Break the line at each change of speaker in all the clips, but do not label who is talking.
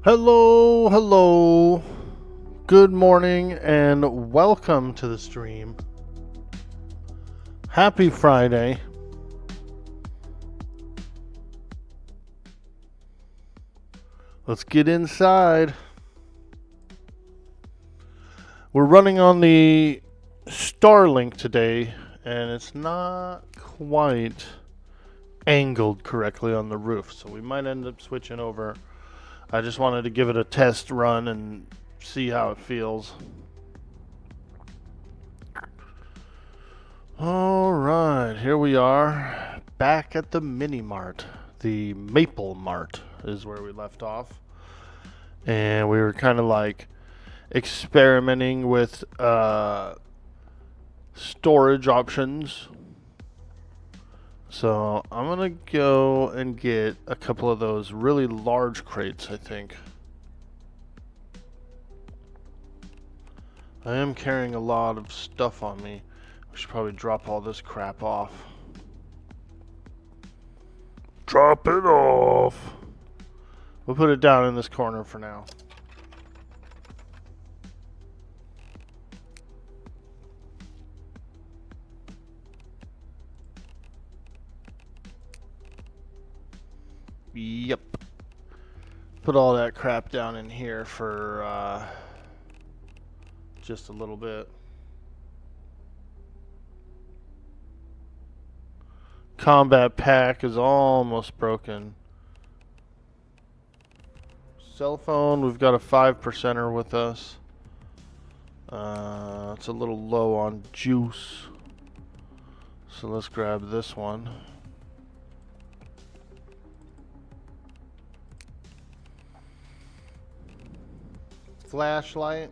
Hello, hello. Good morning and welcome to the stream. Happy Friday. Let's get inside. We're running on the Starlink today, and it's not quite angled correctly on the roof, so we might end up switching over. I just wanted to give it a test run and see how it feels. Alright, here we are, back at the Mini Mart. The Maple Mart is where we left off. And we were kind of like experimenting with storage options. So I'm going to go and get a couple of those really large crates, I think. I am carrying a lot of stuff on me. I should probably drop all this crap off. Drop it off. We'll put it down in this corner for now. Yep. Put all that crap down in here for just a little bit. Combat pack is almost broken. Cell phone, we've got a 5%er with us. It's a little low on juice. So let's grab this one. Flashlight.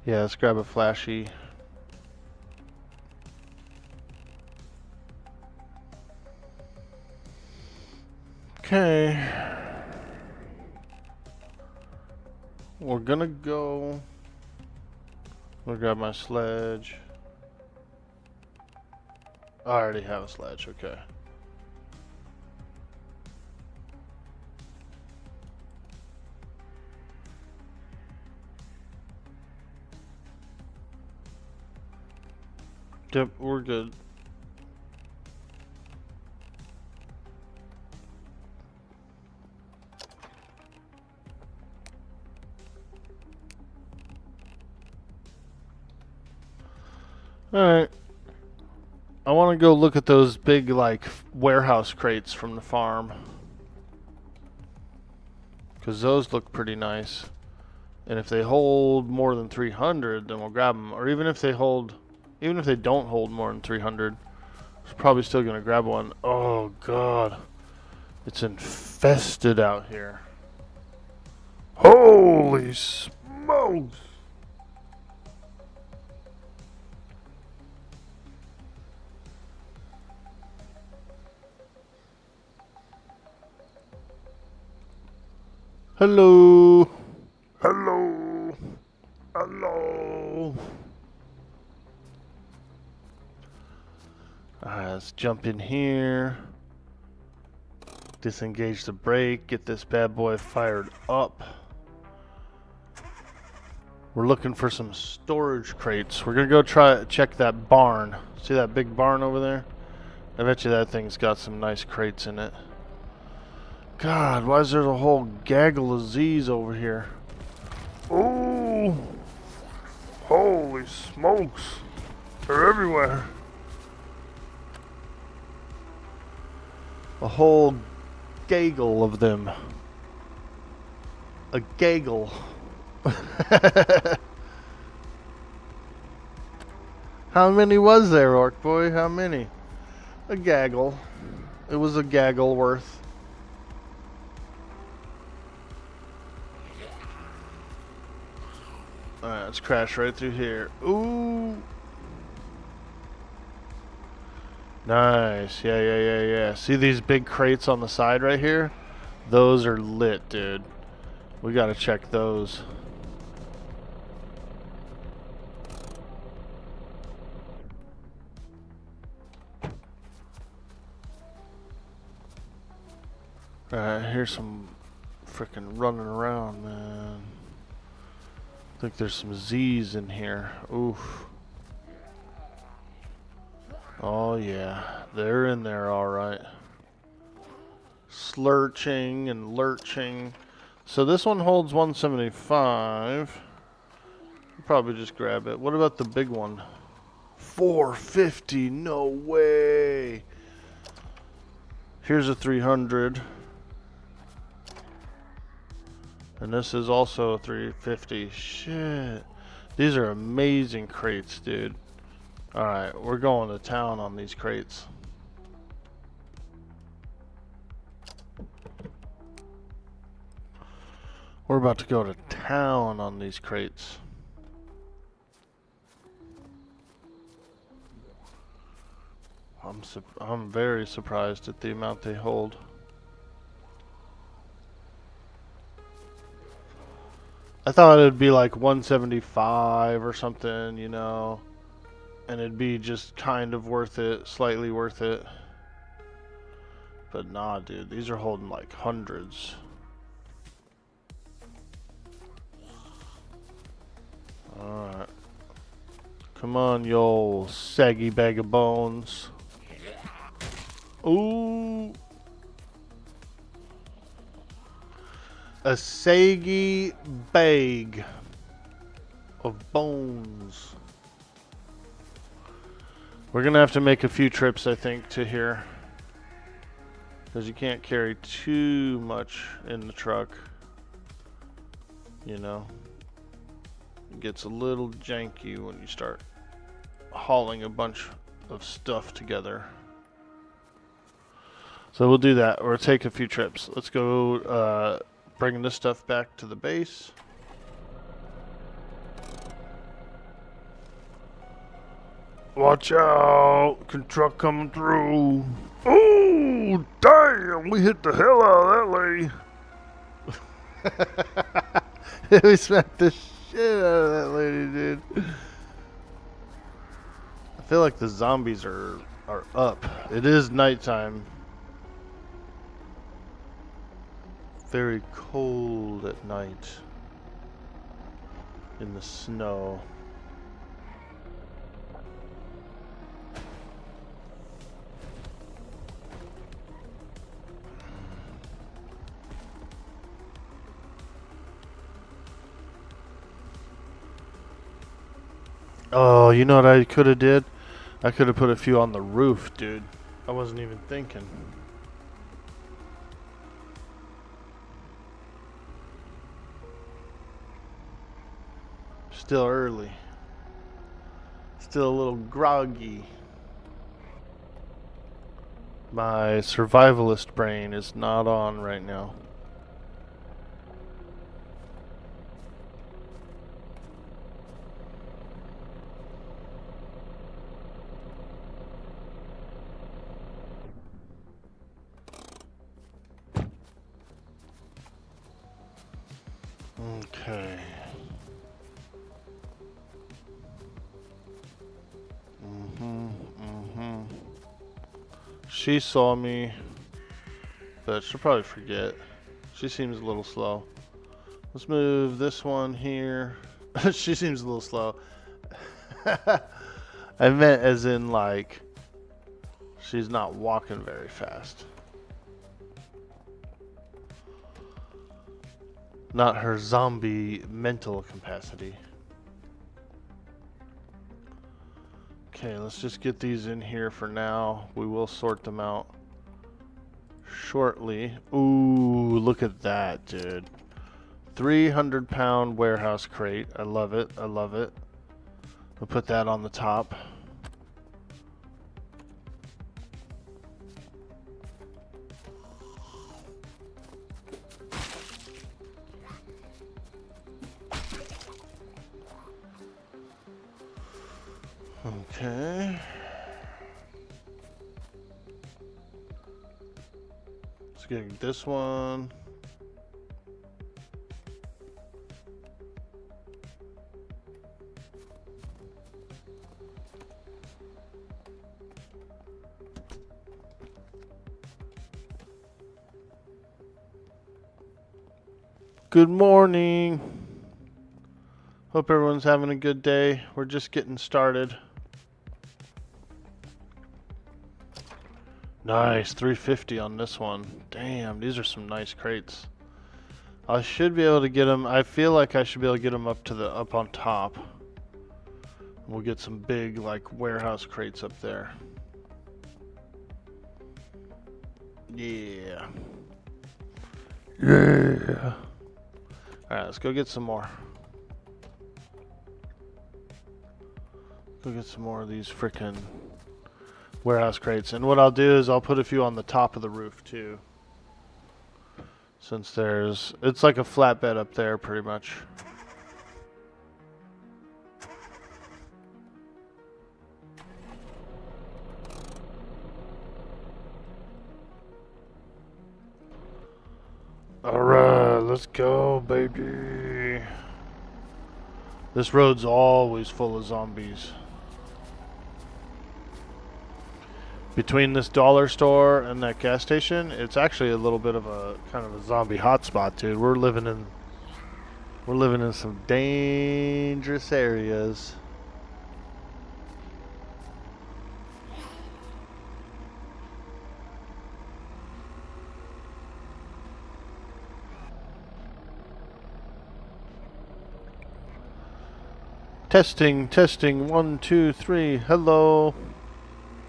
Yeah, let's grab a flashy. Okay. We're gonna go. I'm gonna grab my sledge. I already have a sledge, okay. Yep, we're good. Alright. I want to go look at those big, like, warehouse crates from the farm. Because those look pretty nice. And if they hold more than 300, then we'll grab them. Or even if they don't hold more than 300, we're probably still going to grab one. Oh, God. It's infested out here. Holy smokes! Hello. Hello. Hello. Alright, let's jump in here. Disengage the brake. Get this bad boy fired up. We're looking for some storage crates. We're gonna go check that barn. See that big barn over there? I bet you that thing's got some nice crates in it. God, why is there a whole gaggle of Z's over here? Oh! Holy smokes! They're everywhere. A whole gaggle of them. A gaggle. How many was there, Orc Boy? How many? A gaggle. It was a gaggle worth. Alright, let's crash right through here. Ooh. Nice. Yeah. See these big crates on the side right here? Those are lit, dude. We gotta check those. Alright, here's some frickin' running around, man. I think there's some Z's in here. Oof. Oh yeah, they're in there alright. Slurching and lurching. So this one holds 175. Probably just grab it. What about the big one? 450, no way. Here's a 300. And this is also a 350. Shit. These are amazing crates, dude. Alright, we're going to town on these crates. We're about to go to town on these crates. I'm very surprised at the amount they hold. I thought it'd be like 175 or something, you know, and it'd be just kind of worth it, slightly worth it. But nah, dude, these are holding like hundreds. Alright. Come on, you old saggy bag of bones. Ooh. A saggy bag of bones. We're gonna have to make a few trips, I think, to here. Because you can't carry too much in the truck. You know? It gets a little janky when you start hauling a bunch of stuff together. So we'll do that. We'll take a few trips. Let's go bring this stuff back to the base. Watch out! Truck coming through. Oh, damn! We hit the hell out of that lady. We smacked the shit out of that lady, dude. I feel like the zombies are up. It is nighttime. Very cold at night in the snow. Oh, you know what I could have did? I could have put a few on the roof, dude. I wasn't even thinking. Still early. Still a little groggy. My survivalist brain is not on right now. Okay. She saw me, but she'll probably forget. She seems a little slow. Let's move this one here. She seems a little slow. I meant as in like, she's not walking very fast. Not her zombie mental capacity. Okay, let's just get these in here for now. We will sort them out shortly. Ooh, look at that, dude. 300-pound warehouse crate. I love it. I love it. We'll put that on the top. Okay. Let's get this one. Good morning. Hope everyone's having a good day. We're just getting started. Nice, 350 on this one. Damn, these are some nice crates. I should be able to get them. I feel like I should be able to get them up on top. We'll get some big like warehouse crates up there. Yeah. Yeah. Alright, let's go get some more. Go get some more of these frickin' warehouse crates. And what I'll do is I'll put a few on the top of the roof too. Since it's like a flatbed up there pretty much. Alright, let's go, baby. This road's always full of zombies. Between this dollar store and that gas station, it's actually a little bit of a kind of a zombie hotspot, dude. We're living in some dangerous areas. Testing, testing, 1, 2, 3. Hello.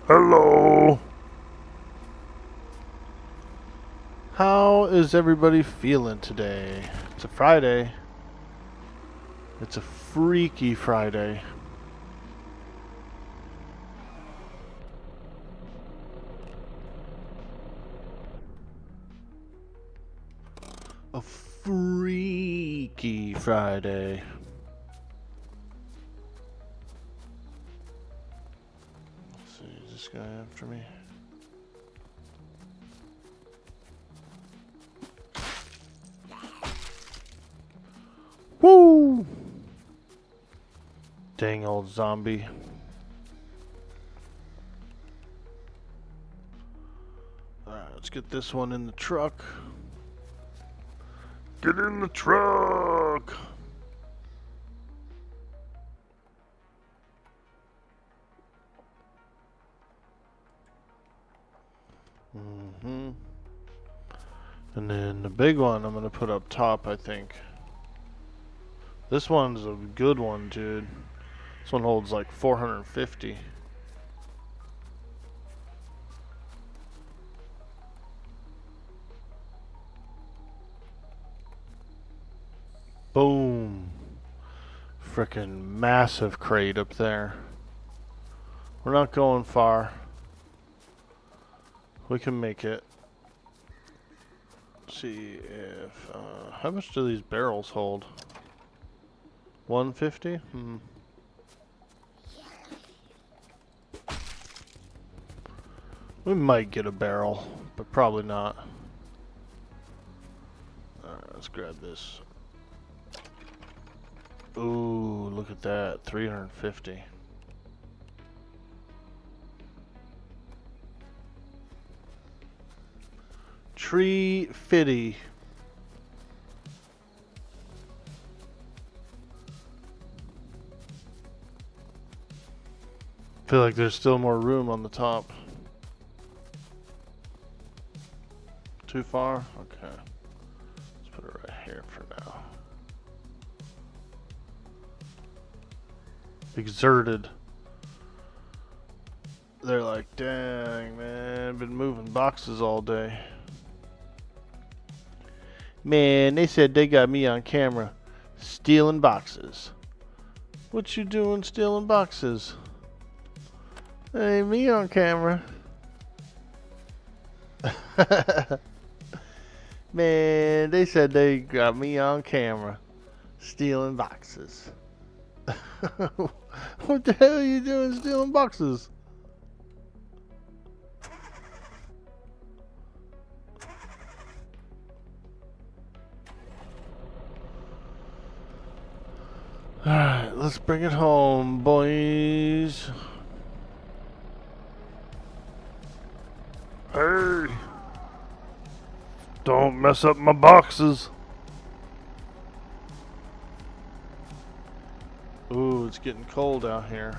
Hello. How is everybody feeling today? It's a Friday. It's a freaky Friday. A freaky Friday. This guy after me. Woo! Dang old zombie. Alright, let's get this one in the truck. Get in the truck! And then the big one I'm gonna put up top, I think. This one's a good one, dude. This one holds like 450. Boom. Frickin' massive crate up there. We're not going far. We can make it. Let's see if how much do these barrels hold? 150? We might get a barrel, but probably not. Alright, let's grab this. Ooh, look at that. 350. Tree fitty. Feel like there's still more room on the top. Too far? Okay. Let's put it right here for now. Exerted. They're like, dang, man, been moving boxes all day. Man, they said they got me on camera stealing boxes. What you doing stealing boxes? Hey, me on camera. Man, they said they got me on camera stealing boxes. What the hell are you doing stealing boxes? Alright, let's bring it home, boys. Hey! Don't mess up my boxes. it's getting cold out here.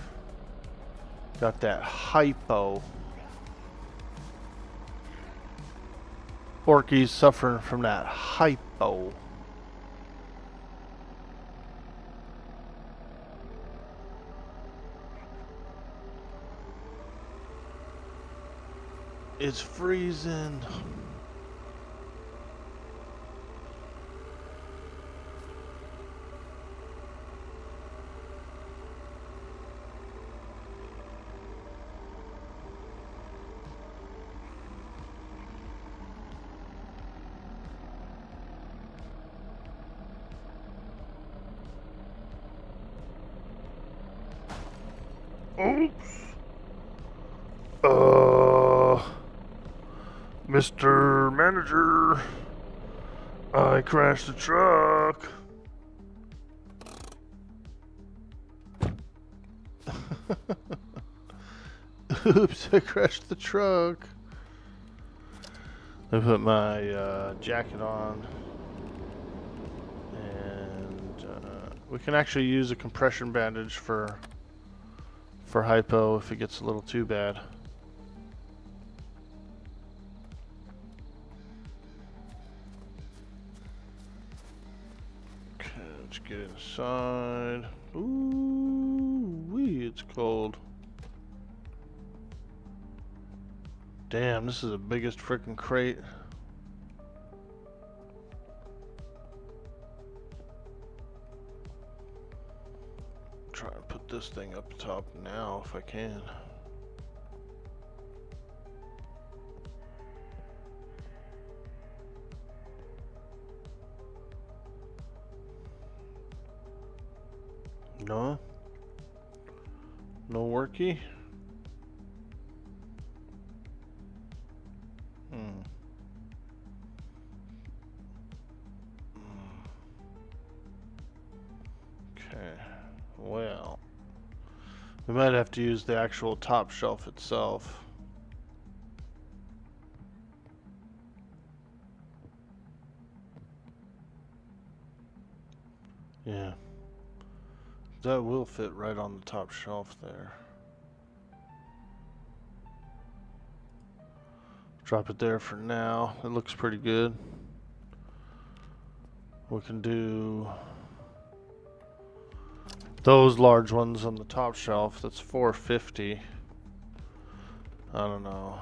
Got that hypo. Orky's suffering from that hypo. It's freezing. Oops. Mr. Manager, I crashed the truck. Oops, I crashed the truck. I put my jacket on. And we can actually use a compression bandage for hypo if it gets a little too bad. Okay, let's get inside. Ooh, wee, it's cold. Damn, this is the biggest freaking crate. Try and put this thing up top now if I can. No? No worky? Okay, well, we might have to use the actual top shelf itself. Yeah, that will fit right on the top shelf there. Drop it there for now. It looks pretty good. We can do those large ones on the top shelf. That's $4.50. I don't know.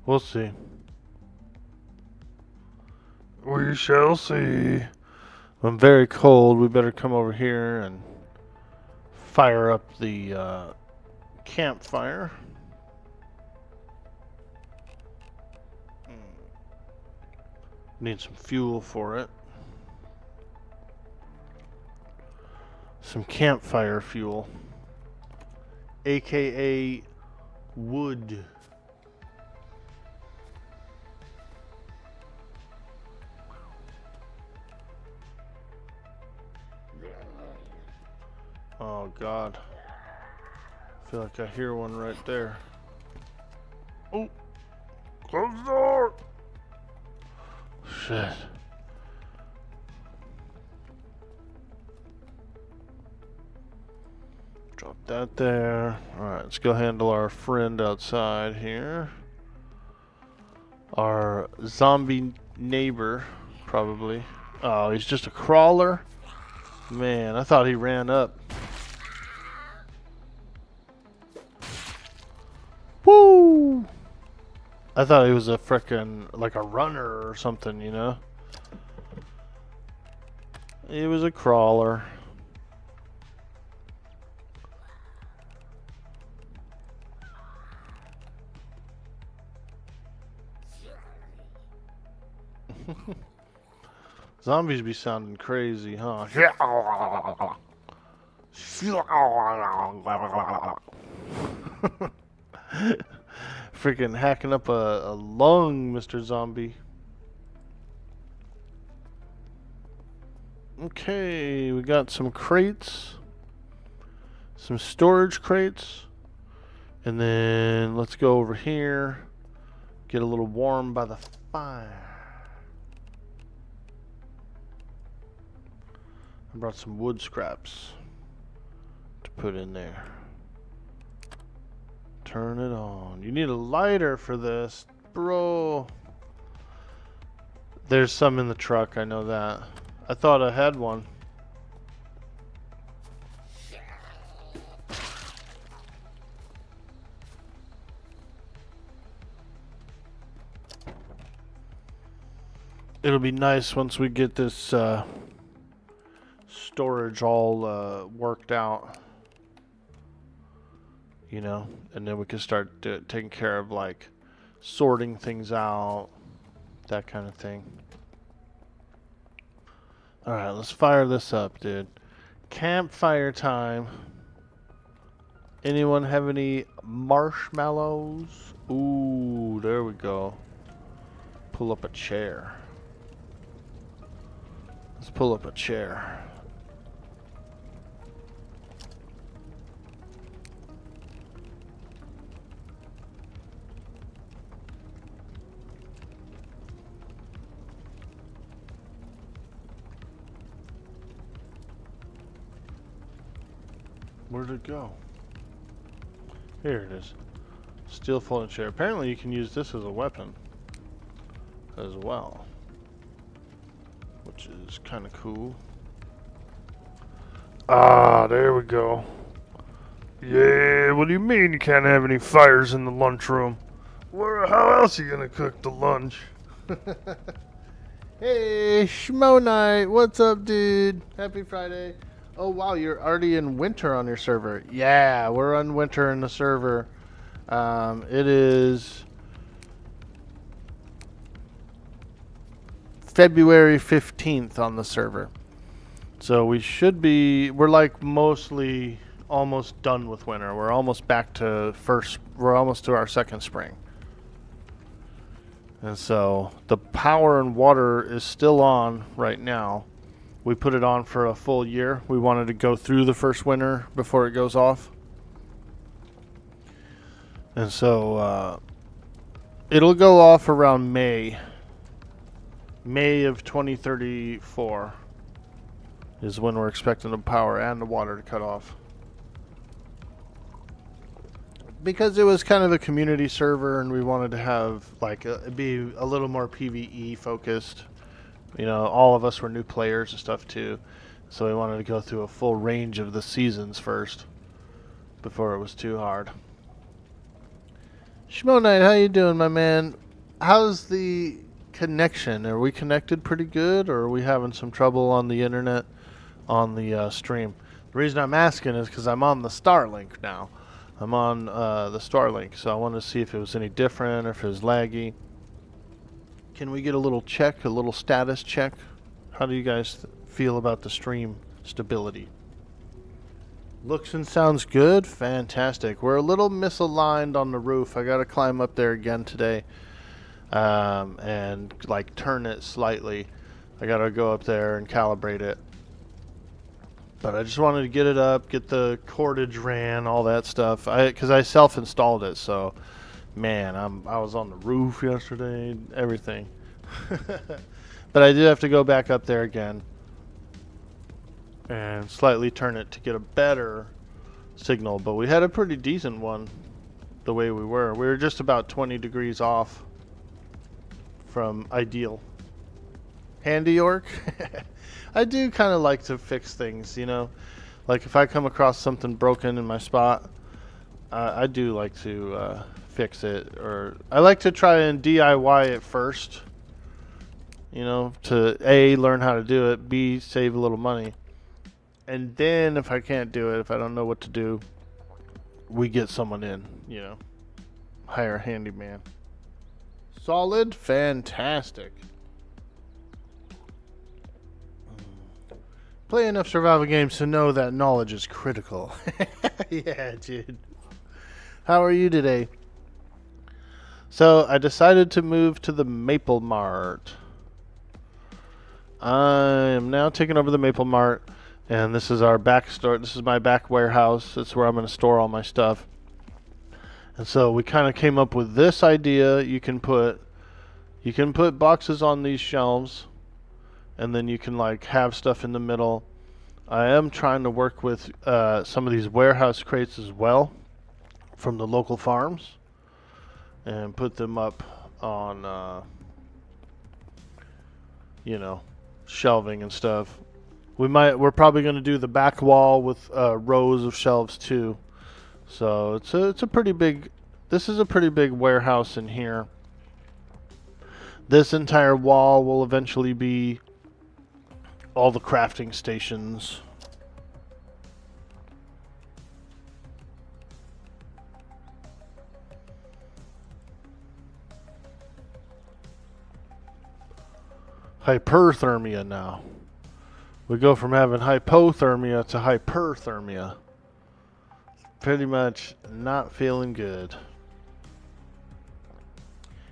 We'll see. We shall see. I'm very cold. We better come over here and fire up the campfire. Need some fuel for it. Some campfire fuel, aka wood. Oh God, I feel like I hear one right there. Oh, close the door. Shit. Drop that there. Alright, let's go handle our friend outside here. Our zombie neighbor, probably. Oh, he's just a crawler? Man, I thought he ran up. Woo! I thought he was a frickin' like a runner or something, you know? He was a crawler. Zombies be sounding crazy, huh? Freaking hacking up a lung, Mr. Zombie. Okay, we got some crates. Some storage crates. And then let's go over here. Get a little warm by the campfire. I brought some wood scraps to put in there. Turn it on. You need a lighter for this, bro. There's some in the truck, I know that. I thought I had one. It'll be nice once we get this storage all worked out. You know, and then we can start taking care of like sorting things out, that kind of thing. Alright, let's fire this up, dude. Campfire time. Anyone have any marshmallows? Ooh, there we go. Pull up a chair. Let's pull up a chair. Where'd it go? Here it is. Steel folding chair. Apparently you can use this as a weapon as well, which is kind of cool. Ah, there we go. Yeah, what do you mean you can't have any fires in the lunchroom? How else are you gonna cook the lunch? Hey, Schmo Night, what's up, dude? Happy Friday. Oh wow, you're already in winter on your server. Yeah, we're on winter in the server. It is February 15th on the server. So we're like mostly almost done with winter. We're almost back to we're almost to our second spring. And so the power and water is still on right now. We put it on for a full year. We wanted to go through the first winter before it goes off. And so it'll go off around May of 2034 is when we're expecting the power and the water to cut off. Because it was kind of a community server and we wanted to have like be a little more PvE focused. You know, all of us were new players and stuff too. So we wanted to go through a full range of the seasons first before it was too hard. Schmo Knight, how you doing, my man? How's the connection? Are we connected pretty good, or are we having some trouble on the internet on the stream? The reason I'm asking is because I'm on the Starlink now. I'm on the Starlink, so I wanted to see if it was any different or if it was laggy. Can we get a little check, a little status check? How do you guys feel about the stream stability? Looks and sounds good. Fantastic. We're a little misaligned on the roof. I got to climb up there again today and like turn it slightly. I got to go up there and calibrate it. But I just wanted to get it up, get the cordage ran, all that stuff. Because I self-installed it, so man, I was on the roof yesterday, everything. But I did have to go back up there again and slightly turn it to get a better signal. But we had a pretty decent one the way we were. We were just about 20 degrees off from ideal. Handy York? I do kind of like to fix things, you know. Like if I come across something broken in my spot, I do like to fix it. Or I like to try and DIY it first, you know, to A, learn how to do it, B, save a little money. And then if I can't do it, if I don't know what to do, we get someone in, you know, hire a handyman. Solid? Fantastic. Play enough survival games to know that knowledge is critical. Yeah, dude. How are you today? So, I decided to move to the Maple Mart. I am now taking over the Maple Mart, and this is our back store. This is my back warehouse. It's where I'm going to store all my stuff. And so we kind of came up with this idea. You can put, You can put boxes on these shelves, and then you can like have stuff in the middle. I am trying to work with some of these warehouse crates as well from the local farms and put them up on, you know, shelving and stuff. We're probably going to do the back wall with rows of shelves too. So it's a pretty big. This is a pretty big warehouse in here. This entire wall will eventually be all the crafting stations. Hyperthermia now. We go from having hypothermia to hyperthermia. Pretty much not feeling good.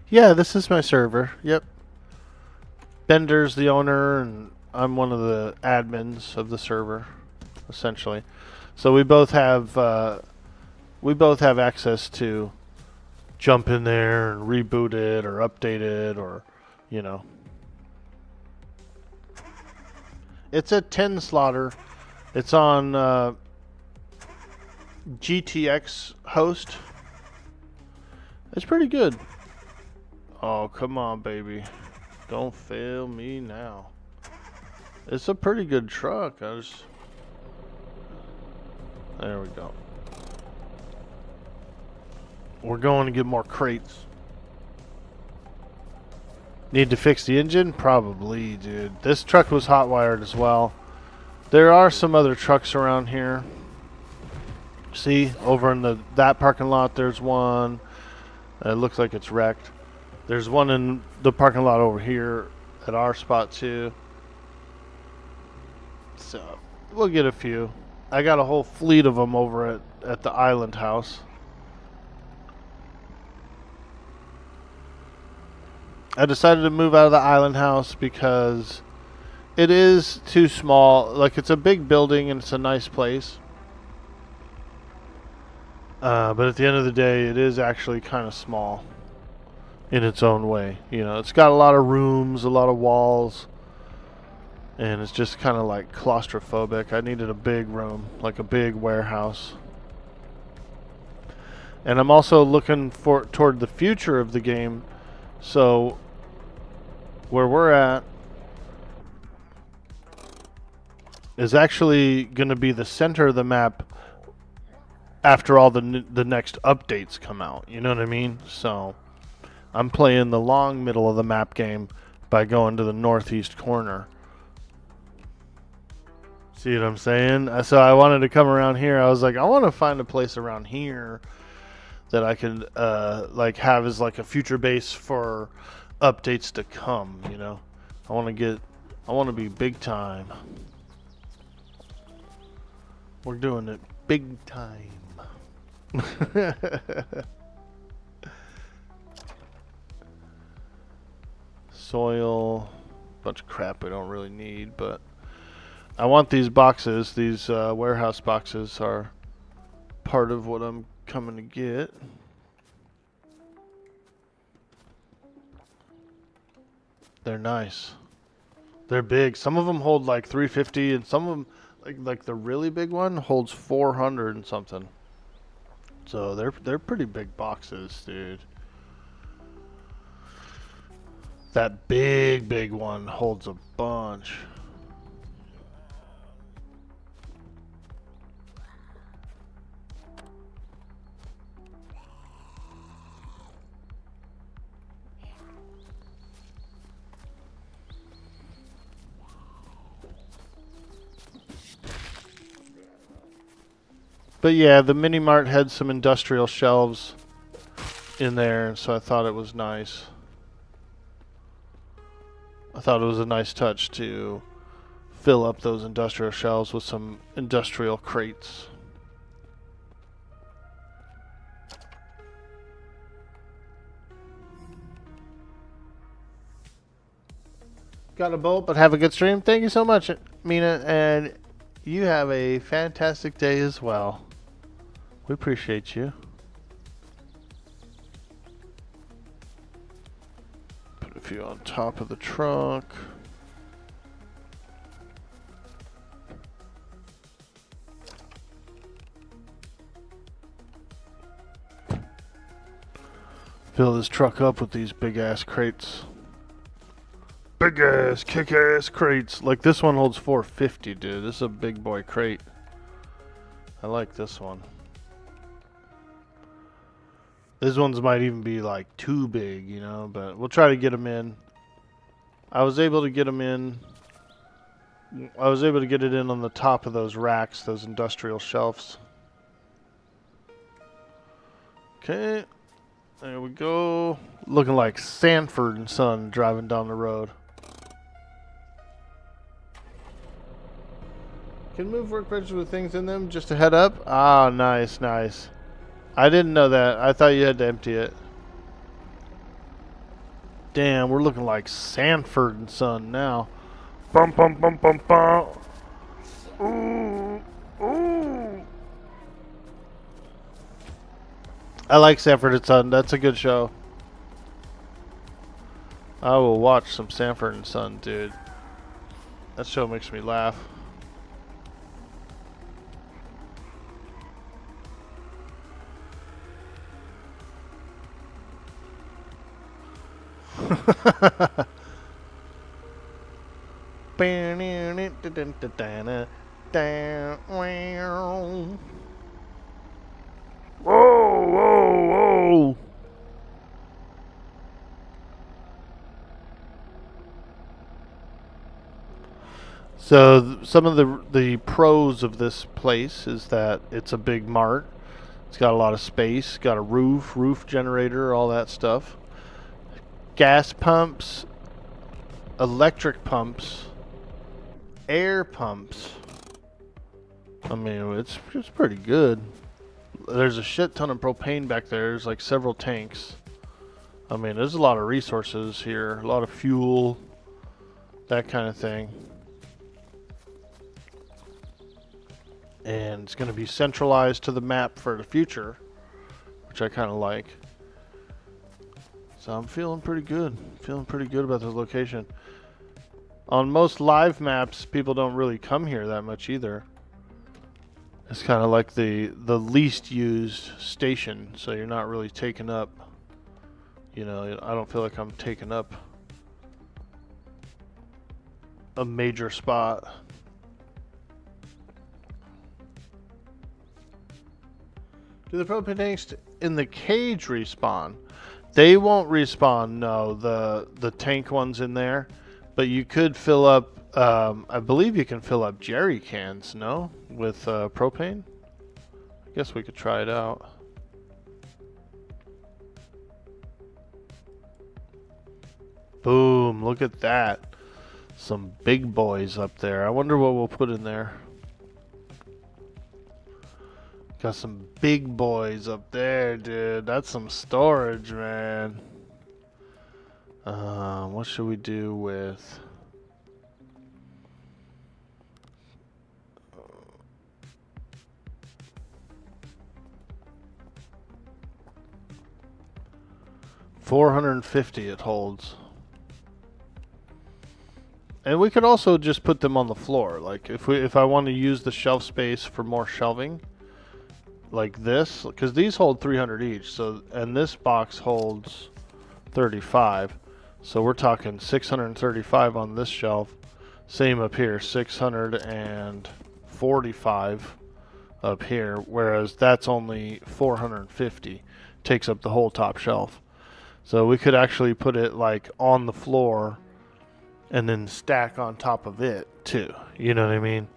Yeah, this is my server. Yep. Bender's the owner, and I'm one of the admins of the server, essentially. So we both have access to jump in there and reboot it or update it, or you know. It's a 10 slaughter. It's on GTX host. It's pretty good. Oh, come on, baby. Don't fail me now. It's a pretty good truck. There we go. We're going to get more crates. Need to fix the engine? Probably, dude. This truck was hot wired as well. There are some other trucks around here. See, over in that parking lot, there's one. It looks like it's wrecked. There's one in the parking lot over here at our spot too. So we'll get a few. I got a whole fleet of them over at the island house. I decided to move out of the island house because it is too small. Like, it's a big building and it's a nice place. But at the end of the day, it is actually kind of small in its own way. You know, it's got a lot of rooms, a lot of walls, and it's just kind of like claustrophobic. I needed a big room, like a big warehouse. And I'm also looking toward the future of the game. So where we're at is actually going to be the center of the map after all the next updates come out. You know what I mean? So I'm playing the long middle of the map game by going to the northeast corner. See what I'm saying? So I wanted to come around here. I was like, I want to find a place around here that I could like have as like a future base for updates to come, you know. I want to be big time. We're doing it big time. Soil, bunch of crap we don't really need, but I want these boxes. These warehouse boxes are part of what I'm coming to get. They're nice. They're big. Some of them hold like 350, and some of them, like the really big one, holds 400 and something. So they're pretty big boxes, dude. That big one holds a bunch. But yeah, the mini mart had some industrial shelves in there, so I thought it was nice. I thought it was a nice touch to fill up those industrial shelves with some industrial crates. Got a bolt, but have a good stream. Thank you so much, Mina, and you have a fantastic day as well. We appreciate you. Put a few on top of the truck. Fill this truck up with these big ass crates. Big ass, kick ass crates. Like this one holds 450, dude. This is a big boy crate. I like this one. These ones might even be like too big, you know, but we'll try to get them in. I was able to get them in. I was able to get it in on the top of those racks, those industrial shelves. Okay. There we go. Looking like Sanford and Son driving down the road. Can move workbenches with things in them just to head up? Ah, nice, nice. I didn't know that. I thought you had to empty it. Damn, we're looking like Sanford and Son now. Bum bum bum bum bum. Ooh, ooh. I like Sanford and Son. That's a good show. I will watch some Sanford and Son, dude. That show makes me laugh. Whoa, whoa, whoa. So some of the pros of this place is that it's a big mart. It's got a lot of space, got a roof generator, all that stuff. Gas pumps, electric pumps, air pumps. I mean, it's pretty good. There's a shit ton of propane back there. There's like several tanks. I mean, there's a lot of resources here, a lot of fuel, that kind of thing. And it's going to be centralized to the map for the future, which I kind of like. So I'm feeling pretty good. Feeling pretty good about this location. On most live maps, people don't really come here that much either. It's kind of like the least used station, so you're not really taking up, you know, I don't feel like I'm taking up a major spot. Do the propane tanks in the cage respawn? They won't respawn, no, the tank ones in there. But you could fill up, I believe you can fill up jerry cans, no? With propane? I guess we could try it out. Boom, look at that. Some big boys up there. I wonder what we'll put in there. Got some big boys up there, dude. That's some storage, man. What should we do with... $450 it holds. And we could also just put them on the floor. Like if I want to use the shelf space for more shelving, like this, because these hold 300 each. So and this box holds 35. So we're talking 635 on this shelf. Same up here, 645 up here. Whereas that's only 450. Takes up the whole top shelf. So we could actually put it like on the floor and then stack on top of it too. You know what I mean?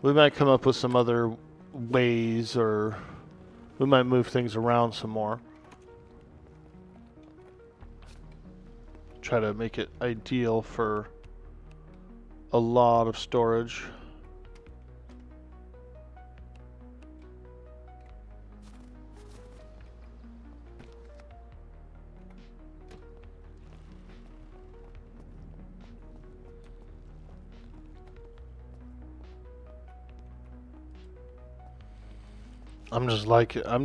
We might come up with some other ways, or we might move things around some more. Try to make it ideal for a lot of storage. I'm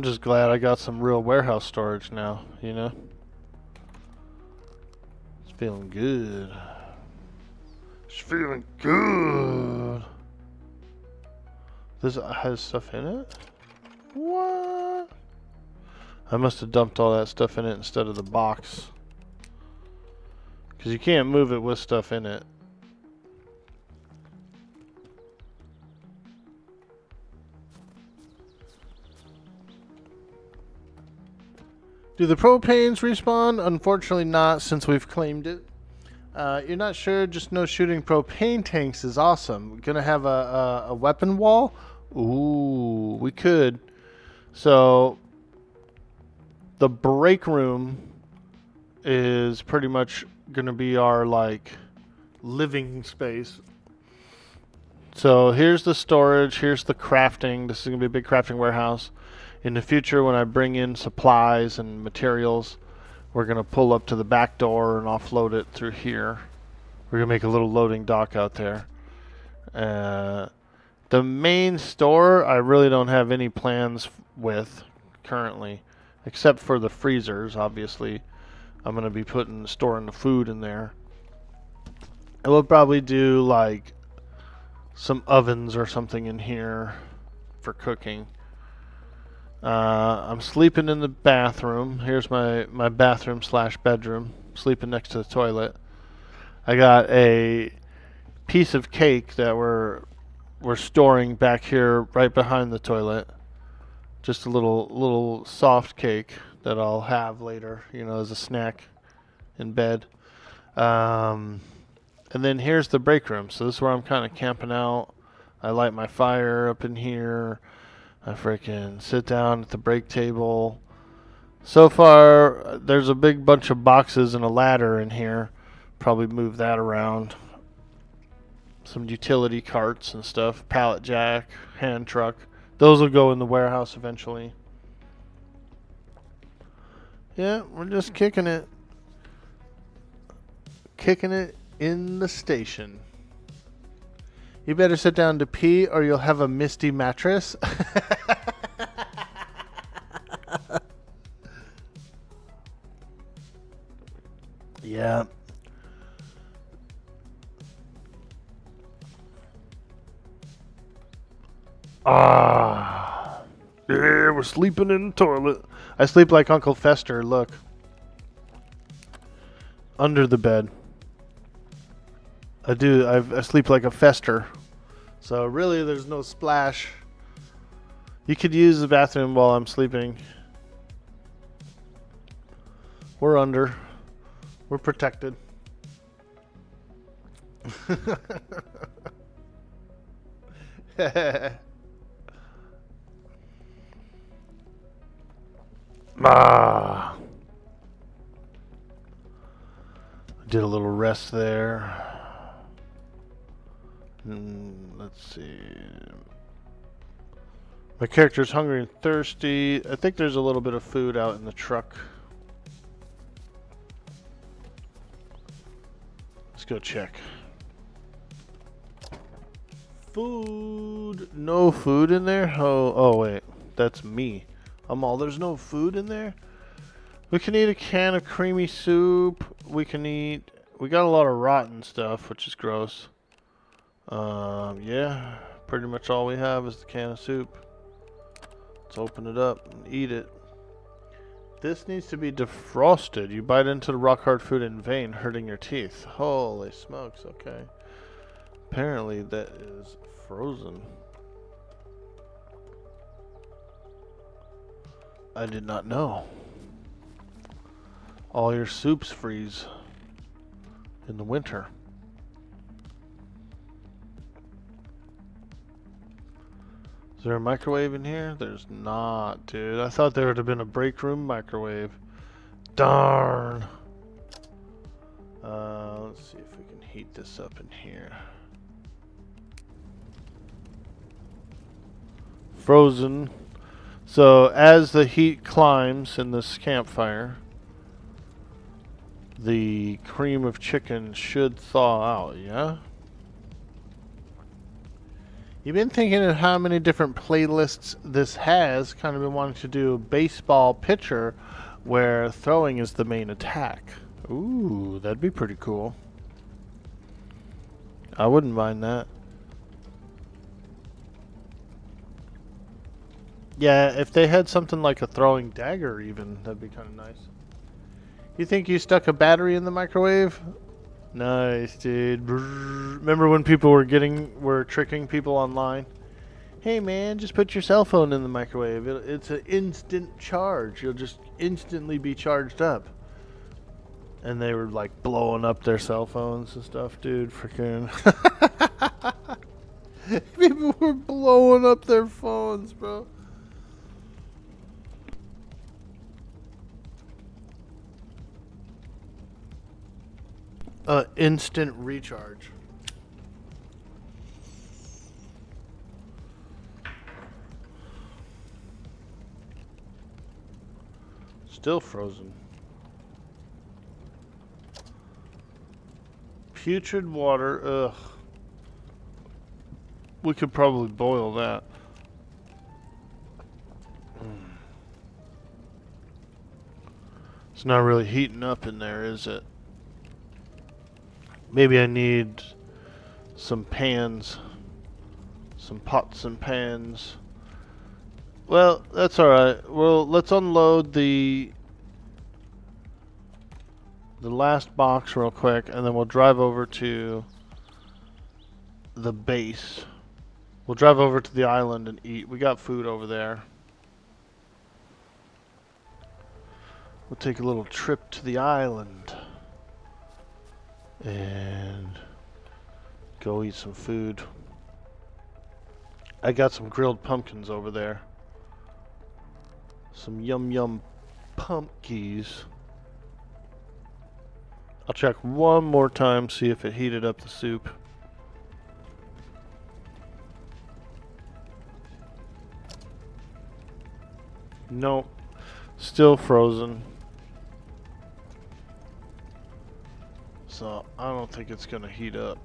just glad I got some real warehouse storage now, you know? Feeling good. It's feeling good. This has stuff in it? What? I must have dumped all that stuff in it instead of the box. Because you can't move it with stuff in it. Do the propanes respawn? Unfortunately not, since we've claimed it. You're not sure? Just know shooting propane tanks is awesome. Gonna have a weapon wall? Ooh, we could. So, the break room is pretty much gonna be our, like, living space. So, here's the storage, here's the crafting. This is gonna be a big crafting warehouse. In the future, when I bring in supplies and materials, we're going to pull up to the back door and offload it through here. We're going to make a little loading dock out there. The main store, I really don't have any plans with currently, except for the freezers, obviously. I'm going to be storing the food in there. I will probably do, like, some ovens or something in here for cooking. I'm sleeping in the bathroom. Here's my bathroom / bedroom. Sleeping next to the toilet. I got a piece of cake that we're storing back here right behind the toilet. Just a little soft cake that I'll have later, you know, as a snack in bed. And then here's the break room. So this is where I'm kind of camping out. I light my fire up in here. I freaking sit down at the break table. So far, there's a big bunch of boxes and a ladder in here. Probably move that around. Some utility carts and stuff. Pallet jack, hand truck. Those will go in the warehouse eventually. Yeah, we're just kicking it. Kicking it in the station. You better sit down to pee or you'll have a misty mattress. Yeah. Ah. Yeah, we're sleeping in the toilet. I sleep like Uncle Fester, look. Under the bed. I sleep like a Fester. So really there's no splash. You could use the bathroom while I'm sleeping. We're under. We're protected. Ah. Did a little rest there. Let's see. My character's hungry and thirsty. I think there's a little bit of food out in the truck. Let's go check. Food. No food in there? Oh wait. That's me. There's no food in there? We can eat a can of creamy soup. We got a lot of rotten stuff, which is gross. Yeah, pretty much all we have is the can of soup. Let's open it up and eat it. This needs to be defrosted. You bite into the rock hard food in vain, hurting your teeth. Holy smokes, okay. Apparently that is frozen. I did not know. All your soups freeze in the winter. Is there a microwave in here? There's not, dude. I thought there would have been a break room microwave. Darn. Let's see if we can heat this up in here. Frozen. So as the heat climbs in this campfire, the cream of chicken should thaw out, yeah? You've been thinking of how many different playlists this has. Kind of been wanting to do a baseball pitcher where throwing is the main attack. Ooh, that'd be pretty cool. I wouldn't mind that. Yeah, if they had something like a throwing dagger even, that'd be kind of nice. You think you stuck a battery in the microwave? Nice, dude. Brrr. Remember when people were tricking people online? Hey man, just put your cell phone in the microwave. It's an instant charge. You'll just instantly be charged up. And they were like blowing up their cell phones and stuff, dude. Freaking. People were blowing up their phones, bro. Instant recharge. Still frozen. Putrid water. Ugh. We could probably boil that. It's not really heating up in there, is it? Maybe I need some pans. Some pots and pans. Well, that's alright. Well, let's unload the last box real quick, and then we'll drive over to the base. We'll drive over to the island and eat. We got food over there. We'll take a little trip to the island and go eat some food. I got some grilled pumpkins over there. Some yum yum pumpkins. I'll check one more time, see if it heated up the soup. Nope. Still frozen. So I don't think it's gonna heat up.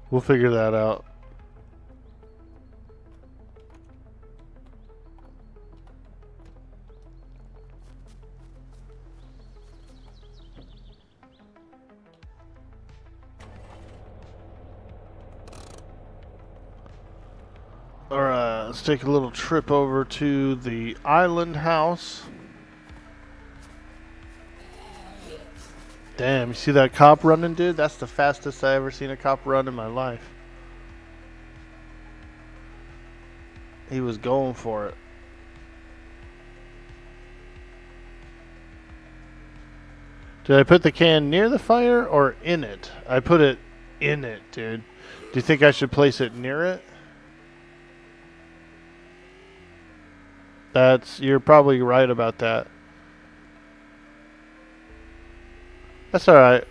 We'll figure that out. Alright, let's take a little trip over to the island house. Damn, you see that cop running, dude? That's the fastest I ever seen a cop run in my life. He was going for it. Did I put the can near the fire or in it? I put it in it, dude. Do you think I should place it near it? You're probably right about that. That's alright.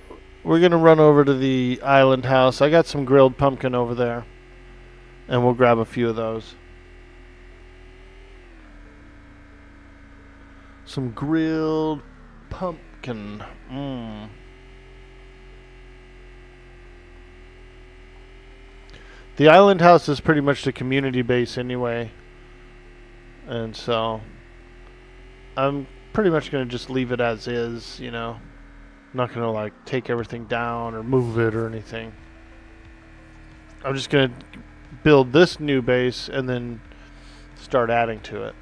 We're gonna run over to the island house. I got some grilled pumpkin over there. And we'll grab a few of those. Some grilled pumpkin. The island house is pretty much the community base anyway. And so I'm pretty much going to just leave it as is, you know. I'm not going to like take everything down or move it or anything. I'm just going to build this new base and then start adding to it.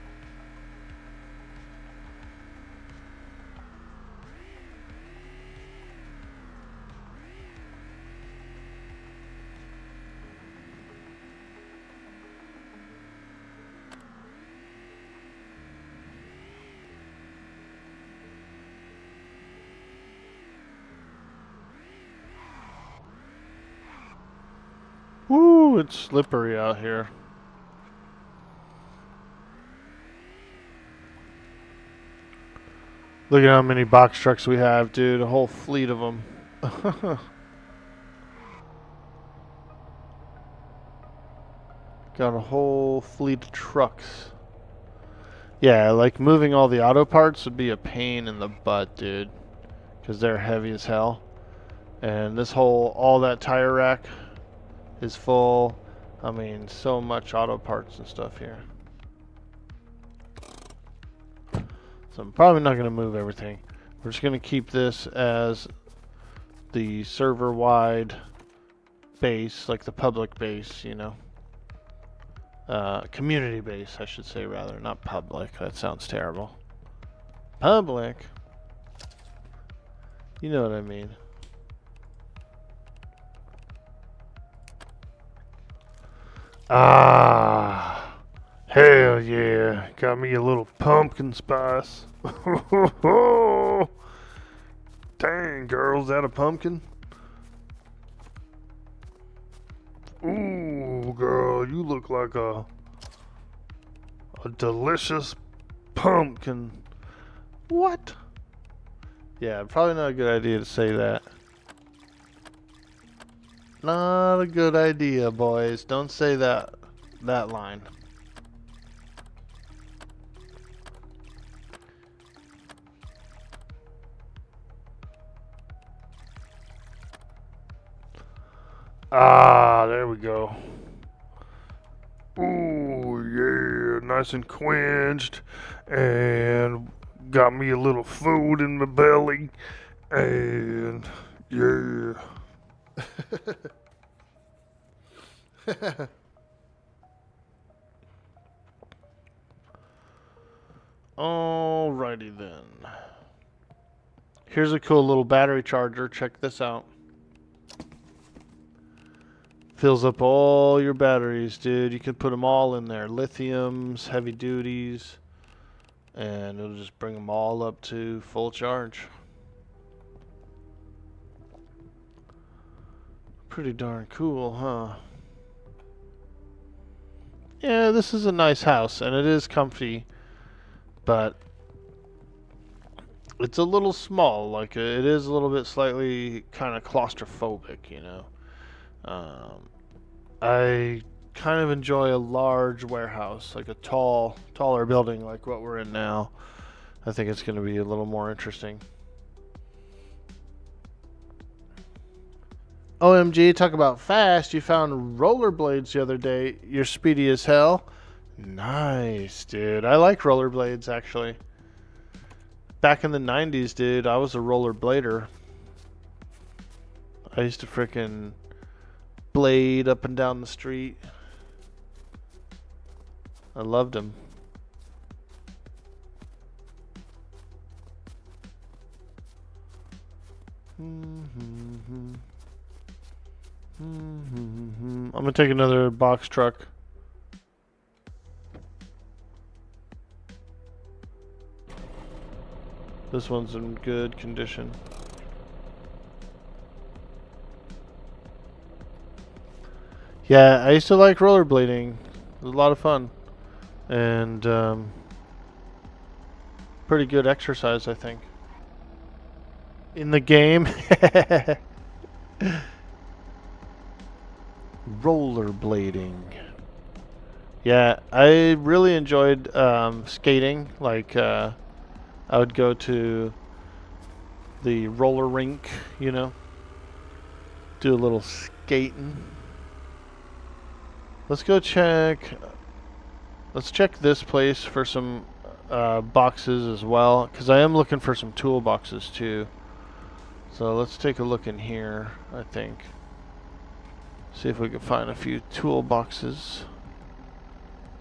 Woo, it's slippery out here. Look at how many box trucks we have, dude. A whole fleet of them. Got a whole fleet of trucks. Yeah, like moving all the auto parts would be a pain in the butt, dude. Because they're heavy as hell. And this all that tire rack is full. I mean, so much auto parts and stuff here. So I'm probably not going to move everything. We're just going to keep this as the server-wide base, like the public base, you know. Community base, I should say, rather. Not public. That sounds terrible. Public? You know what I mean. Ah, hell yeah. Got me a little pumpkin spice. Dang, girl, is that a pumpkin? Ooh, girl, you look like a delicious pumpkin. What? Yeah, probably not a good idea to say that. Not a good idea, boys. Don't say that line. Ah, there we go. Ooh, yeah, nice and quenched, and got me a little food in my belly, and yeah. Alrighty then. Here's a cool little battery charger. Check this out. Fills up all your batteries, dude. You can put them all in there. Lithiums, heavy duties, and it'll just bring them all up to full charge. Pretty darn cool, huh? Yeah, this is a nice house, and it is comfy, but it's a little small. Like, it is a little bit slightly kind of claustrophobic, you know. I kind of enjoy a large warehouse, like a taller building like what we're in now. I think it's going to be a little more interesting. OMG, talk about fast. You found rollerblades the other day. You're speedy as hell. Nice, dude. I like rollerblades, actually. Back in the 90s, dude, I was a rollerblader. I used to frickin' blade up and down the street. I loved him. I'm gonna take another box truck. This one's in good condition. Yeah, I used to like rollerblading. It was a lot of fun. And pretty good exercise, I think. In the game. Rollerblading. Yeah, I really enjoyed skating. Like, I would go to the roller rink, you know, do a little skating. Let's go check. Let's check this place for some boxes as well, because I am looking for some toolboxes too. So let's take a look in here, I think. See if we can find a few toolboxes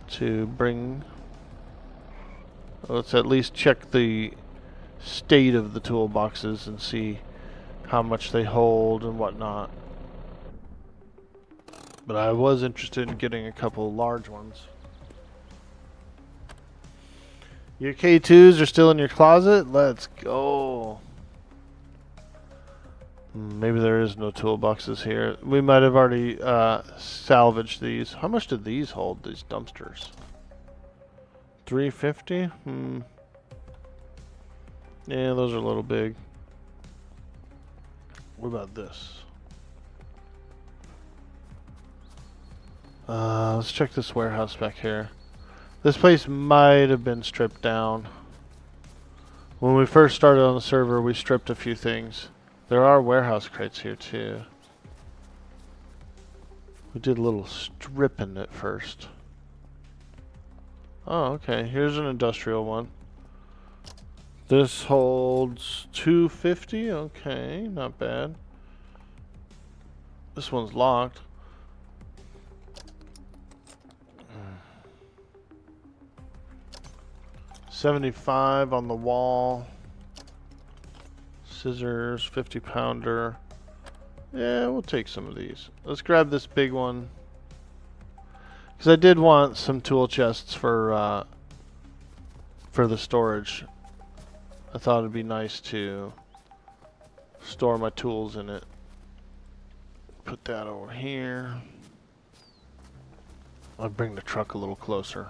to bring. Let's at least check the state of the toolboxes and see how much they hold and whatnot. But I was interested in getting a couple large ones. Your K2s are still in your closet? Let's go. Maybe there is no toolboxes here. We might have already salvaged these. How much do these hold, these dumpsters? 350? Yeah, those are a little big. What about this? Let's check this warehouse back here. This place might have been stripped down. When we first started on the server, we stripped a few things. There are warehouse crates here too. We did a little stripping at first. Oh, okay. Here's an industrial one. This holds 250. Okay, not bad. This one's locked. $75 on the wall. Scissors, 50-pounder. Yeah, we'll take some of these. Let's grab this big one. Because I did want some tool chests for the storage. I thought it'd be nice to store my tools in it. Put that over here. I'll bring the truck a little closer.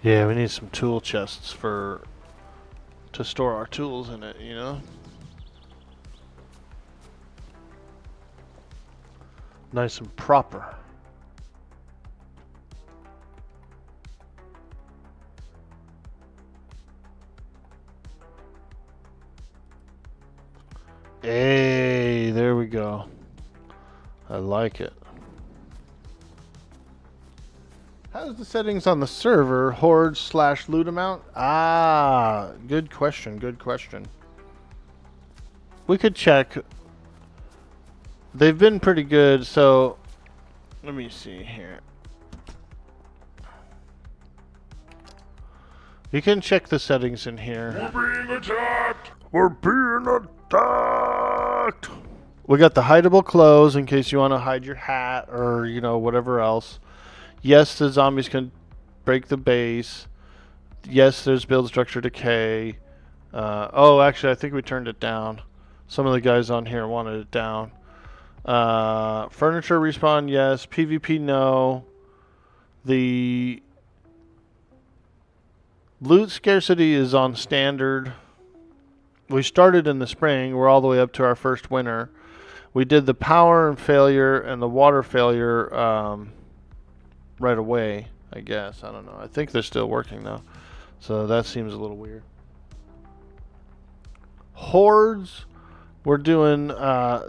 Yeah, we need some tool chests to store our tools in it, you know? Nice and proper. Hey, there we go. I like it. How's the settings on the server? Horde/loot amount? Ah, good question, good question. We could check. They've been pretty good, so let me see here. You can check the settings in here.
We're being attacked!
We're being attacked! We got the hideable clothes in case you want to hide your hat or, you know, whatever else. Yes, the zombies can break the base. Yes, there's build structure decay. Oh, actually, I think we turned it down. Some of the guys on here wanted it down. Furniture respawn, yes. PvP, no. The loot scarcity is on standard. We started in the spring. We're all the way up to our first winter. We did the power and failure and the water failure right away, I guess. I don't know. I think they're still working, though. So that seems a little weird. Hordes. We're doing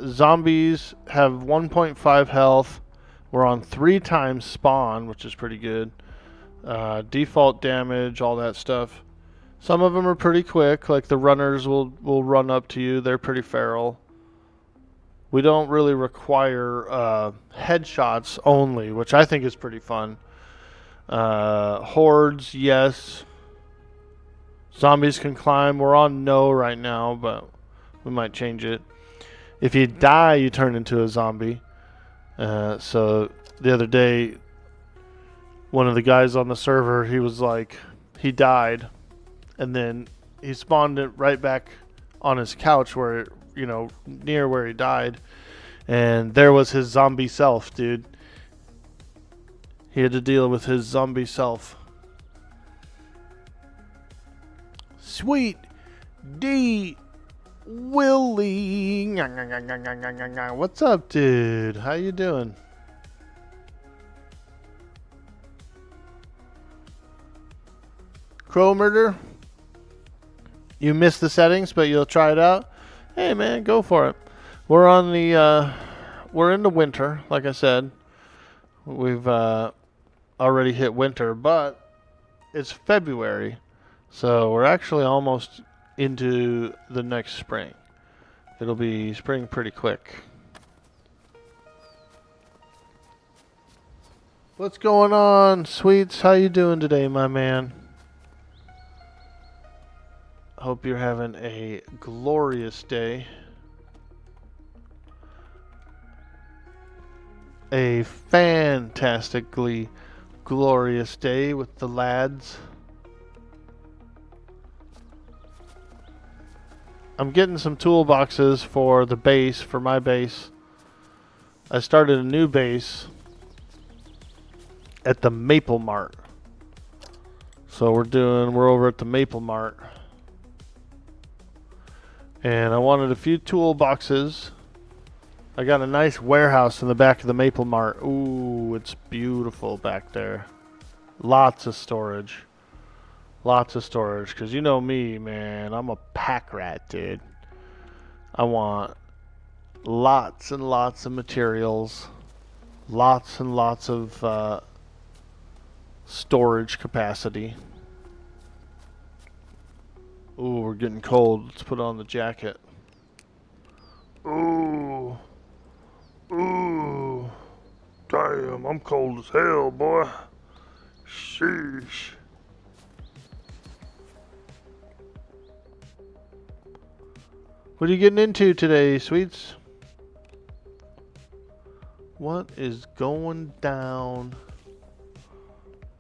zombies have 1.5 health. We're on 3 times spawn, which is pretty good. Default damage, all that stuff. Some of them are pretty quick, like the runners will run up to you. They're pretty feral. We don't really require headshots only, which I think is pretty fun. Hordes, yes. Zombies can climb. We're on no right now, but we might change it. If you die, you turn into a zombie. So the other day, one of the guys on the server, he was like, he died, and then he spawned it right back on his couch where, you know, near where he died, and there was his zombie self, dude. He had to deal with his zombie self. Sweet D Willie. What's up, dude? How you doing? Crow Murder. You missed the settings, but you'll try it out. Hey, man, go for it. We're on the we're into winter, like I said. We've already hit winter, but it's February, so we're actually almost into the next spring. It'll be spring pretty quick. What's going on, Sweets? How you doing today, my man? Hope you're having a glorious day. A fantastically glorious day with the lads. I'm getting some toolboxes for the base, for my base. I started a new base at the Maple Mart. So we're over at the Maple Mart. And I wanted a few toolboxes. I got a nice warehouse in the back of the Maple Mart. Ooh, it's beautiful back there. Lots of storage. Lots of storage. Because you know me, man. I'm a pack rat, dude. I want lots and lots of materials. Lots and lots of storage capacity. Ooh, we're getting cold. Let's put on the jacket. Ooh. Ooh. Damn, I'm cold as hell, boy. Sheesh. What are you getting into today, sweets? What is going down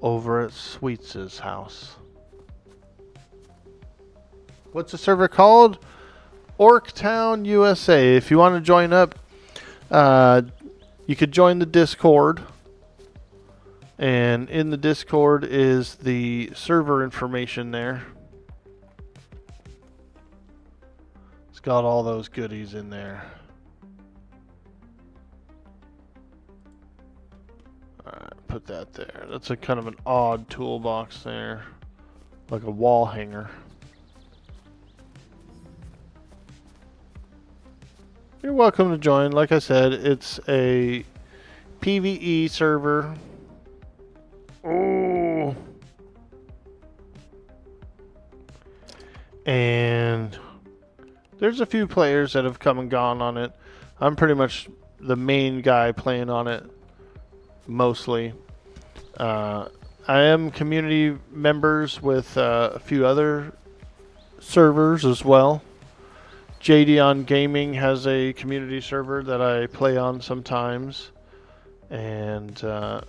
over at Sweets' house? What's the server called? Orktown, U.S.A. If you want to join up, you could join the Discord. And in the Discord is the server information there. It's got all those goodies in there. Alright, put that there. That's a kind of an odd toolbox there. Like a wall hanger. You're welcome to join. Like I said, it's a PvE server. Oh. And there's a few players that have come and gone on it. I'm pretty much the main guy playing on it mostly. I am community members with a few other servers as well. JD on Gaming has a community server that I play on sometimes, and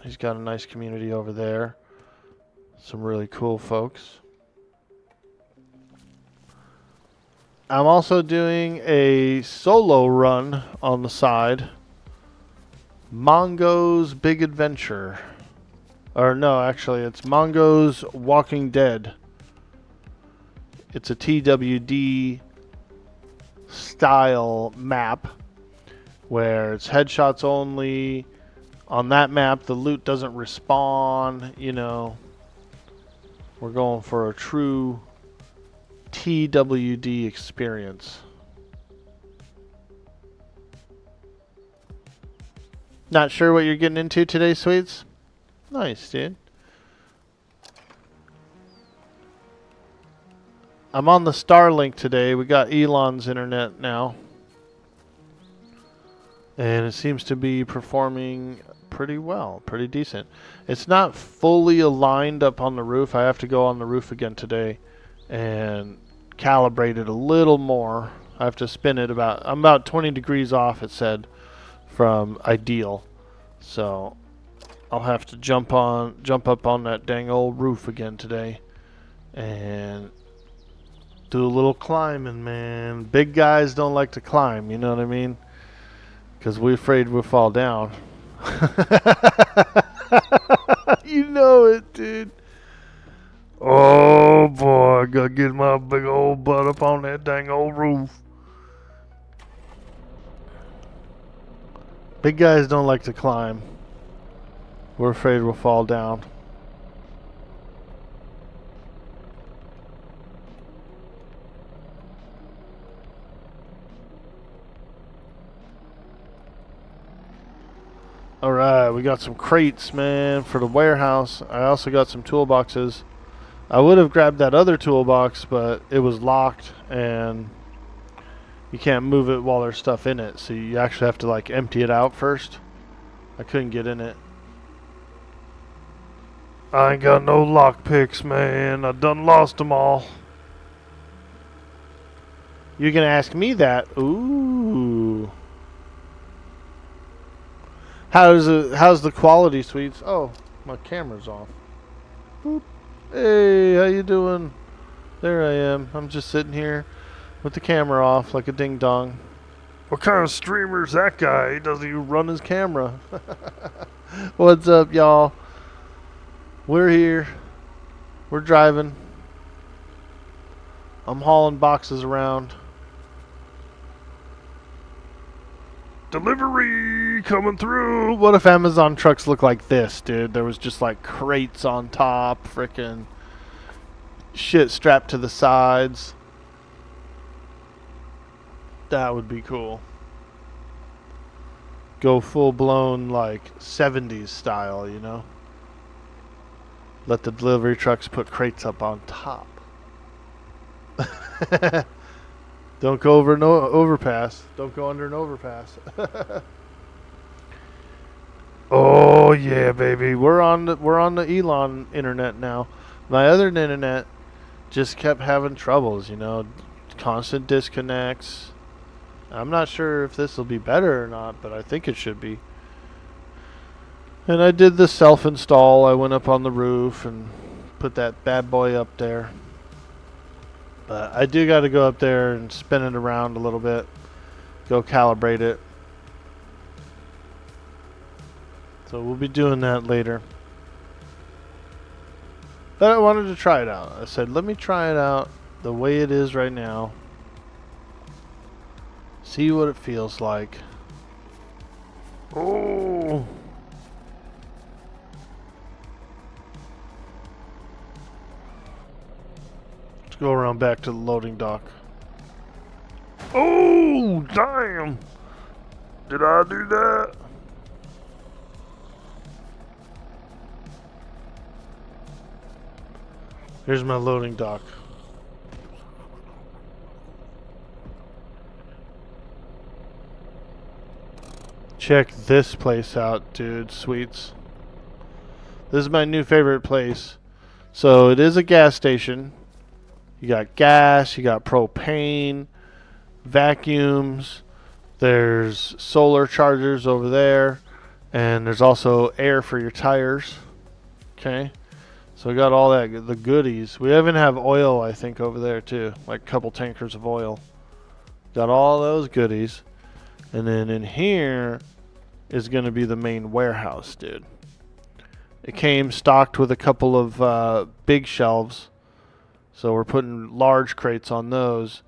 he's got a nice community over there. Some really cool folks. I'm also doing a solo run on the side. Mongo's Big Adventure. Or no, actually it's Mongo's Walking Dead. It's a TWD style map where it's headshots only. On that map the loot doesn't respawn, you know. We're going for a true TWD experience. Not sure what you're getting into today, sweets? Nice, dude. I'm on the Starlink today. We got Elon's internet now. And it seems to be performing pretty well, pretty decent. It's not fully aligned up on the roof. I have to go on the roof again today and calibrate it a little more. I have to spin it about, I'm about 20 degrees off, it said, from ideal. So I'll have to jump up on that dang old roof again today and do a little climbing, man. Big guys don't like to climb, you know what I mean? Because we're afraid we'll fall down. You know it, dude. Oh boy, I gotta get my big old butt up on that dang old roof. Big guys don't like to climb. We're afraid we'll fall down. Alright, we got some crates, man, for the warehouse. I also got some toolboxes. I would have grabbed that other toolbox, but it was locked, and you can't move it while there's stuff in it, so you actually have to, like, empty it out first. I couldn't get in it. I ain't got no lockpicks, man. I done lost them all. You're gonna ask me that? Ooh. How's the quality, sweets? Oh, my camera's off. Boop. Hey, how you doing? There I am. I'm just sitting here with the camera off like a ding dong. What kind of streamer is that guy? He doesn't even run his camera. What's up, y'all? We're here. We're driving. I'm hauling boxes around. Delivery coming through. What if Amazon trucks look like this, dude? There was just like crates on top, freaking shit strapped to the sides. That would be cool. Go full blown like 70s style, you know? Let the delivery trucks put crates up on top. Don't go over no overpass. Don't go under an overpass. Oh yeah, baby. We're on the Elon internet now. My other internet just kept having troubles, you know, constant disconnects. I'm not sure if this will be better or not, but I think it should be. And I did the self-install. I went up on the roof and put that bad boy up there. But I do got to go up there and spin it around a little bit. Go calibrate it. So we'll be doing that later. But I wanted to try it out. I said, let me try it out the way it is right now. See what it feels like. Oh! Let's go around back to the loading dock. Oh, damn! Did I do that? Here's my loading dock. Check this place out, dude. Sweets. This is my new favorite place. So it is a gas station. You got gas, you got propane, vacuums. There's solar chargers over there. And there's also air for your tires. Okay. So we got all that, the goodies. We even have oil, I think, over there too. Like a couple tankers of oil. Got all those goodies. And then in here is going to be the main warehouse, dude. It came stocked with a couple of big shelves. So we're putting large crates on those.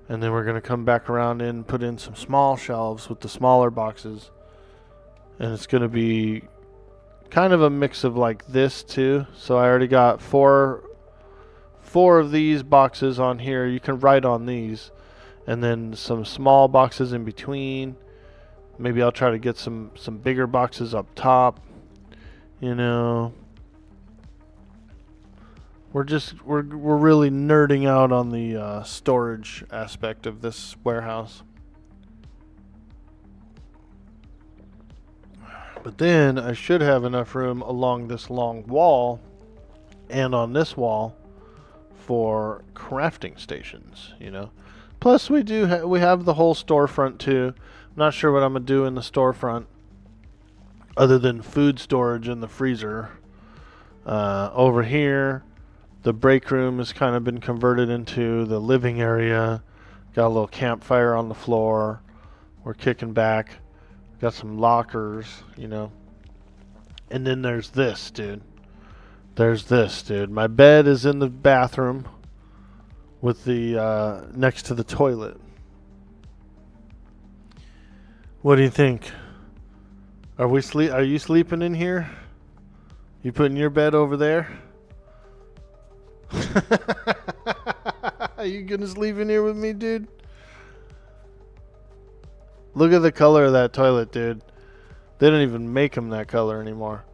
And then we're going to come back around and put in some small shelves with the smaller boxes. And it's going to be kind of a mix of like this too. So I already got four of these boxes on here. You can write on these. And then some small boxes in between. Maybe I'll try to get some bigger boxes up top. You know, we're really nerding out on the storage aspect of this warehouse. But then I should have enough room along this long wall and on this wall for crafting stations, you know. Plus we have the whole storefront too. I'm not sure what I'm going to do in the storefront other than food storage in the freezer. Over here, the break room has kind of been converted into the living area. Got a little campfire on the floor. We're kicking back. Got some lockers, you know. And then there's this, dude. There's this, dude. My bed is in the bathroom with the next to the toilet. What do you think? Are you sleeping in here? You putting your bed over there? Are you gonna sleep in here with me, dude? Look at the color of that toilet, dude. They don't even make them that color anymore.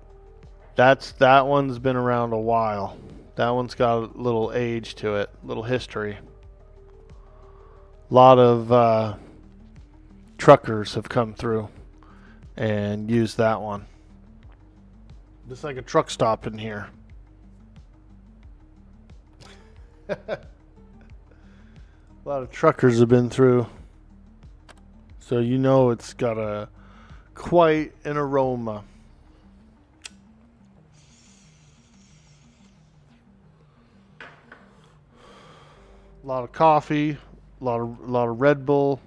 That one's been around a while. That one's got a little age to it, little history. A lot of truckers have come through and used that one. Just like a truck stop in here. A lot of truckers have been through. So you know it's got quite an aroma. A lot of coffee, a lot of Red Bull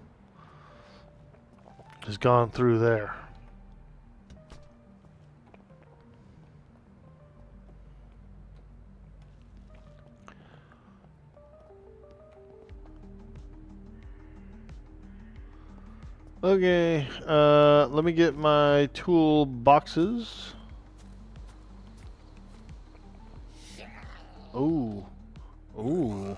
has gone through there. Okay, let me get my tool boxes. Ooh. Ooh.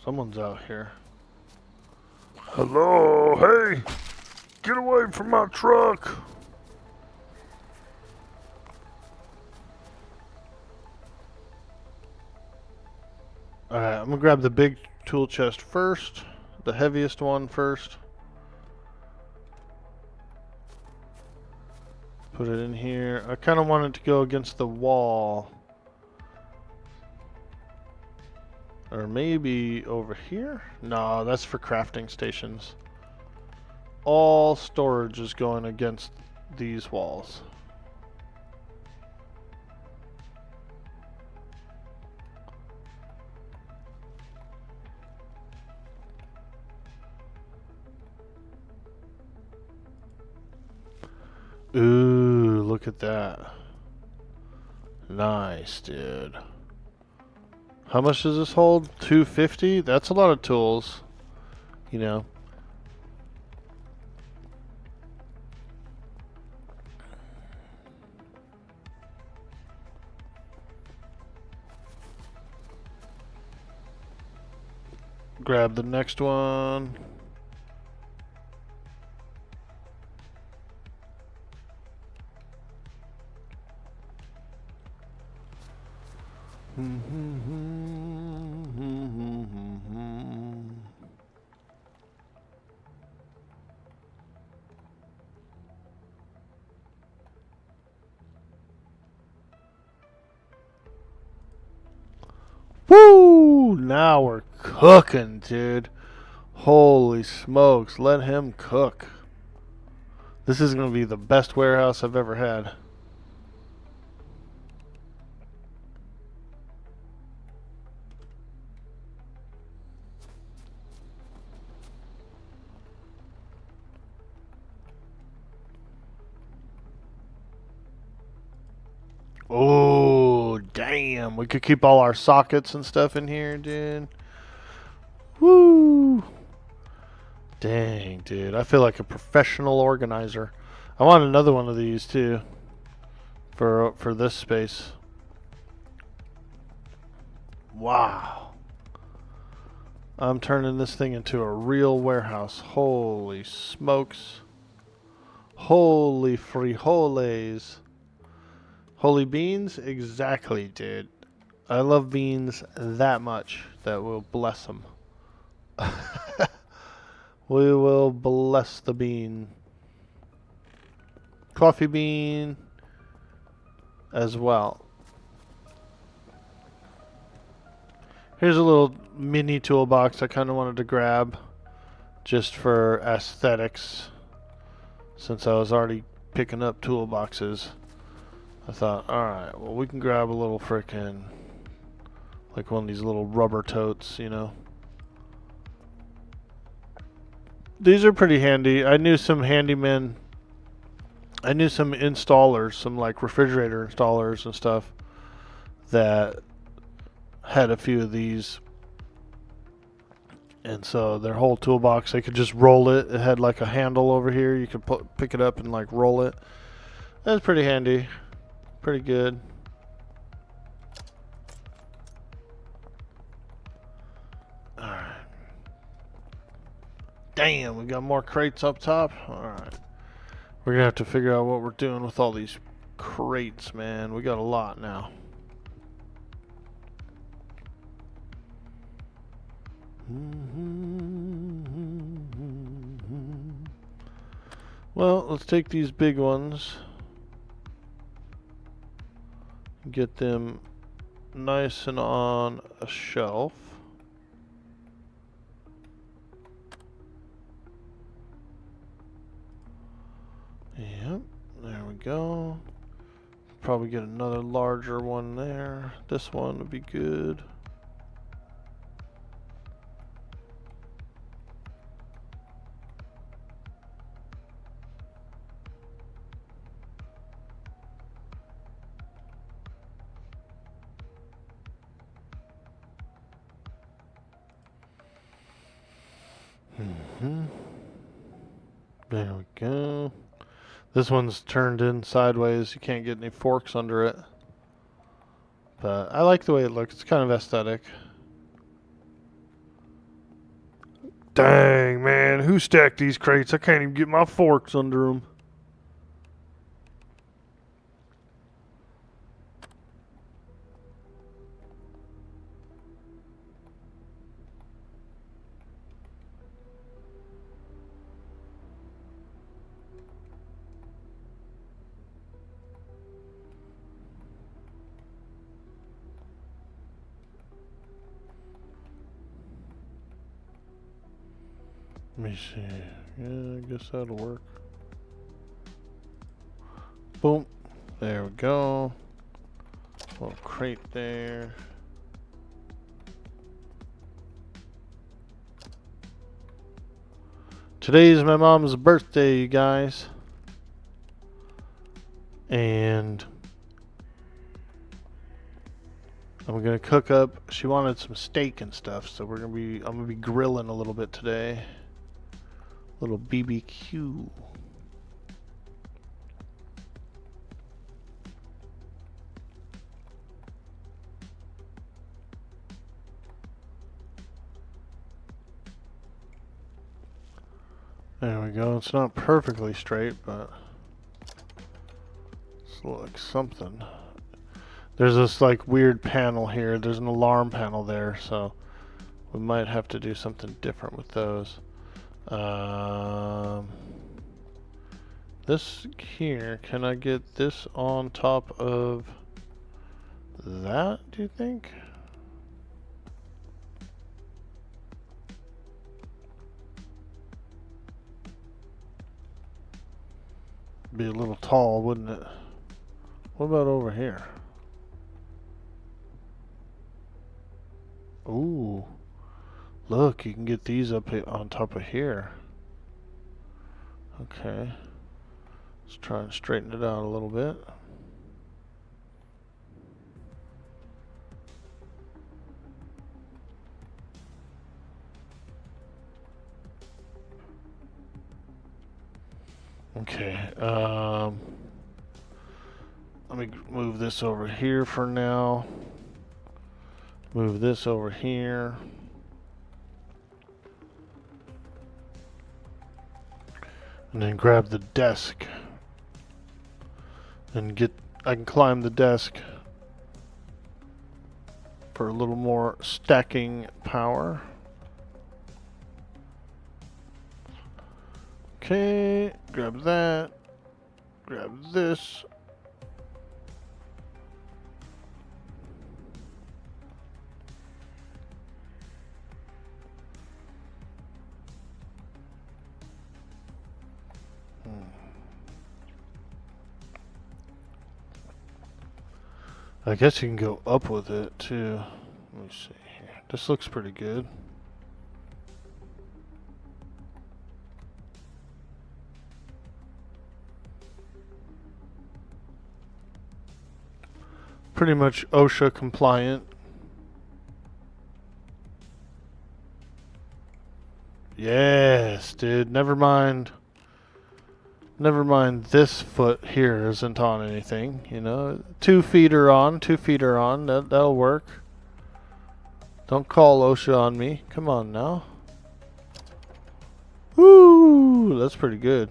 Someone's out here. Hello, hey! Get away from my truck! Alright, I'm gonna grab the big tool chest first. The heaviest one first. Put it in here. I kind of want it to go against the wall. Or maybe over here? No, that's for crafting stations. All storage is going against these walls. Ooh, look at that. Nice, dude. How much does this hold? 250? That's a lot of tools. You know. Grab the next one. Woo! Now we're cooking, dude. Holy smokes, let him cook. This is going to be the best warehouse I've ever had. Oh, damn. We could keep all our sockets and stuff in here, dude. Woo! Dang, dude. I feel like a professional organizer. I want another one of these, too. For this space. Wow. I'm turning this thing into a real warehouse. Holy smokes. Holy frijoles. Holy beans? Exactly, dude. I love beans that much that we'll bless them. We will bless the bean. Coffee bean as well. Here's a little mini toolbox I kind of wanted to grab just for aesthetics. Since I was already picking up toolboxes, I thought, alright, well, we can grab a little frickin', like one of these little rubber totes, you know. These are pretty handy. I knew some handymen, I knew some installers, some like refrigerator installers and stuff that had a few of these. And so their whole toolbox, they could just roll it. It had like a handle over here. You could pick it up and like roll it. That's pretty handy. Pretty good. Alright. Damn, we got more crates up top. Alright. We're going to have to figure out what we're doing with all these crates, man. We got a lot now. Well, let's take these big ones. Get them nice and on a shelf. Yep, there we go. Probably get another larger one there. This one would be good. There we go. This one's turned in sideways. You can't get any forks under it. But I like the way it looks. It's kind of aesthetic. Dang, man. Who stacked these crates? I can't even get my forks under them. Let me see. Yeah, I guess that'll work. Boom. There we go. Little crate there. Today's my mom's birthday, you guys. And I'm gonna cook up. She wanted some steak and stuff, so I'm gonna be grilling a little bit today. Little BBQ. There we go. It's not perfectly straight, but it's like something. There's this like weird panel here. There's an alarm panel there, so we might have to do something different with those. This here, can I get this on top of that, do you think? Be a little tall, wouldn't it? What about over here? Ooh. Look, you can get these up on top of here. Okay. Let's try and straighten it out a little bit. Okay, let me move this over here for now. Move this over here. And then grab the desk. And I can climb the desk for a little more stacking power. Okay, grab that. Grab this. I guess you can go up with it too. Let me see here. This looks pretty good. Pretty much OSHA compliant. Yes, dude. Never mind. Never mind, this foot here isn't on anything, you know. 2 feet are on, 2 feet are on. That'll work. Don't call OSHA on me. Come on now. Woo! That's pretty good.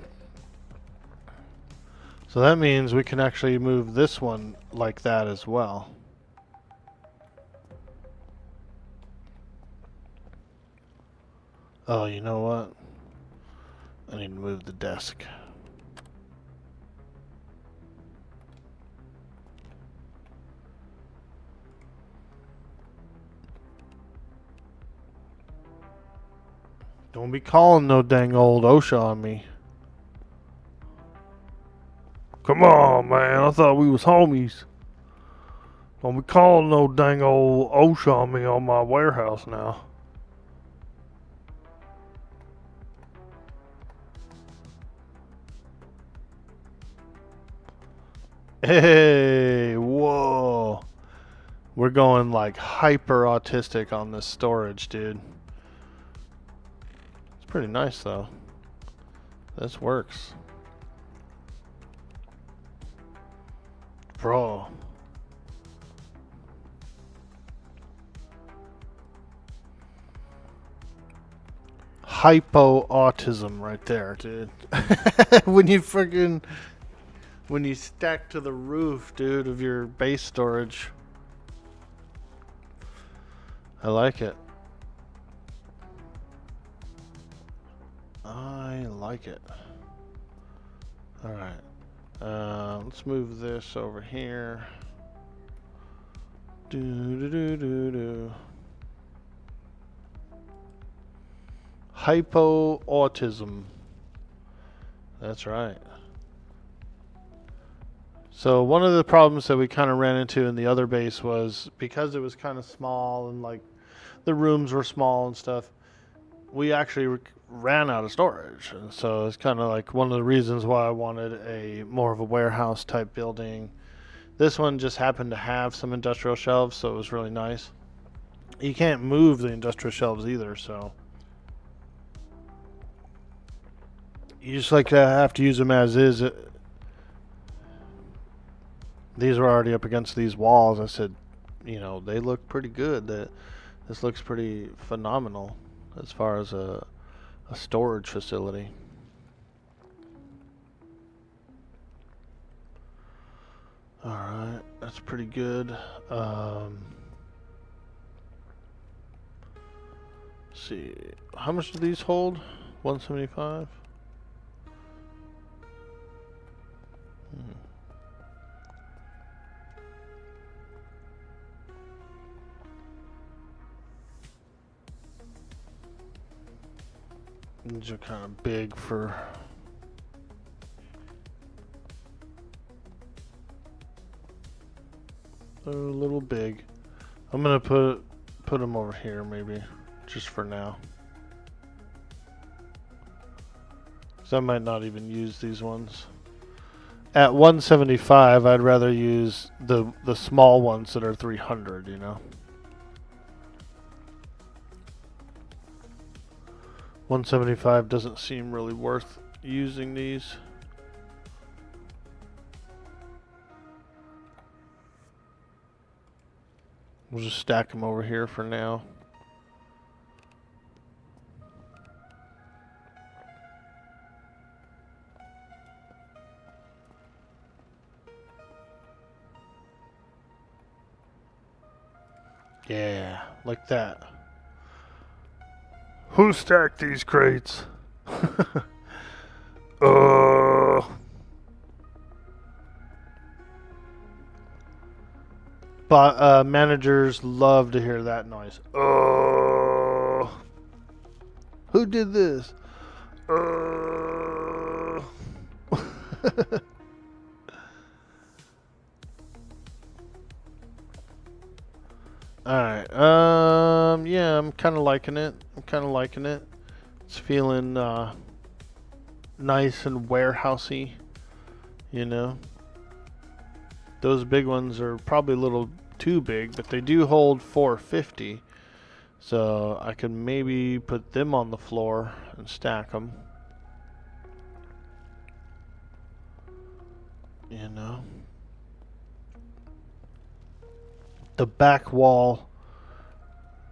So that means we can actually move this one like that as well. Oh, you know what? I need to move the desk. Don't be calling no dang old OSHA on me. Come on, man. I thought we was homies. Don't be calling no dang old OSHA on me on my warehouse now. Hey, whoa. We're going like hyper autistic on this storage, dude. pretty nice though. This works. Bro. Hypo-autism right there, dude. when you stack to the roof, dude, of your base storage. I like it. I like it. Alright. Let's move this over here. Hypo-autism. That's right. So one of the problems that we kind of ran into in the other base was because it was kind of small and like the rooms were small and stuff, we actually ran out of storage. And so it's kind of like one of the reasons why I wanted a more of a warehouse type building. This one just happened to have some industrial shelves, so it was really nice. You can't move the industrial shelves either, so you just like have to use them as is. These were already up against these walls. I said, you know, they look pretty good. This looks pretty phenomenal as far as a storage facility. Alright, that's pretty good. Let's see. How much do these hold? 175? These are kind of big for... They're a little big. I'm gonna put them over here maybe, just for now. Because I might not even use these ones. At 175, I'd rather use the small ones that are 300, you know. 175 doesn't seem really worth using these. We'll just stack them over here for now. Yeah, like that. Who stacked these crates? But managers love to hear that noise. Who did this? Alright, yeah, I'm kind of liking it. It's feeling nice and warehousey, you know. Those big ones are probably a little too big, but they do hold 450. So I could maybe put them on the floor and stack them. You know. The back wall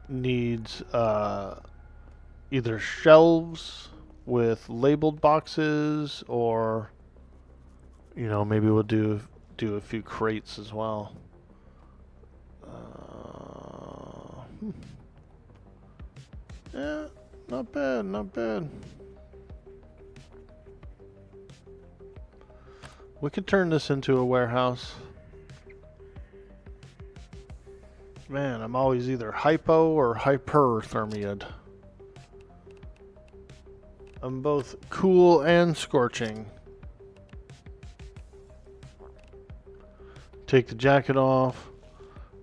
needs either shelves with labeled boxes, or you know, maybe we'll do a few crates as well. Yeah, not bad. We could turn this into a warehouse. Man, I'm always either hypo or hyperthermiaed. I'm both cool and scorching. Take the jacket off,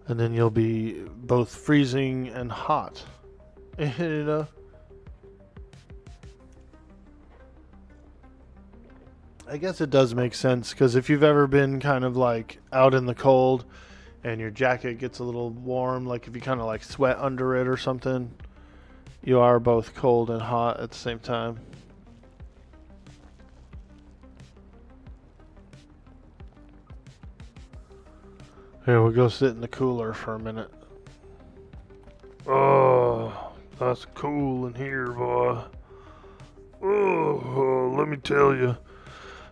and then you'll be both freezing and hot. You know? I guess it does make sense, because if you've ever been kind of like out in the cold and your jacket gets a little warm, like if you kind of like sweat under it or something, You are both cold and hot at the same time. Here, we'll go sit in the cooler for a minute. Oh, that's cool in here, boy. Oh, let me tell you,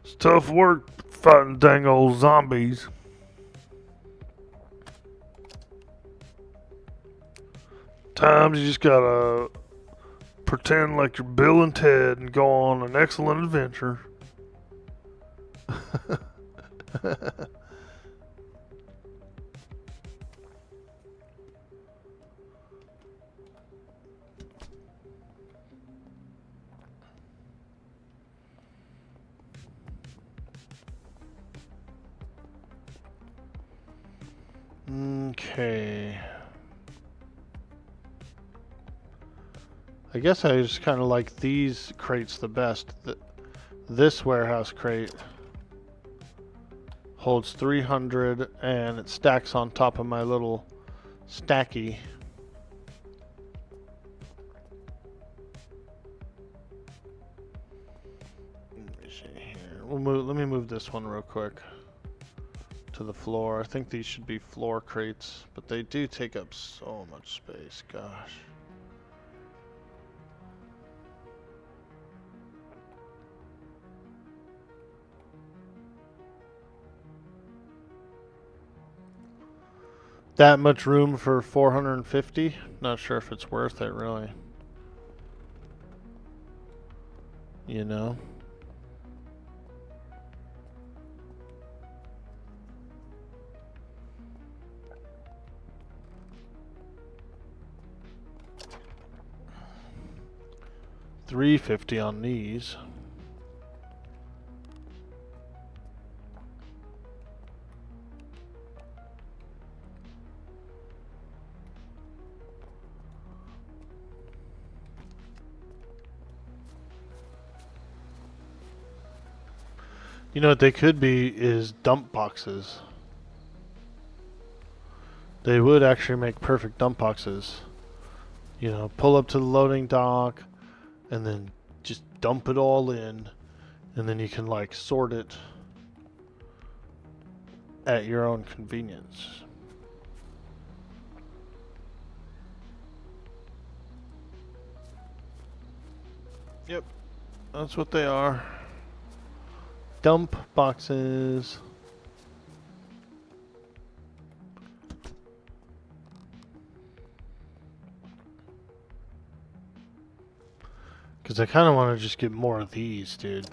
it's tough work fighting dang old zombies. Times you just gotta pretend like you're Bill and Ted and go on an excellent adventure. Okay. I guess I just kind of like these crates the best. This warehouse crate holds 300 and it stacks on top of my little stacky. Let me see here. Let me move this one real quick to the floor. I think these should be floor crates, but they do take up so much space. Gosh. That much room for 450? Not sure if it's worth it, really. You know? $350 on these. You know what they could be is dump boxes. They would actually make perfect dump boxes. You know, pull up to the loading dock and then just dump it all in, and then you can like sort it at your own convenience. Yep, that's what they are. Dump boxes. Because I kind of want to just get more of these, dude.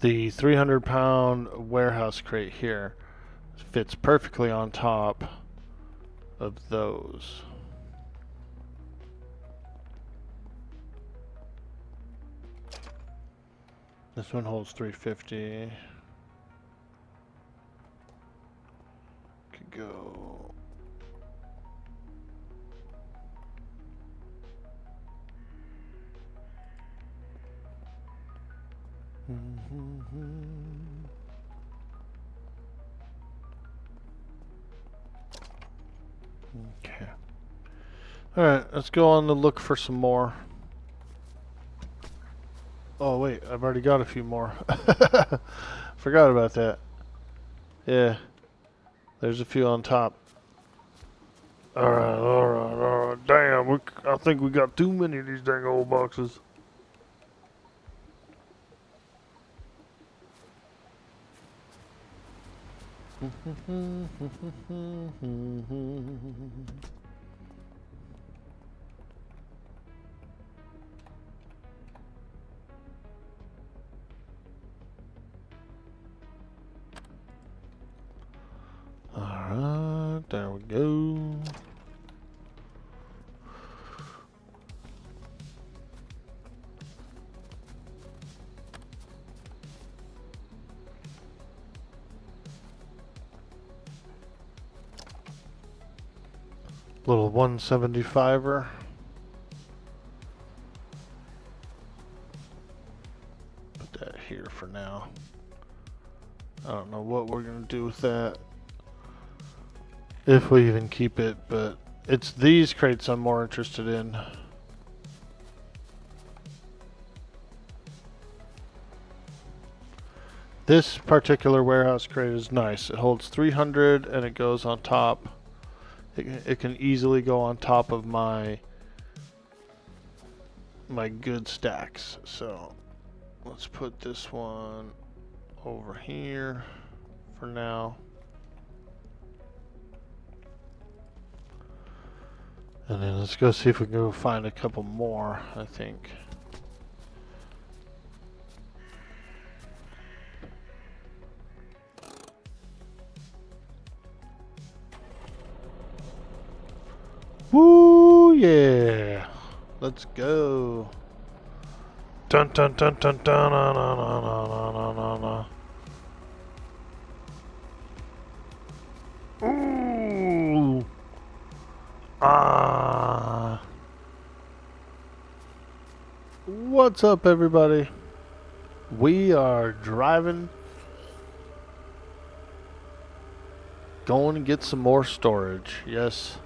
The 300-pound warehouse crate here fits perfectly on top of those. This one holds 350. Could go. Okay. Alright, let's go on to look for some more. Oh wait, I've already got a few more. Forgot about that. Yeah. There's a few on top. Alright. Damn, I think we got too many of these dang old boxes. Alright, there we go. Little 175er. Put that here for now. I don't know what we're gonna do with that, if we even keep it, but it's these crates I'm more interested in. This particular warehouse crate is nice. It holds 300 and it goes on top. It can easily go on top of my good stacks. So let's put this one over here for now. And then let's go see if we can go find a couple more, I think. Woo, yeah. Let's go. Dun dun dun dun dun dun dun dun dun dun dun dun. Ooh. Ah. What's up, everybody? We are driving, going to get some more storage. Yes.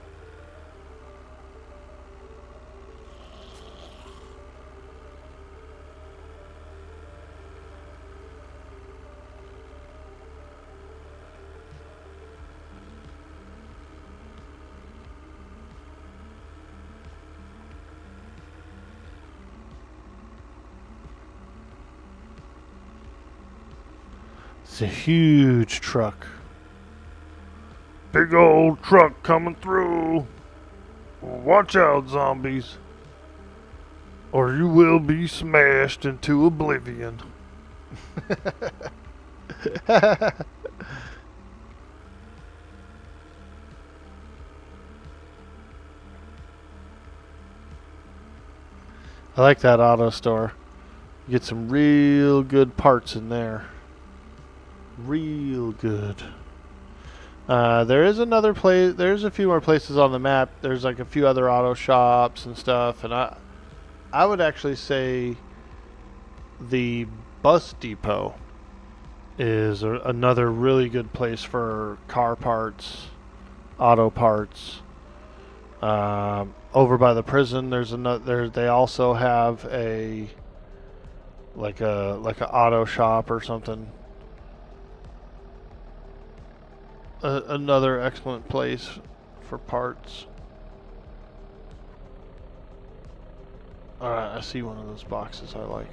It's a huge truck. Big old truck coming through. Watch out, zombies. Or you will be smashed into oblivion. I like that auto store. You get some real good parts in there. Real good. There is another place. There's a few more places on the map. There's like a few other auto shops and stuff. And I would actually say the bus depot is another really good place for car parts, auto parts. Over by the prison, there's another. They also have a auto shop or something. Another excellent place for parts. Alright, I see one of those boxes I like.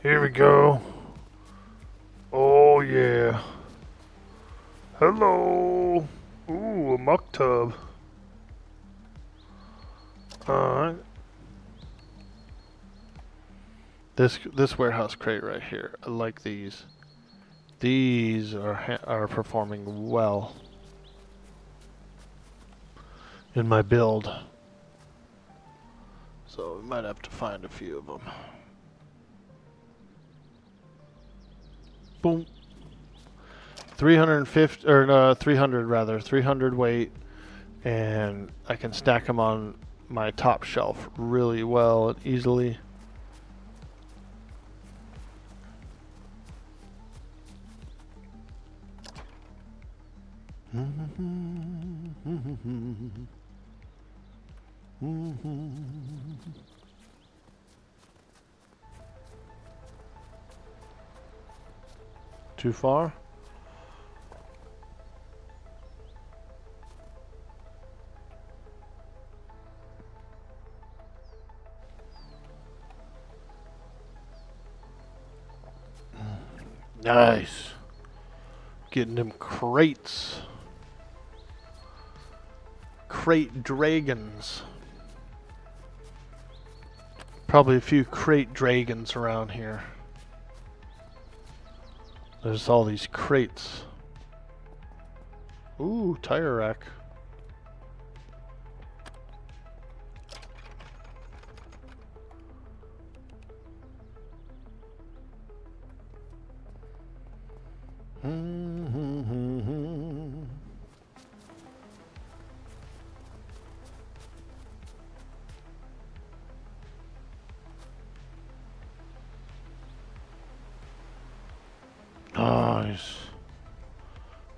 Here we go. Oh yeah. Hello. Ooh, a muck tub. Alright. This warehouse crate right here, I like these. These are performing well in my build, so we might have to find a few of them. Boom. 350 or no, 300 rather, 300 weight, and I can stack them on my top shelf really well and easily. Too far? Nice. Getting them crates. Crate dragons. Probably a few crate dragons around here. There's all these crates. Ooh, tire rack. Nice.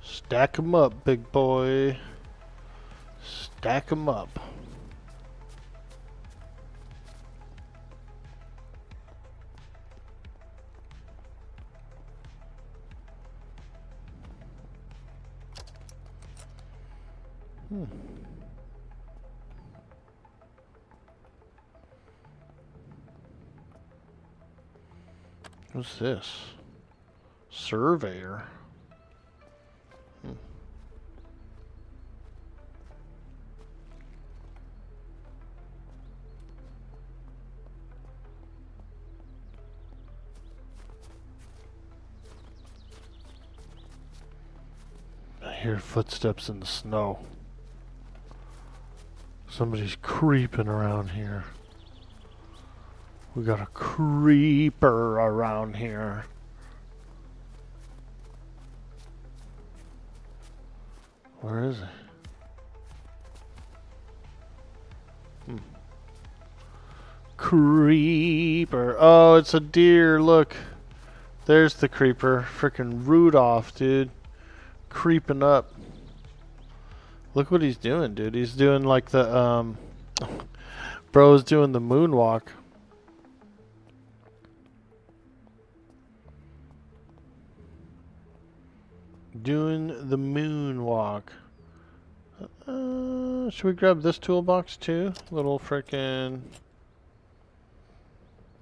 Stack 'em up, big boy. Stack 'em up. Hmm. What's this? Surveyor. Hmm. I hear footsteps in the snow. Somebody's creeping around here. We got a creeper around here. Where is he? Creeper. Oh, it's a deer. Look. There's the creeper. Frickin' Rudolph, dude. Creeping up. Look what he's doing, dude. He's doing like the, bro's doing the moonwalk. Doing the moonwalk. Should we grab this toolbox too? Little frickin'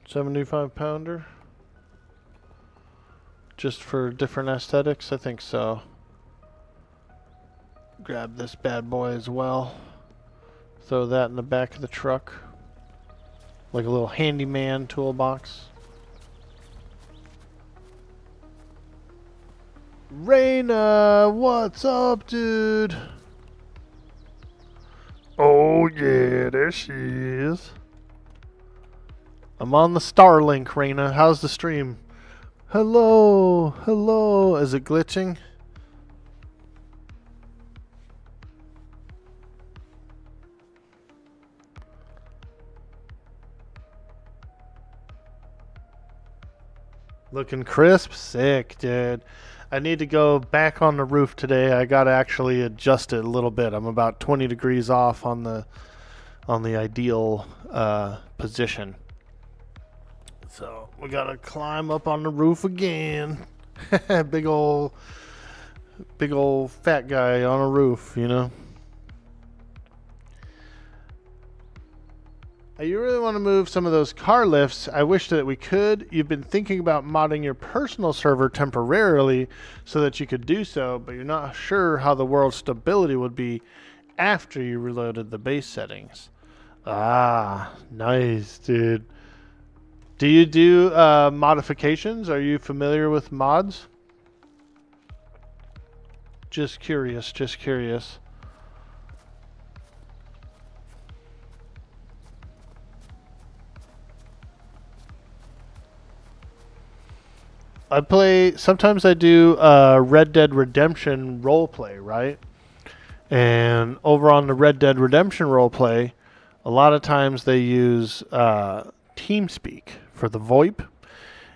75 pounder. Just for different aesthetics? I think so. Grab this bad boy as well. Throw that in the back of the truck. Like a little handyman toolbox. Raina, what's up, dude? Oh yeah, there she is. I'm on the Starlink, Raina. How's the stream? Hello, hello. Is it glitching? Looking crisp? Sick, dude. I need to go back on the roof today. I gotta actually adjust it a little bit. I'm about 20 degrees off on the ideal position. So we gotta climb up on the roof again. big old fat guy on a roof, you know. You really want to move some of those car lifts. I wish that we could. You've been thinking about modding your personal server temporarily so that you could do so, but you're not sure how the world's stability would be after you reloaded the base settings. Ah, nice, dude. Do you do modifications? Are you familiar with mods? Just curious, just curious. Sometimes I do Red Dead Redemption roleplay, right? And over on the Red Dead Redemption roleplay, a lot of times they use TeamSpeak for the VoIP,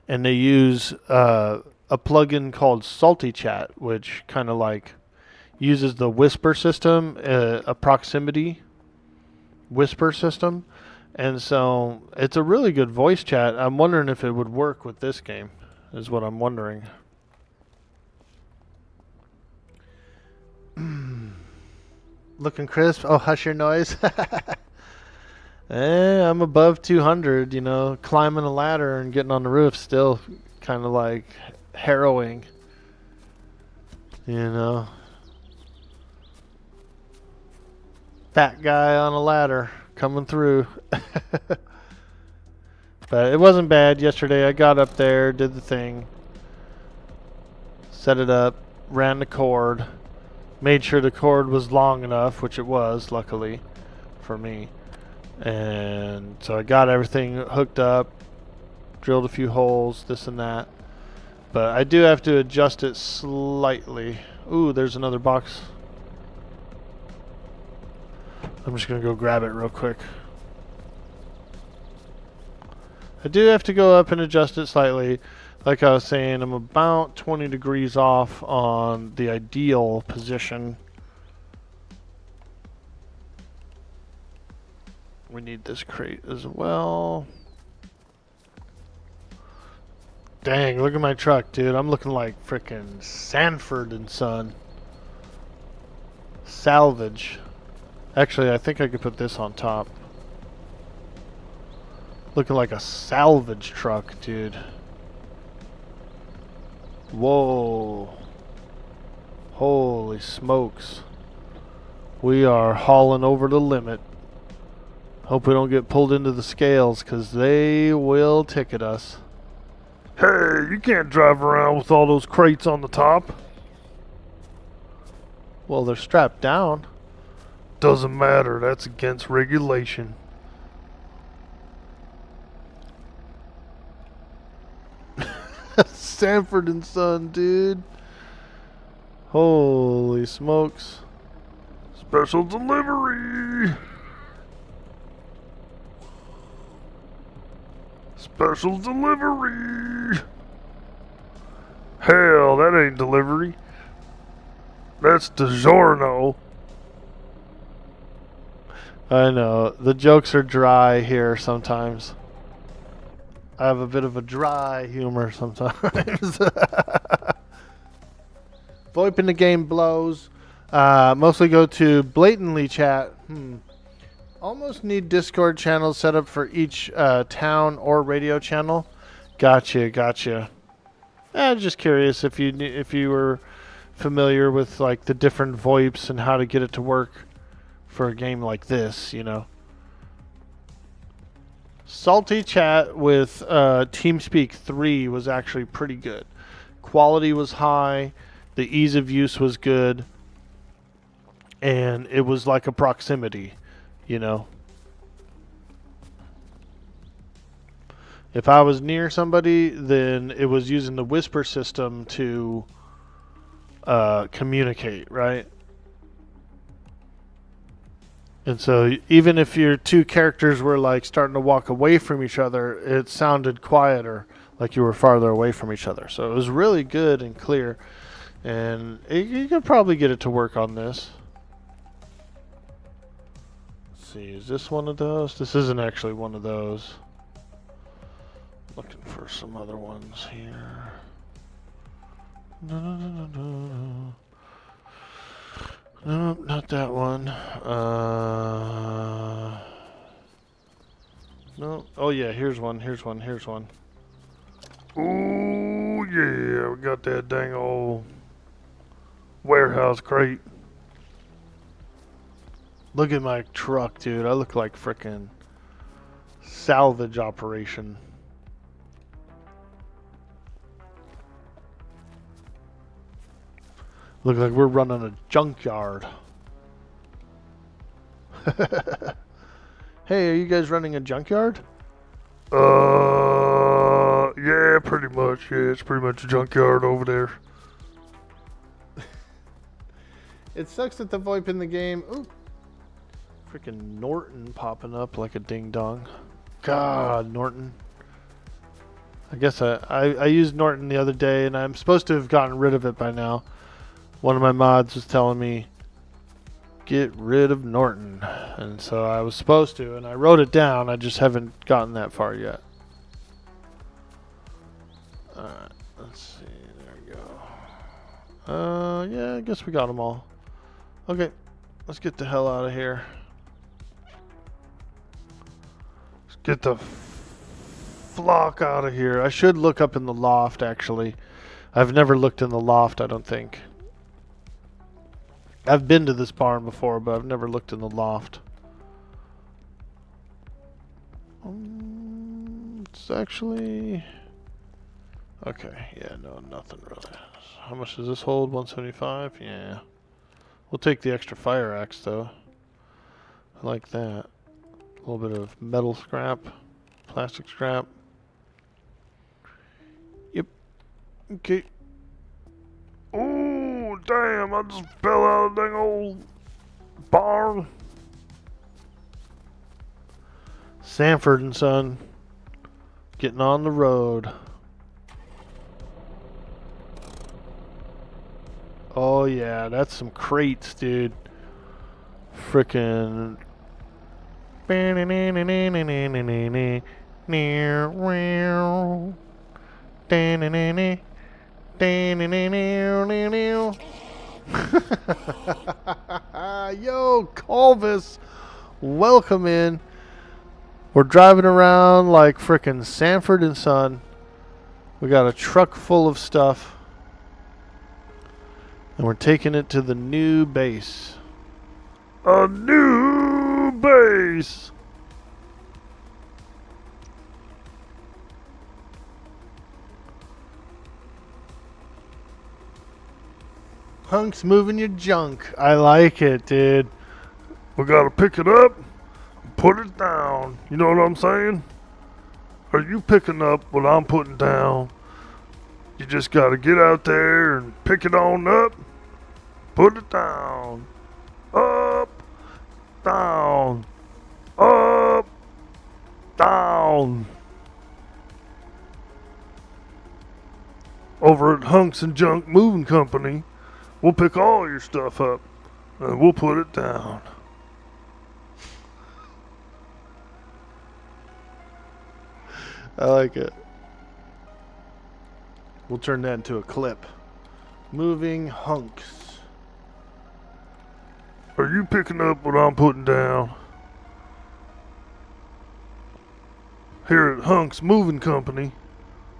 and they use a plugin called Salty Chat, which kind of like uses the whisper system, a proximity whisper system. And so it's a really good voice chat. I'm wondering if it would work with this game, is what I'm wondering. Looking crisp. Oh, hush your noise. I'm above 200, you know. Climbing a ladder and getting on the roof still kind of like harrowing, you know. Fat guy on a ladder coming through. But it wasn't bad yesterday. I got up there, did the thing, set it up, ran the cord, made sure the cord was long enough, which it was, luckily, for me. And so I got everything hooked up, drilled a few holes, this and that. But I do have to adjust it slightly. Ooh, there's another box. I'm just going to go grab it real quick. I do have to go up and adjust it slightly. Like I was saying, I'm about 20 degrees off on the ideal position. We need this crate as well. Dang, look at my truck, dude. I'm looking like frickin' Sanford and Son. Salvage. Actually, I think I could put this on top. Looking like a salvage truck, dude. Whoa. Holy smokes. We are hauling over the limit. Hope we don't get pulled into the scales, because they will ticket us. Hey, you can't drive around with all those crates on the top. Well, they're strapped down. Doesn't matter, that's against regulation. Sanford and Son, dude. Holy smokes. Special delivery. Special delivery. Hell, that ain't delivery. That's DiGiorno. I know. The jokes are dry here sometimes. I have a bit of a dry humor sometimes. VoIP in the game blows. Mostly go to blatantly chat. Almost need Discord channels set up for each town or radio channel. Gotcha. Just curious if you were familiar with like the different VoIPs and how to get it to work for a game like this, you know. Salty chat with TeamSpeak 3 was actually pretty good. Quality was high, the ease of use was good, and it was like a proximity, you know. If I was near somebody, then it was using the whisper system to communicate, right? And so even if your two characters were like starting to walk away from each other, it sounded quieter, like you were farther away from each other. So it was really good and clear. And you could probably get it to work on this. Let's see, is this one of those? This isn't actually one of those. Looking for some other ones here. No. No, not that one. No. Oh yeah, here's one. Ooh yeah, we got that dang old warehouse crate. Look at my truck, dude. I look like frickin' salvage operation. Look like we're running a junkyard. Hey, are you guys running a junkyard? Yeah, pretty much. Yeah, it's pretty much a junkyard over there. It sucks that the VoIP in the game. Ooh. Freaking Norton popping up like a ding dong. God, Norton. I guess I used Norton the other day and I'm supposed to have gotten rid of it by now. One of my mods was telling me, get rid of Norton. And so I was supposed to, and I wrote it down. I just haven't gotten that far yet. Alright, let's see. There we go. Yeah, I guess we got them all. Okay, let's get the hell out of here. Let's get the flock out of here. I should look up in the loft, actually. I've never looked in the loft, I don't think. I've been to this barn before, but I've never looked in the loft. It's actually... Okay, yeah, no, nothing really. How much does this hold? 175? Yeah. We'll take the extra fire axe, though. I like that. A little bit of metal scrap, plastic scrap. Yep. Okay. Oh, damn, I just fell out of the dang old barn. Sanford and Son getting on the road. Oh yeah, that's some crates, dude. Frickin' Yo, Colvis, welcome in. We're driving around like frickin' Sanford and Son. We got a truck full of stuff. And we're taking it to the new base. A new base! Hunk's moving your junk. I like it, dude. We gotta pick it up and put it down. You know what I'm saying? Are you picking up what I'm putting down? You just gotta get out there and pick it on up. Put it down. Up. Down. Up. Down. Over at Hunks and Junk Moving Company, we'll pick all your stuff up and we'll put it down. I like it. We'll turn that into a clip. Moving hunks. Are you picking up what I'm putting down? Here at Hunks Moving Company,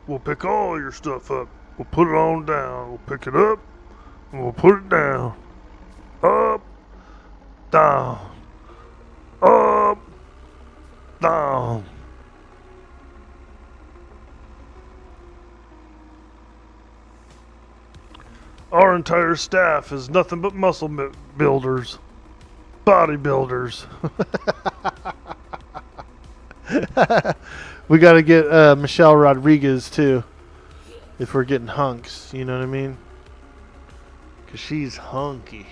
we'll pick all your stuff up. We'll put it on down. We'll pick it up and we'll put it down. Up, down. Up, down. Our entire staff is nothing but muscle builders, bodybuilders. We got to get Michelle Rodriguez too, if we're getting hunks. You know what I mean? Because she's hunky.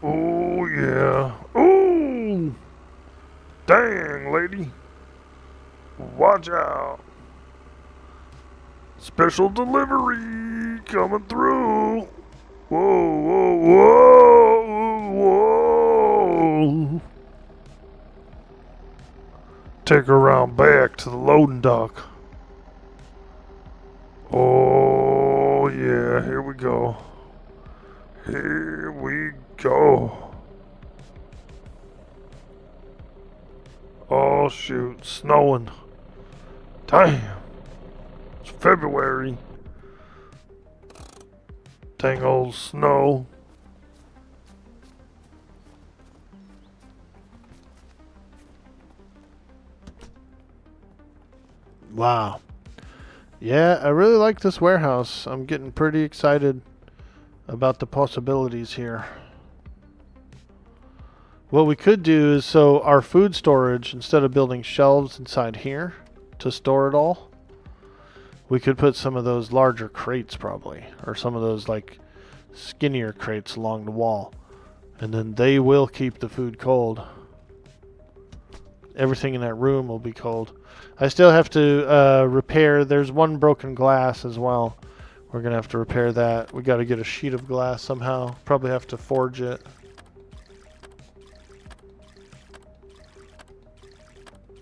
Oh, yeah. Ooh. Dang, lady. Watch out. Special delivery coming through. Whoa, whoa, whoa, whoa. Take her around back to the loading dock. Oh, yeah. Here we go. Here we go. Oh shoot, snowing. Damn. It's February. Dang old snow. Wow. Yeah, I really like this warehouse. I'm getting pretty excited about the possibilities here. What we could do is, so our food storage, instead of building shelves inside here to store it all, we could put some of those larger crates probably, or some of those like skinnier crates along the wall, and then they will keep the food cold. Everything in that room will be cold. I still have to repair, there's one broken glass as well. We're gonna have to repair that. We gotta get a sheet of glass somehow. Probably have to forge it.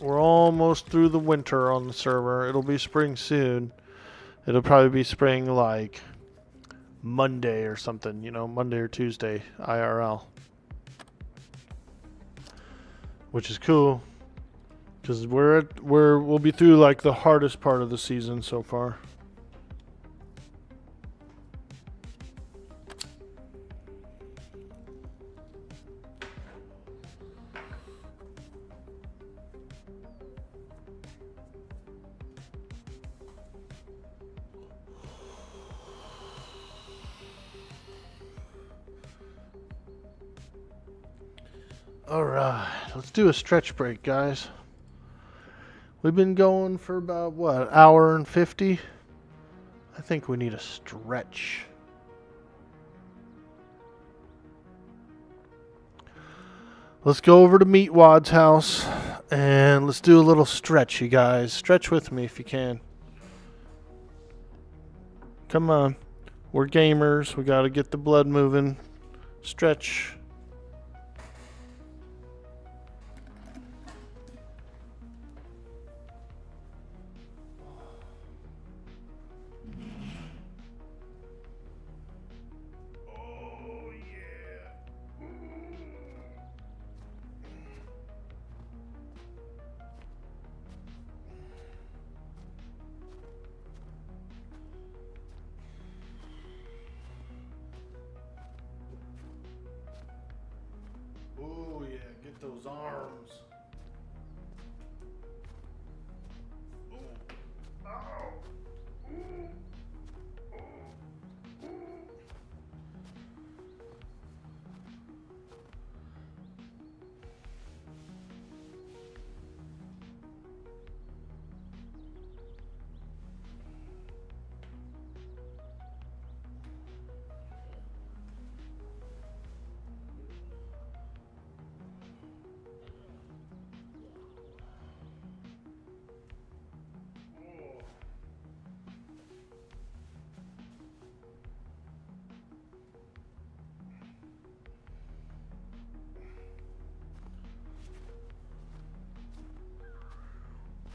We're almost through the winter on the server. It'll be spring soon. It'll probably be spring like Monday or something, you know, Monday or Tuesday IRL. Which is cool. Because we'll be through like the hardest part of the season so far. Alright, let's do a stretch break, guys. We've been going for about, what, an hour and 50? I think we need a stretch. Let's go over to Meatwad's house And let's do a little stretch, you guys. Stretch with me if you can. Come on. We're gamers. We got to get the blood moving. Stretch. Oh, yeah. Oh, yeah. Get those arms. Oh. Ow. Ooh.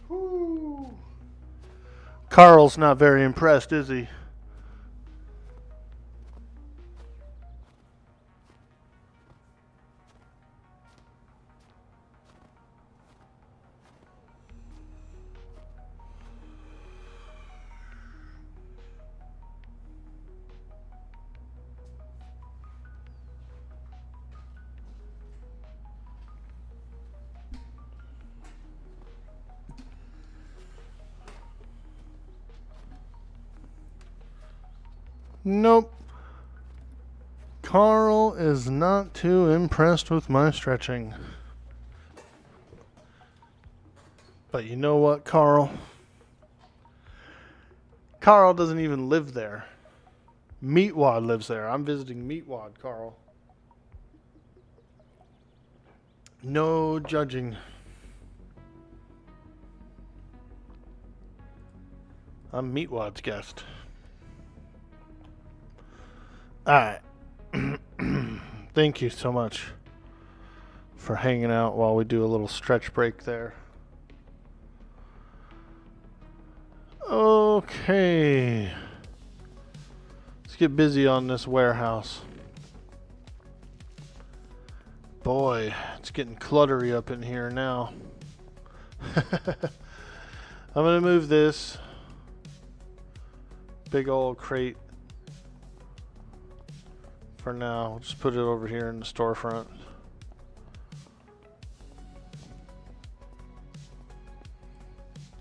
Whew. Carl's not very impressed, is he? Nope. Carl is not too impressed with my stretching. But you know what, Carl? Carl doesn't even live there. Meatwad lives there. I'm visiting Meatwad, Carl. No judging. I'm Meatwad's guest. Alright. Thank you so much for hanging out while we do a little stretch break there. Okay. Let's get busy on this warehouse. Boy, it's getting cluttery up in here now. I'm going to move this big old crate for now. Just put it over here in the storefront.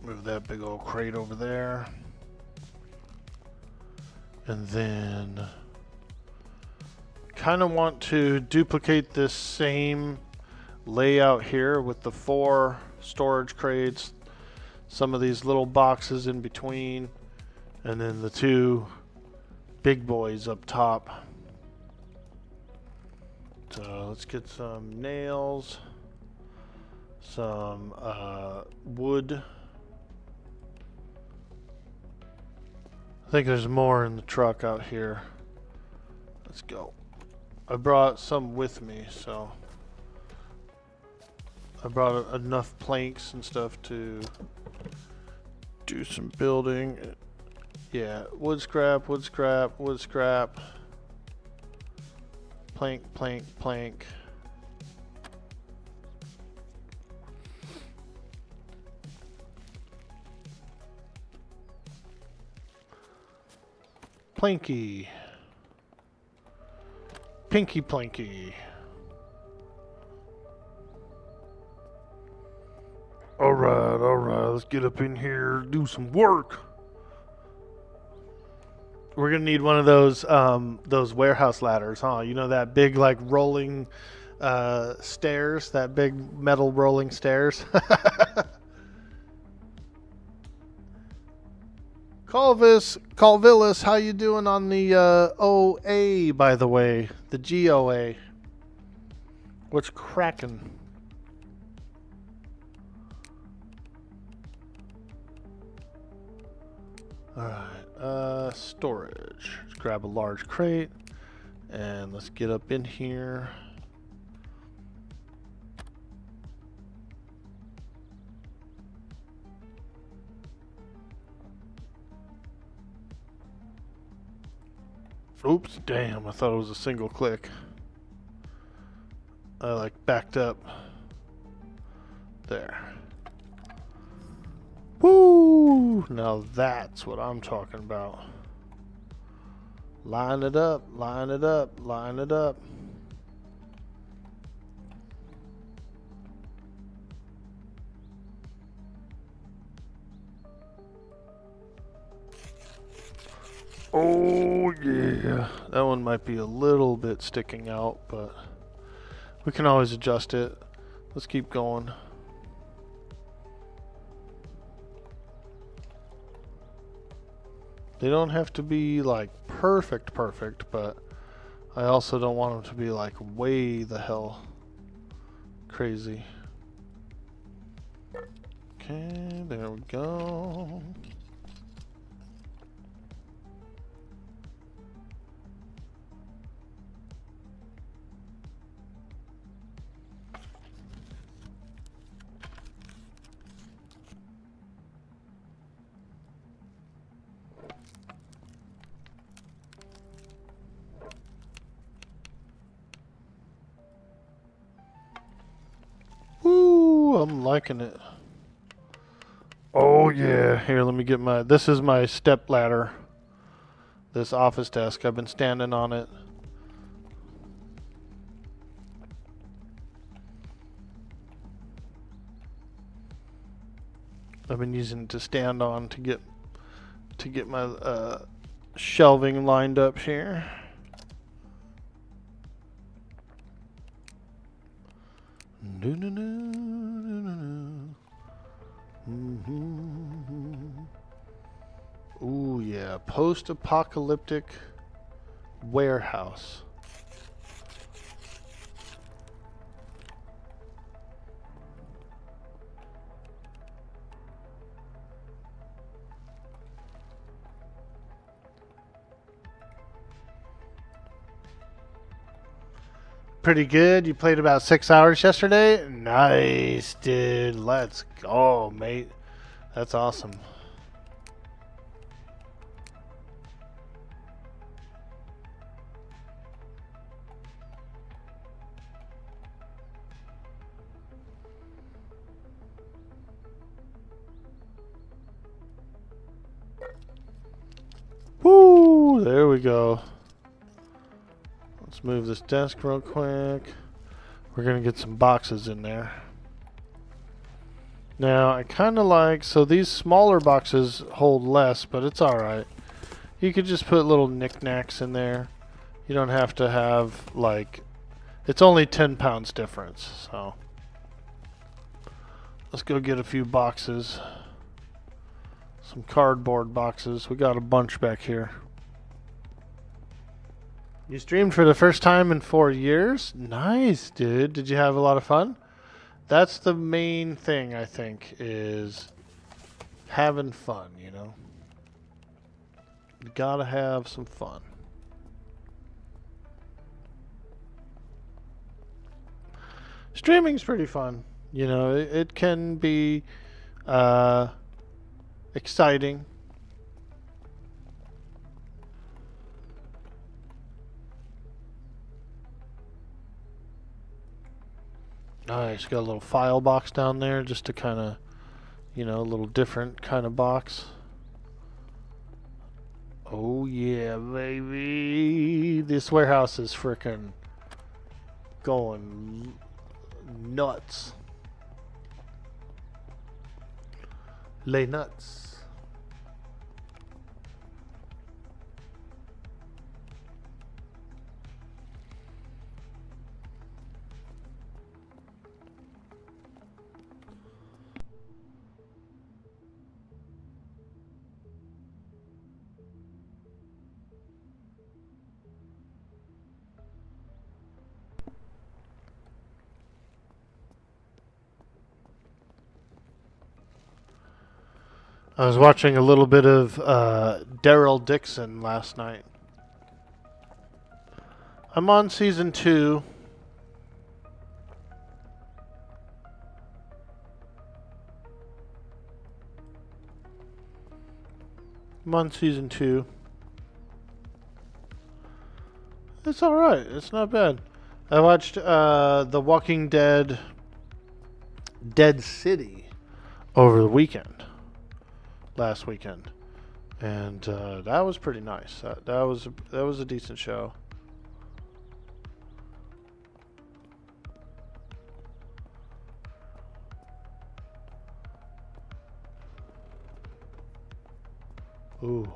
Move that big old crate over there. And then kind of want to duplicate this same layout here with the 4 storage crates, some of these little boxes in between, and then the 2 big boys up top. So let's get some nails, some wood. I think there's more in the truck out here. Let's go. I brought some with me, so I brought enough planks and stuff to do some building. Yeah, wood scrap, wood scrap, wood scrap. Plank, plank, plank. Planky. Pinky planky. Alright, let's get up in here, do some work. We're gonna need one of those warehouse ladders, huh? You know that big like rolling stairs, that big metal rolling stairs. Calvillis, how you doing on the OA, by the way? The GOA. What's cracking? Alright, storage. Let's grab a large crate and let's get up in here. Oops, damn, I thought it was a single click. I like backed up. There. Woo! Now that's what I'm talking about. Line it up, line it up, line it up. Oh yeah, that one might be a little bit sticking out, but we can always adjust it. Let's keep going. They don't have to be like perfect, but I also don't want them to be like way the hell crazy. Okay, there we go. Woo, I'm liking it. Oh yeah, here let me get my, this is my step ladder. This office desk, I've been standing on it. I've been using it to stand on to get my shelving lined up here. No, no, no, no, no, no. Ooh, yeah. Post-apocalyptic warehouse. Pretty good. You played about 6 hours yesterday? Nice, dude. Let's go, mate. That's awesome. Woo! There we go. Let's move this desk real quick. We're gonna get some boxes in there. Now, I kind of like, so these smaller boxes hold less, but it's alright. You could just put little knickknacks in there. You don't have to have, like, it's only 10 pounds difference, so. Let's go get a few boxes. Some cardboard boxes. We got a bunch back here. You streamed for the first time in 4 years? Nice, dude. Did you have a lot of fun? That's the main thing, I think, is having fun, you know? You gotta have some fun. Streaming's pretty fun. You know, it can be exciting. Nice, got a little file box down there just to kind of, you know, a little different kind of box. Oh yeah, baby. This warehouse is freaking going nuts. Lay nuts. I was watching a little bit of Daryl Dixon last night. I'm on season 2. I'm on season 2. It's alright. It's not bad. I watched The Walking Dead Dead City over the weekend. Last weekend. And that was pretty nice. That was a decent show. Ooh.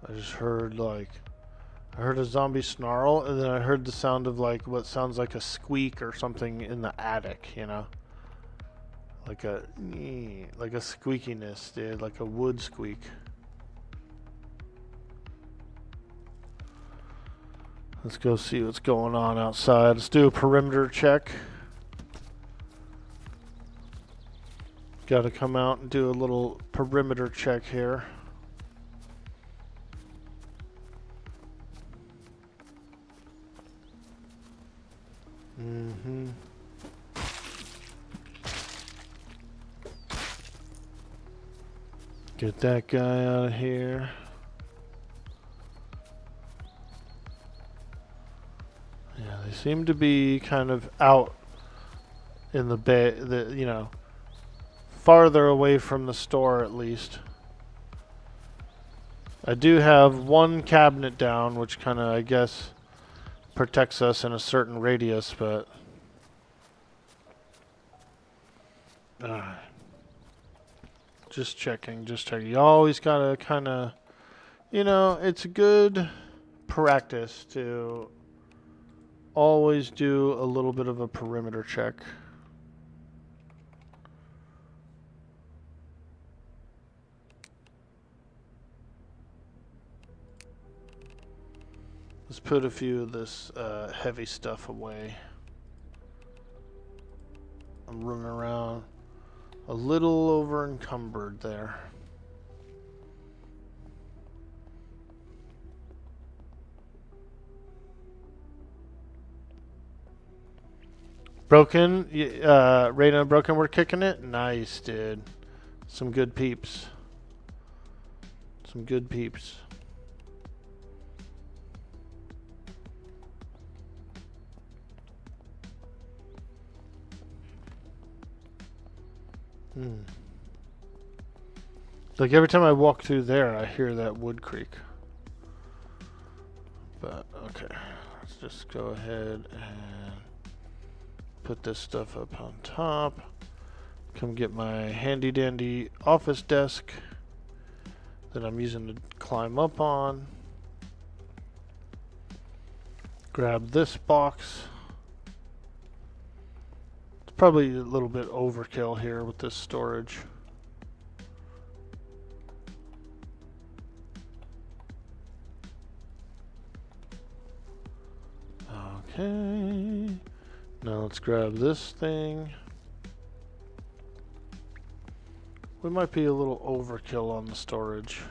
I just heard I heard a zombie snarl, and then I heard the sound of what sounds like a squeak or something in the attic, you know? Like a squeakiness, dude, like a wood squeak. Let's go see what's going on outside. Let's do a perimeter check. Got to come out and do a little perimeter check here. Mm-hmm. Get that guy out of here. Yeah, they seem to be kind of out in the bay, farther away from the store at least. I do have one cabinet down, which kind of, I guess, protects us in a certain radius, but just checking. You always gotta kind of, it's good practice to always do a little bit of a perimeter check. Let's put a few of this heavy stuff away. I'm running around a little over encumbered there. Broken, Raina Broken, we're kicking it? Nice, dude. Some good peeps. Some good peeps. Like every time I walk through there, I hear that wood creak. But, okay. Let's just go ahead and put this stuff up on top. Come get my handy dandy office desk that I'm using to climb up on. Grab this box. It's probably a little bit overkill here with this storage. Okay. Now let's grab this thing. We might be a little overkill on the storage.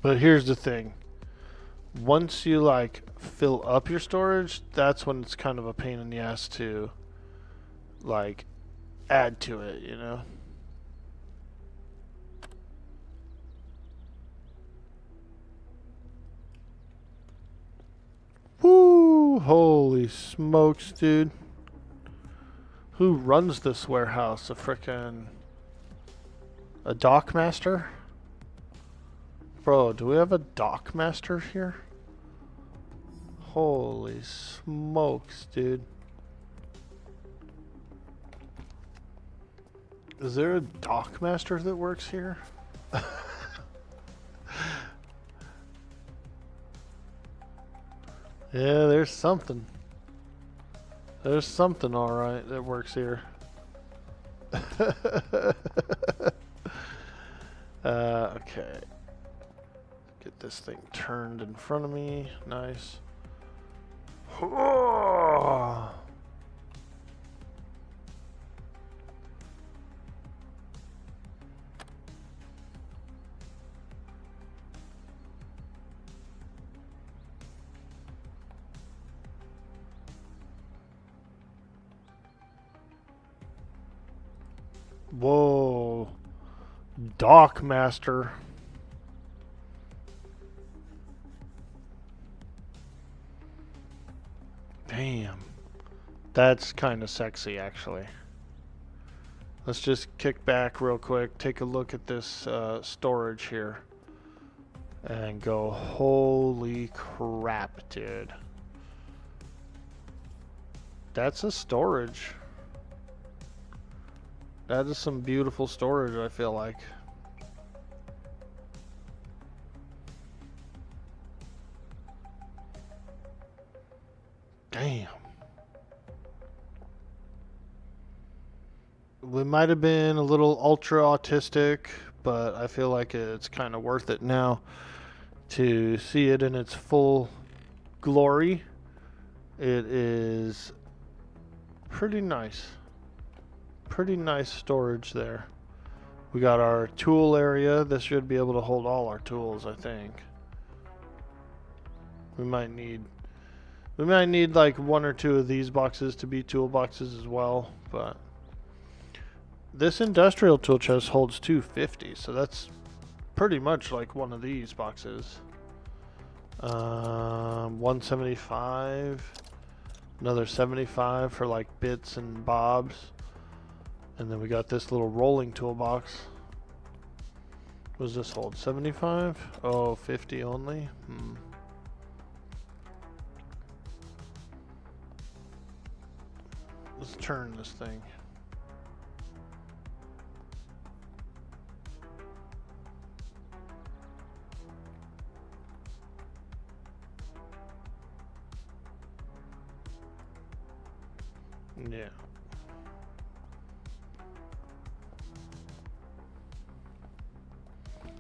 But here's the thing. Once you fill up your storage, that's when it's kind of a pain in the ass to add to it, you know? Woo! Holy smokes, dude. Who runs this warehouse? A dock master? Bro, do we have a dock master here? Holy smokes, dude. Is there a dock master that works here? Yeah, there's something. There's something alright that works here. Okay. Get this thing turned in front of me. Nice. Whoa. Dock Master. Damn. That's kind of sexy, actually. Let's just kick back real quick, take a look at this storage here, and go, holy crap, dude. That's a storage. That is some beautiful storage, I feel like. Damn. We might have been a little ultra autistic, but I feel like it's kind of worth it now to see it in its full glory. It is pretty nice. Pretty nice storage there. We got our tool area. This should be able to hold all our tools, I think. We might need like one or two of these boxes to be tool boxes as well, but this industrial tool chest holds 250, so that's pretty much like one of these boxes. 175, another 75 for like bits and bobs, and then we got this little rolling toolbox. What does this hold? 75? Oh, 50 only? Let's turn this thing. Yeah.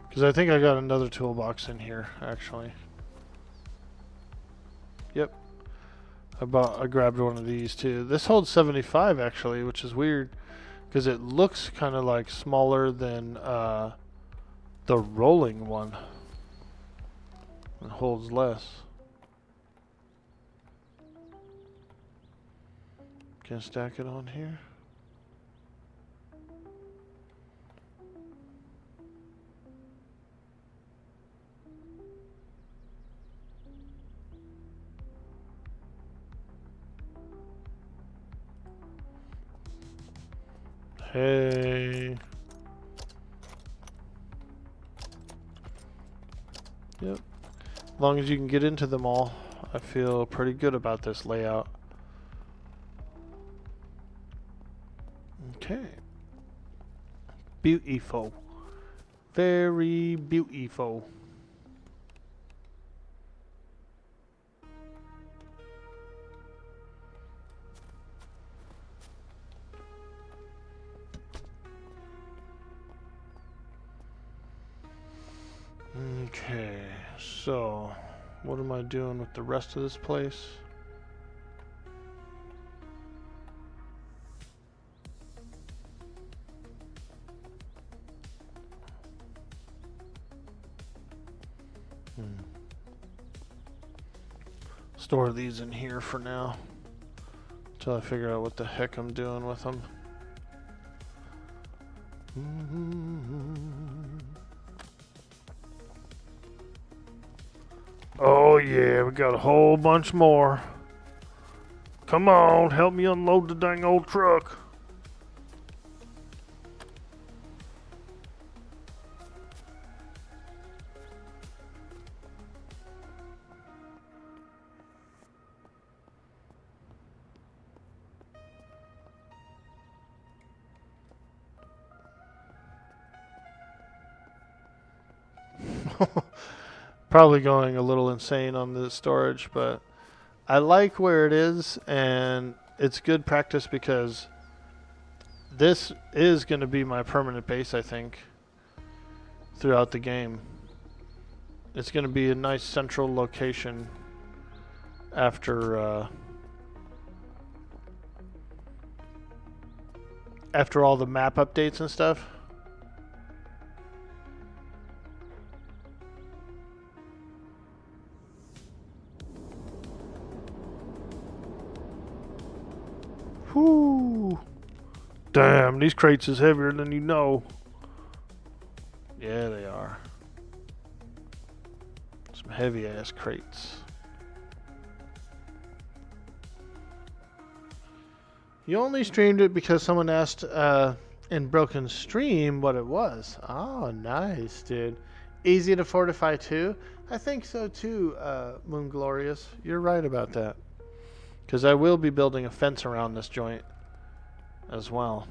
Because I think I got another toolbox in here, actually. Yep. I grabbed one of these too. This holds 75 actually, which is weird because it looks kind of like smaller than the rolling one. It holds less. Can I stack it on here? Hey. Yep. As long as you can get into them all, I feel pretty good about this layout. Okay. Beautiful. Very beautiful. Okay, so what am I doing with the rest of this place? Store these in here for now until I figure out what the heck I'm doing with them. Oh yeah, we got a whole bunch more. Come on, help me unload the dang old truck. Probably going a little insane on the storage, but I like where it is, and it's good practice because this is going to be my permanent base, I think, throughout the game. It's going to be a nice central location after after all the map updates and stuff. Whoo! Damn, these crates is heavier than you know. Yeah, they are. Some heavy ass crates. You only streamed it because someone asked in Broken Stream what it was. Oh, nice, dude. Easy to fortify too? I think so too, Moon Glorious. You're right about that. Because I will be building a fence around this joint as well.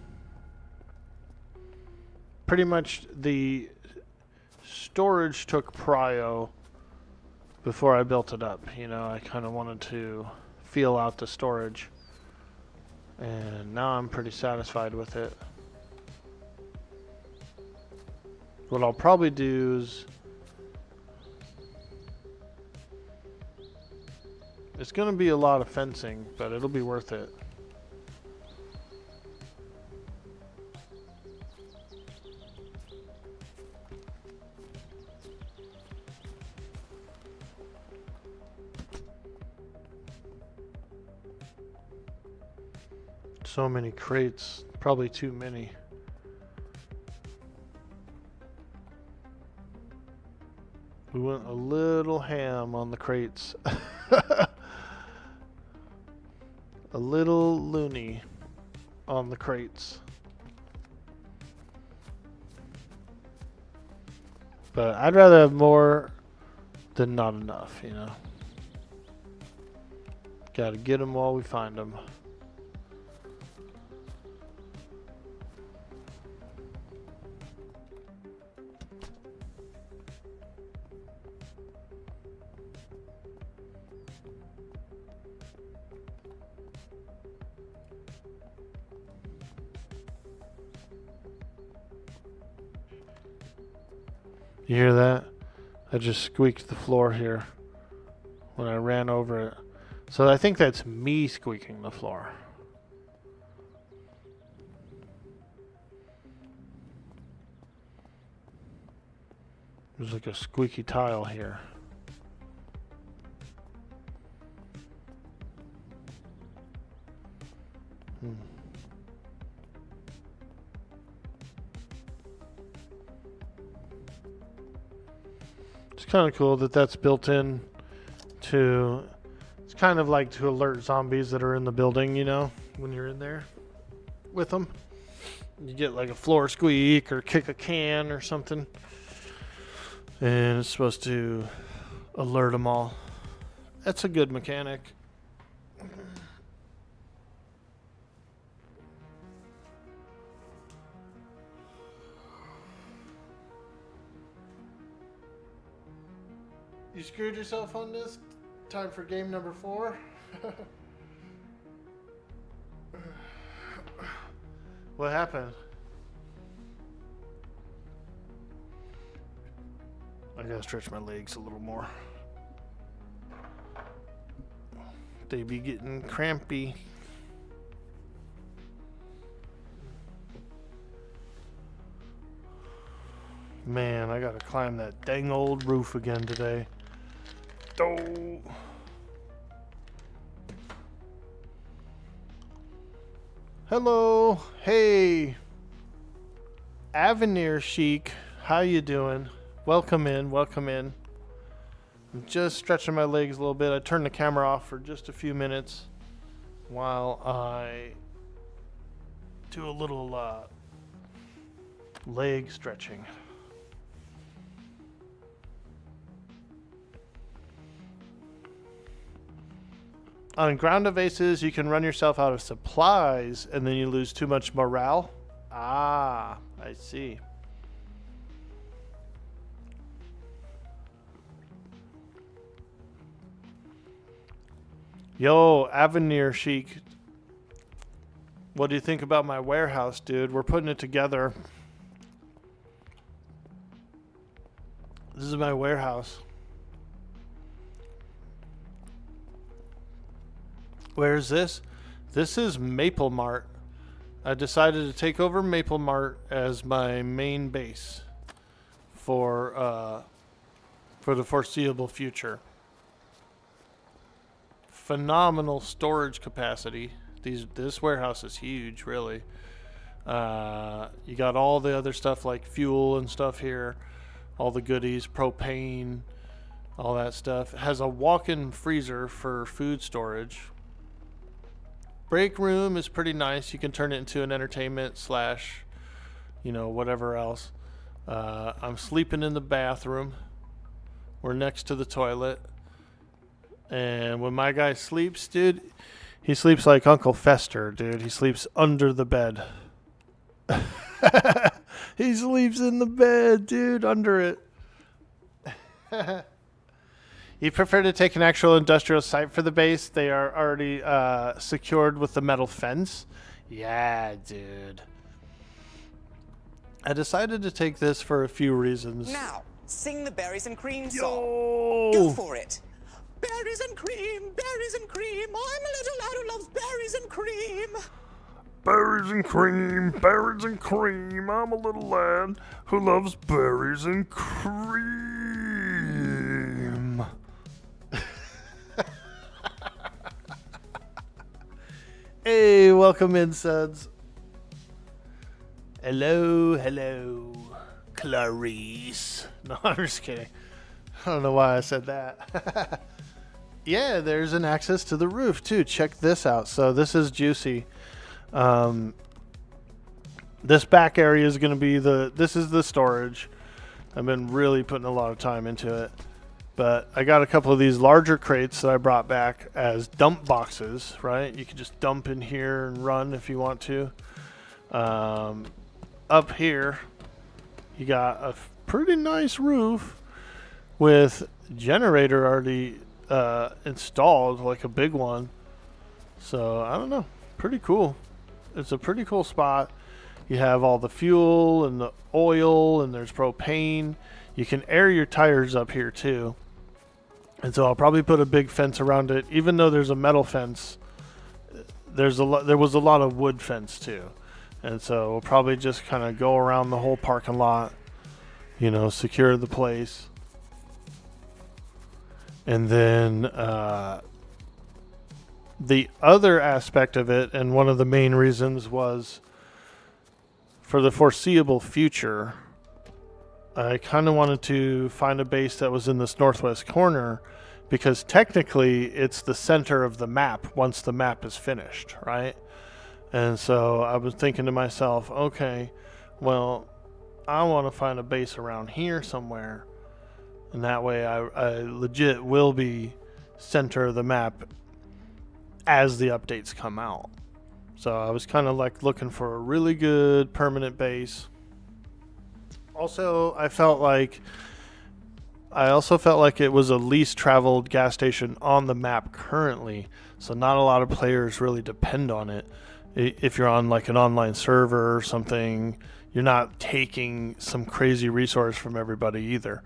Pretty much the storage took prio before I built it up. You know, I kind of wanted to feel out the storage. And now I'm pretty satisfied with it. What I'll probably do is... It's going to be a lot of fencing, but it'll be worth it. So many crates, probably too many. We went a little ham on the crates. A little loony on the crates. But I'd rather have more than not enough, you know. Gotta get them while we find them. You hear that? I just squeaked the floor here when I ran over it. So I think that's me squeaking the floor. There's like a squeaky tile here. It's kind of cool that that's built in to... It's kind of like to alert zombies that are in the building, you know, when you're in there with them. You get like a floor squeak or kick a can or something. And it's supposed to alert them all. That's a good mechanic. You screwed yourself on this? Time for game number 4? What happened? I gotta stretch my legs a little more. They be getting crampy. Man, I gotta climb that dang old roof again today. Oh. Hello. Hey. Avenir Chic. How you doing? Welcome in. Welcome in. I'm just stretching my legs a little bit. I turned the camera off for just a few minutes while I do a little leg stretching. On ground evases, you can run yourself out of supplies and then you lose too much morale. Ah, I see. Yo, Avenir Chic. What do you think about my warehouse, dude? We're putting it together. This is my warehouse. Where's this? This is Maple Mart. I decided to take over Maple Mart as my main base for the foreseeable future. Phenomenal storage capacity. This warehouse is huge, really. You got all the other stuff like fuel and stuff here, all the goodies, propane, all that stuff. It has a walk-in freezer for food storage. Break room is pretty nice. You can turn it into an entertainment slash, whatever else. I'm sleeping in the bathroom. We're next to the toilet. And when my guy sleeps, dude, he sleeps like Uncle Fester, dude. He sleeps under the bed. He sleeps in the bed, dude, under it. You prefer to take an actual industrial site for the base? They are already secured with the metal fence. Yeah, dude. I decided to take this for a few reasons.
Now, sing the berries and cream song. Go for it.
Berries and cream, berries and cream. I'm a little lad who loves berries and cream.
Berries and cream, berries and cream. I'm a little lad who loves berries and cream. Hey, welcome in, suds. Hello, Clarice. No, I'm just kidding. I don't know why I said that. Yeah, there's an access to the roof, too. Check this out. So this is juicy. This back area is going to be this is the storage. I've been really putting a lot of time into it. But I got a couple of these larger crates that I brought back as dump boxes, right? You can just dump in here and run if you want to. Up here, you got a pretty nice roof with generator already installed, like a big one. So, I don't know. Pretty cool. It's a pretty cool spot. You have all the fuel and the oil, and there's propane. You can air your tires up here, too. And so I'll probably put a big fence around it. Even though there's a metal fence, there was a lot of wood fence too. And so we'll probably just kind of go around the whole parking lot, secure the place. And then the other aspect of it, and one of the main reasons, was for the foreseeable future, I kind of wanted to find a base that was in this northwest corner, because technically it's the center of the map once the map is finished, right? And so I was thinking to myself, okay, well, I want to find a base around here somewhere, and that way I legit will be center of the map as the updates come out. So I was kind of like looking for a really good permanent base. Also, I also felt like it was a least traveled gas station on the map currently, so not a lot of players really depend on it. If you're on like an online server or something, you're not taking some crazy resource from everybody either.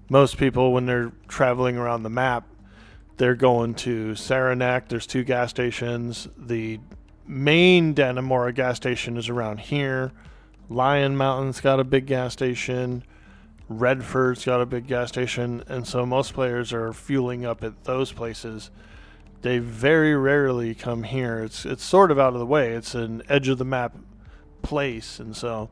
Most people, when they're traveling around the map, they're going to Saranac. There's 2 gas stations. The main Dannemora gas station is around here. Lion Mountain's got a big gas station. Redford's got a big gas station. And so most players are fueling up at those places. They very rarely come here. It's sort of out of the way. It's an edge of the map place. And so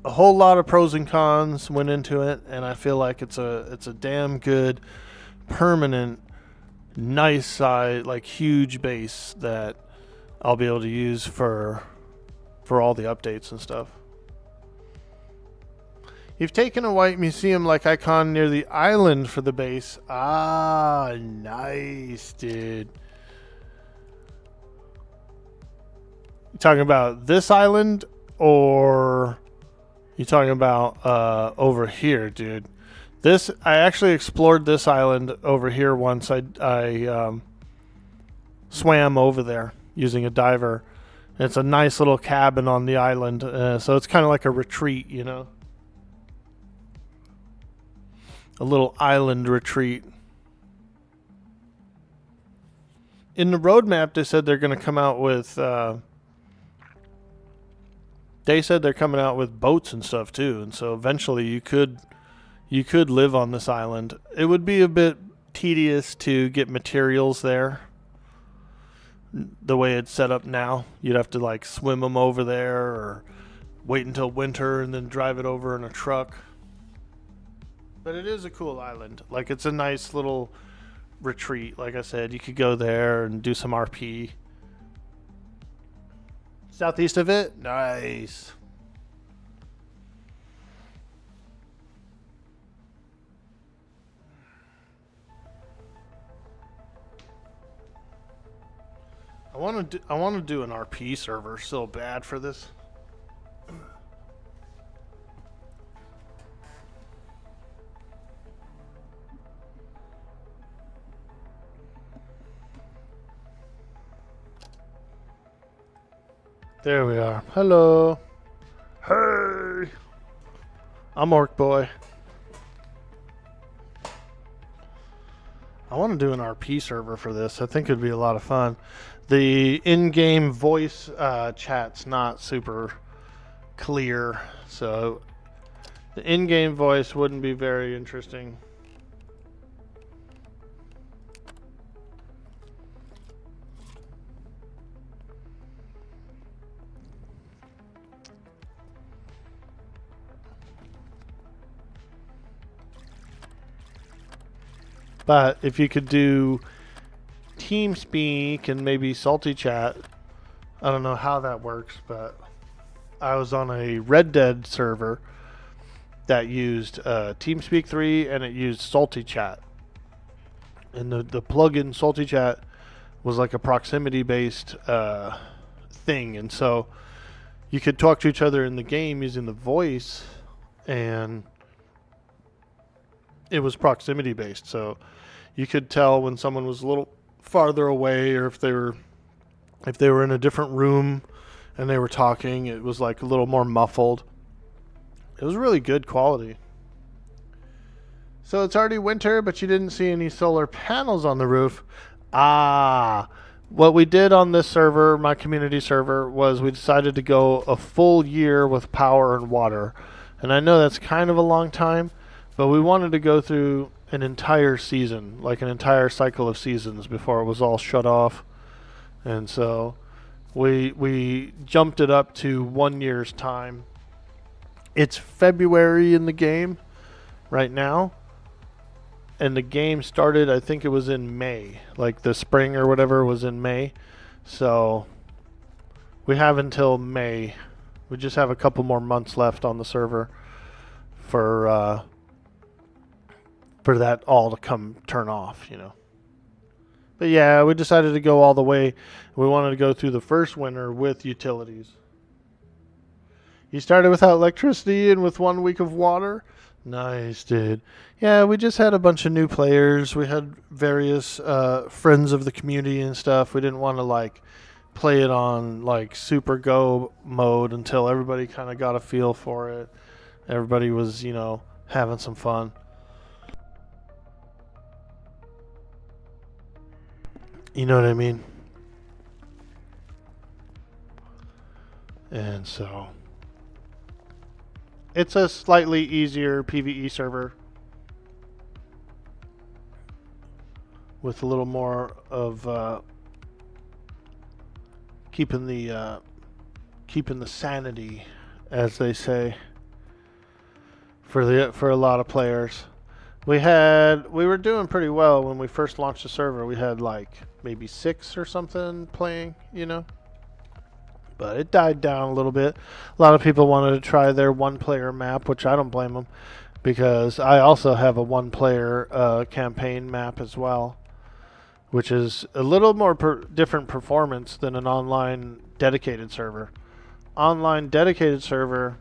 a whole lot of pros and cons went into it. And I feel like it's a damn good, permanent, nice size, like huge base that I'll be able to use for all the updates and stuff. You've taken a white museum-like icon near the island for the base. Ah, nice, dude. You talking about this island, or you talking about over here, dude? I actually explored this island over here once. I swam over there using a diver. It's a nice little cabin on the island, so it's kind of like a retreat, a little island retreat. In the roadmap, they said they're going to come out with. They said they're coming out with boats and stuff too, and so eventually you could live on this island. It would be a bit tedious to get materials there. The way it's set up now, you'd have to like swim them over there, or wait until winter and then drive it over in a truck. But it is a cool island. Like, it's a nice little retreat. Like I said, you could go there and do some RP. Southeast of it? Nice. I want to do an RP server so bad for this. There we are. Hello. Hey. I'm Orc Boy. I want to do an RP server for this. I think it'd be a lot of fun. The in-game voice chat's not super clear, so the in-game voice wouldn't be very interesting. But if you could do TeamSpeak and maybe Salty Chat, I don't know how that works, but I was on a Red Dead server that used TeamSpeak 3 and it used Salty Chat. And the plugin Salty Chat was like a proximity-based thing, and so you could talk to each other in the game using the voice, and it was proximity-based, so you could tell when someone was a little farther away, or if they were in a different room and they were talking, it was like a little more muffled. It was really good quality. So it's already winter, but you didn't see any solar panels on the roof. What we did on this server, my community server, was we decided to go a full year with power and water. And I know that's kind of a long time, but we wanted to go through an entire season, like an entire cycle of seasons before it was all shut off. And so we jumped it up to 1 year's time. It's February in the game right now, and the game started, I think it was in May, like the spring or whatever was in May. So we have until May. We just have a couple more months left on the server for that all to turn off, you know. But yeah, we decided to go all the way. We wanted to go through the first winter with utilities. You started without electricity and with 1 week of water? Nice, dude. Yeah, we just had a bunch of new players. We had various friends of the community and stuff. We didn't want to like play it on like super go mode until everybody kind of got a feel for it. Everybody was, you know, having some fun. You know what I mean? And so it's a slightly easier PvE server with a little more of keeping the sanity, as they say, for a lot of players. We were doing pretty well when we first launched the server. We had like maybe 6 or something playing, you know. But it died down a little bit. A lot of people wanted to try their one-player map, which I don't blame them, because I also have a one-player campaign map as well, which is a little more different performance than an online dedicated server. Online dedicated server,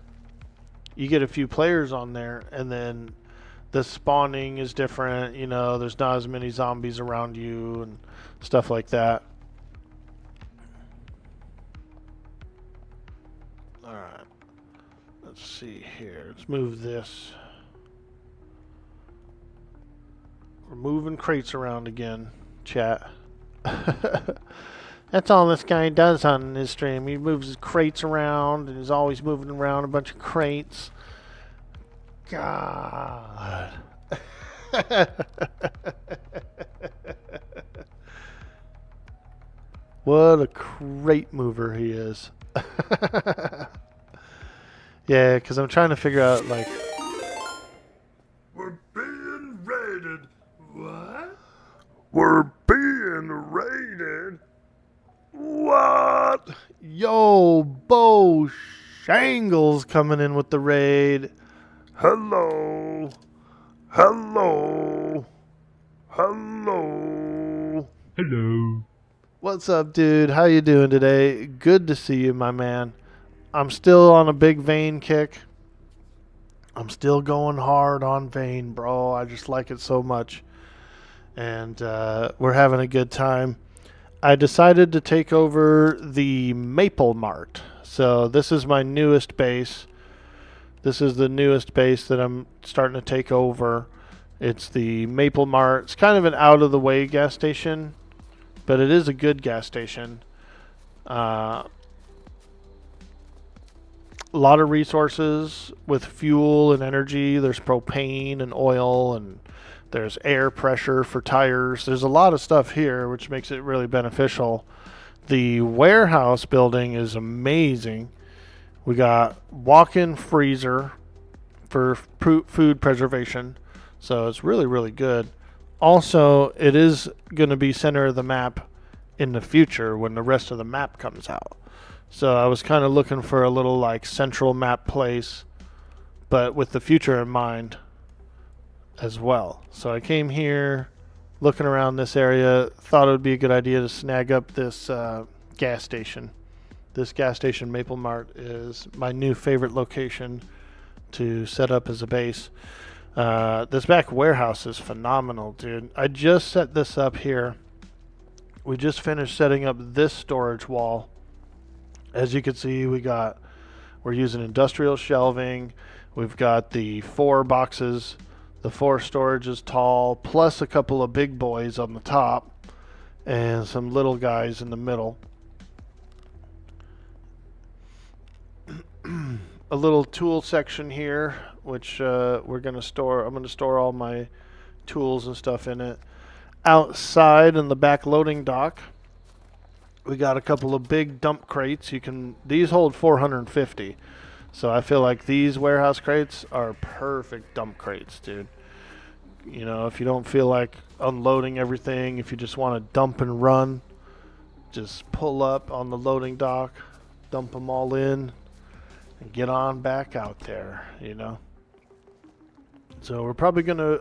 you get a few players on there, and then the spawning is different, you know, there's not as many zombies around you and stuff like that. Alright, let's see here. Let's move this. We're moving crates around again, chat. That's all this guy does on his stream. He moves his crates around and he's always moving around a bunch of crates. God. What a crate mover he is. Yeah, because I'm trying to figure out, like...
We're being raided. What? We're being raided.
What? Yo, Bo Shangles coming in with the raid.
Hello. Hello. Hello.
Hello.
What's up, dude? How you doing today? Good to see you, my man. I'm still on a big vein kick. I'm still going hard on vein, bro. I just like it so much. And we're having a good time. I decided to take over the Maple Mart. So this is my newest base. This is the newest base that I'm starting to take over. It's the Maple Mart. It's kind of an out-of-the-way gas station, but it is a good gas station. A lot of resources with fuel and energy. There's propane and oil, and there's air pressure for tires. There's a lot of stuff here, which makes it really beneficial. The warehouse building is amazing. We got walk-in freezer for food preservation, so it's really, really good. Also, it is going to be center of the map in the future when the rest of the map comes out. So I was kind of looking for a little like central map place, but with the future in mind as well. So I came here looking around this area, thought it would be a good idea to snag up this gas station. This gas station, Maple Mart, is my new favorite location to set up as a base. This back warehouse is phenomenal, dude. I just set this up here. We just finished setting up this storage wall. As you can see, we're using industrial shelving. We've got the 4 boxes. The 4 storage is tall, plus a couple of big boys on the top and some little guys in the middle. A little tool section here, which we're going to store. I'm going to store all my tools and stuff in it. Outside in the back loading dock, we got a couple of big dump crates. These hold 450. So I feel like these warehouse crates are perfect dump crates, dude. You know, if you don't feel like unloading everything, if you just want to dump and run, just pull up on the loading dock, dump them all in, and get on back out there, you know. So I'm probably gonna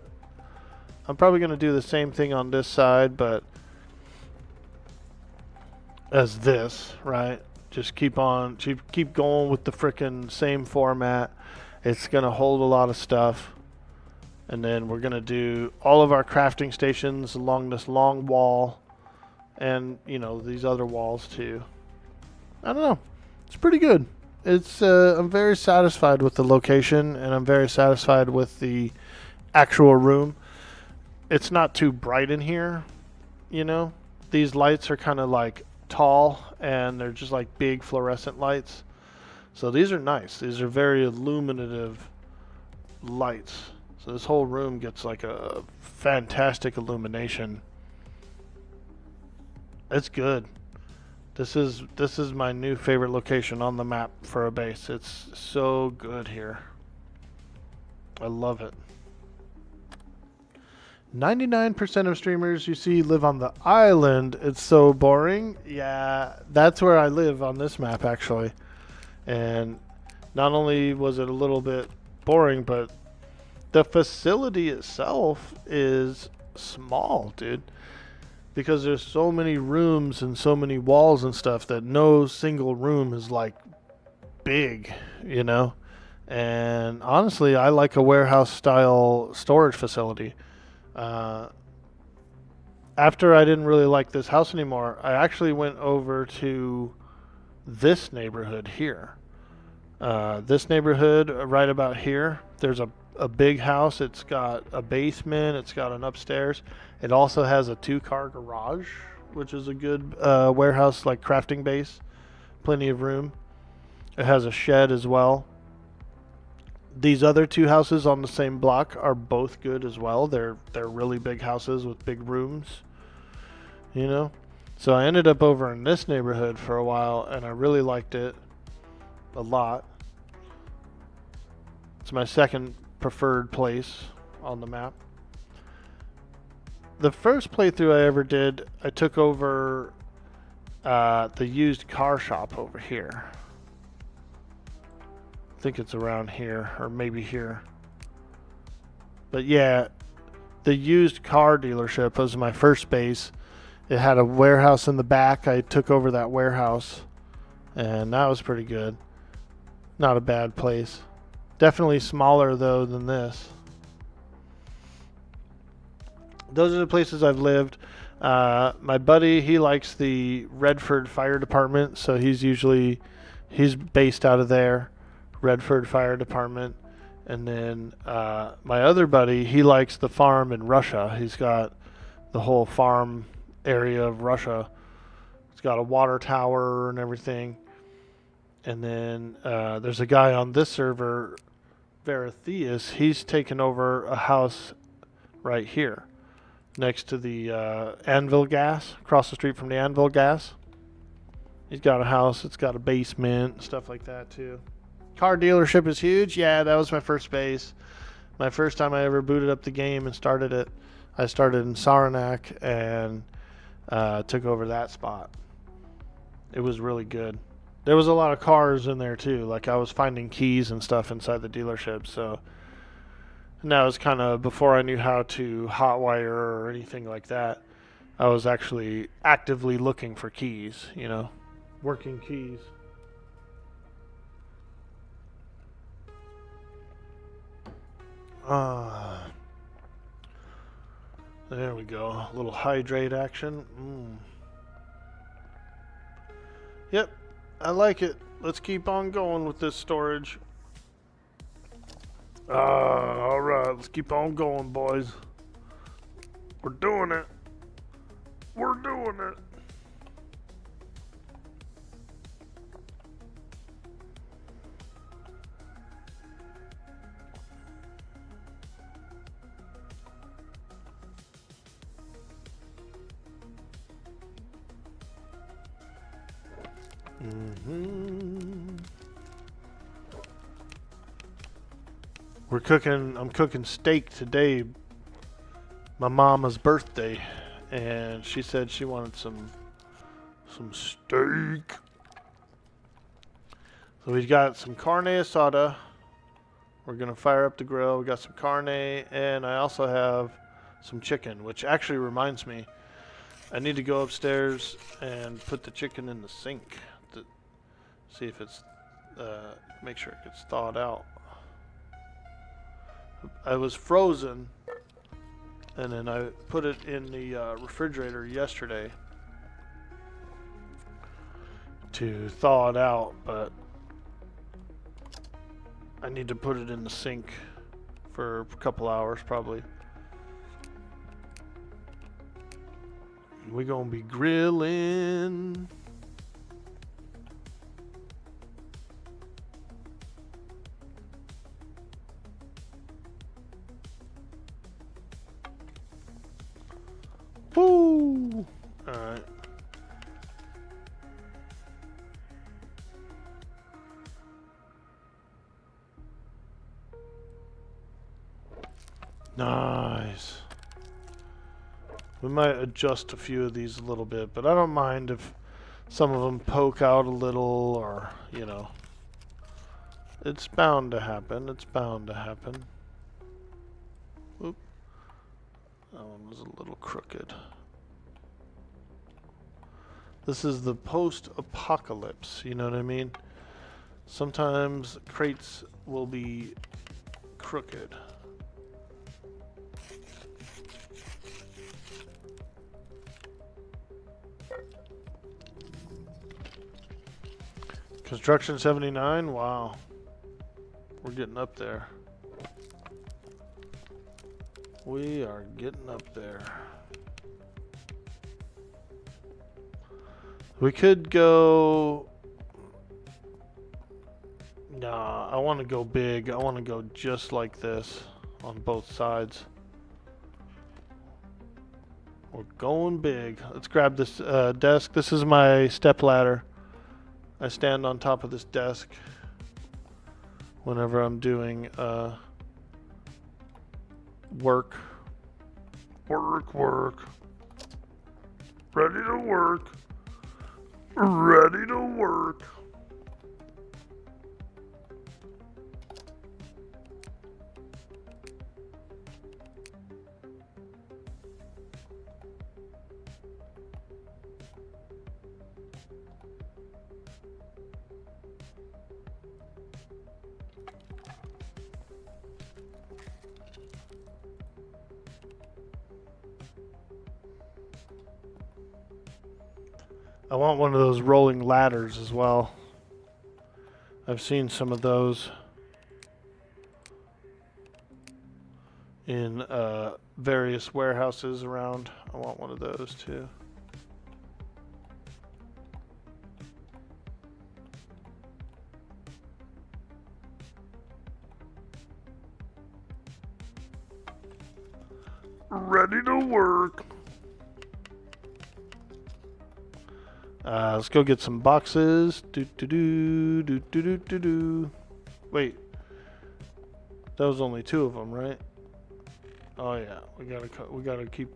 do the same thing on this side, but as this, right? Just keep going with the frickin' same format. It's gonna hold a lot of stuff. And then we're gonna do all of our crafting stations along this long wall, and you know, these other walls too. I don't know. It's pretty good. It's I'm very satisfied with the location, and I'm very satisfied with the actual room. It's not too bright in here, you know. These lights are kind of like tall, and they're just like big fluorescent lights. So these are nice. These are very illuminative lights. So this whole room gets like a fantastic illumination. It's good. This is my new favorite location on the map for a base. It's so good here. I love it. 99% of streamers you see live on the island. It's so boring. Yeah, that's where I live on this map, actually. And not only was it a little bit boring, but the facility itself is small, dude. Because there's so many rooms and so many walls and stuff that no single room is like big, you know? And honestly, I like a warehouse style storage facility. After I didn't really like this house anymore, I actually went over to this neighborhood here. This neighborhood right about here, there's a big house. It's got a basement. It's got an upstairs. It also has a 2-car garage, which is a good warehouse, like crafting base. Plenty of room. It has a shed as well. These other two houses on the same block are both good as well. They're really big houses with big rooms, you know. So I ended up over in this neighborhood for a while, and I really liked it a lot. It's my second preferred place on the map. The first playthrough I ever did, I took over the used car shop over here. I think it's around here, or maybe here. But yeah, the used car dealership was my first base. It had a warehouse in the back. I took over that warehouse, and that was pretty good. Not a bad place. Definitely smaller, though, than this. Those are the places I've lived. My buddy, he likes the Redford Fire Department, so he's based out of there. Redford Fire Department. And then my other buddy, he likes the farm in Russia. He's got the whole farm area of Russia. It's got a water tower and everything. And then there's a guy on this server, Veratheus. He's taken over a house right here next to the Anvil Gas, across the street from the Anvil Gas. He's got a house. It's got a basement, stuff like that too. Car dealership is huge. Yeah, that was my first base. My first time I ever booted up the game and started it. I started in Saranac and took over that spot. It was really good. There was a lot of cars in there too. Like I was finding keys and stuff inside the dealership. So and that was kind of before I knew how to hotwire or anything like that. I was actually actively looking for keys, you know, working keys. There we go. A little hydrate action. Yep, I like it. Let's keep on going with this storage. Alright, let's keep on going, boys. We're doing it. We're doing it. I'm cooking steak today. My mama's birthday, and she said she wanted some steak. So we've got some carne asada. We're gonna fire up the grill. We got some carne, and I also have some chicken, which actually reminds me, I need to go upstairs and put the chicken in the sink to see if it's make sure it gets thawed out. I was frozen, and then I put it in the refrigerator yesterday to thaw it out, but I need to put it in the sink for a couple hours probably. We're gonna be grilling. Woo! Alright. Nice. We might adjust a few of these a little bit, but I don't mind if some of them poke out a little, or, you know. It's bound to happen. It's bound to happen. Oop. That one was a little crooked. This is the post-apocalypse, you know what I mean? Sometimes crates will be crooked. Construction 79, wow. We're getting up there. We are getting up there. We could go... Nah, I want to go big. I want to go just like this on both sides. We're going big. Let's grab this desk. This is my step ladder. I stand on top of this desk whenever I'm doing work.
Work. Ready to work. Ready to work.
I want one of those rolling ladders as well. I've seen some of those in various warehouses around. I want one of those too.
Ready to work.
Let's go get some boxes. Wait, that was only 2 of them, right? Oh yeah, we gotta keep.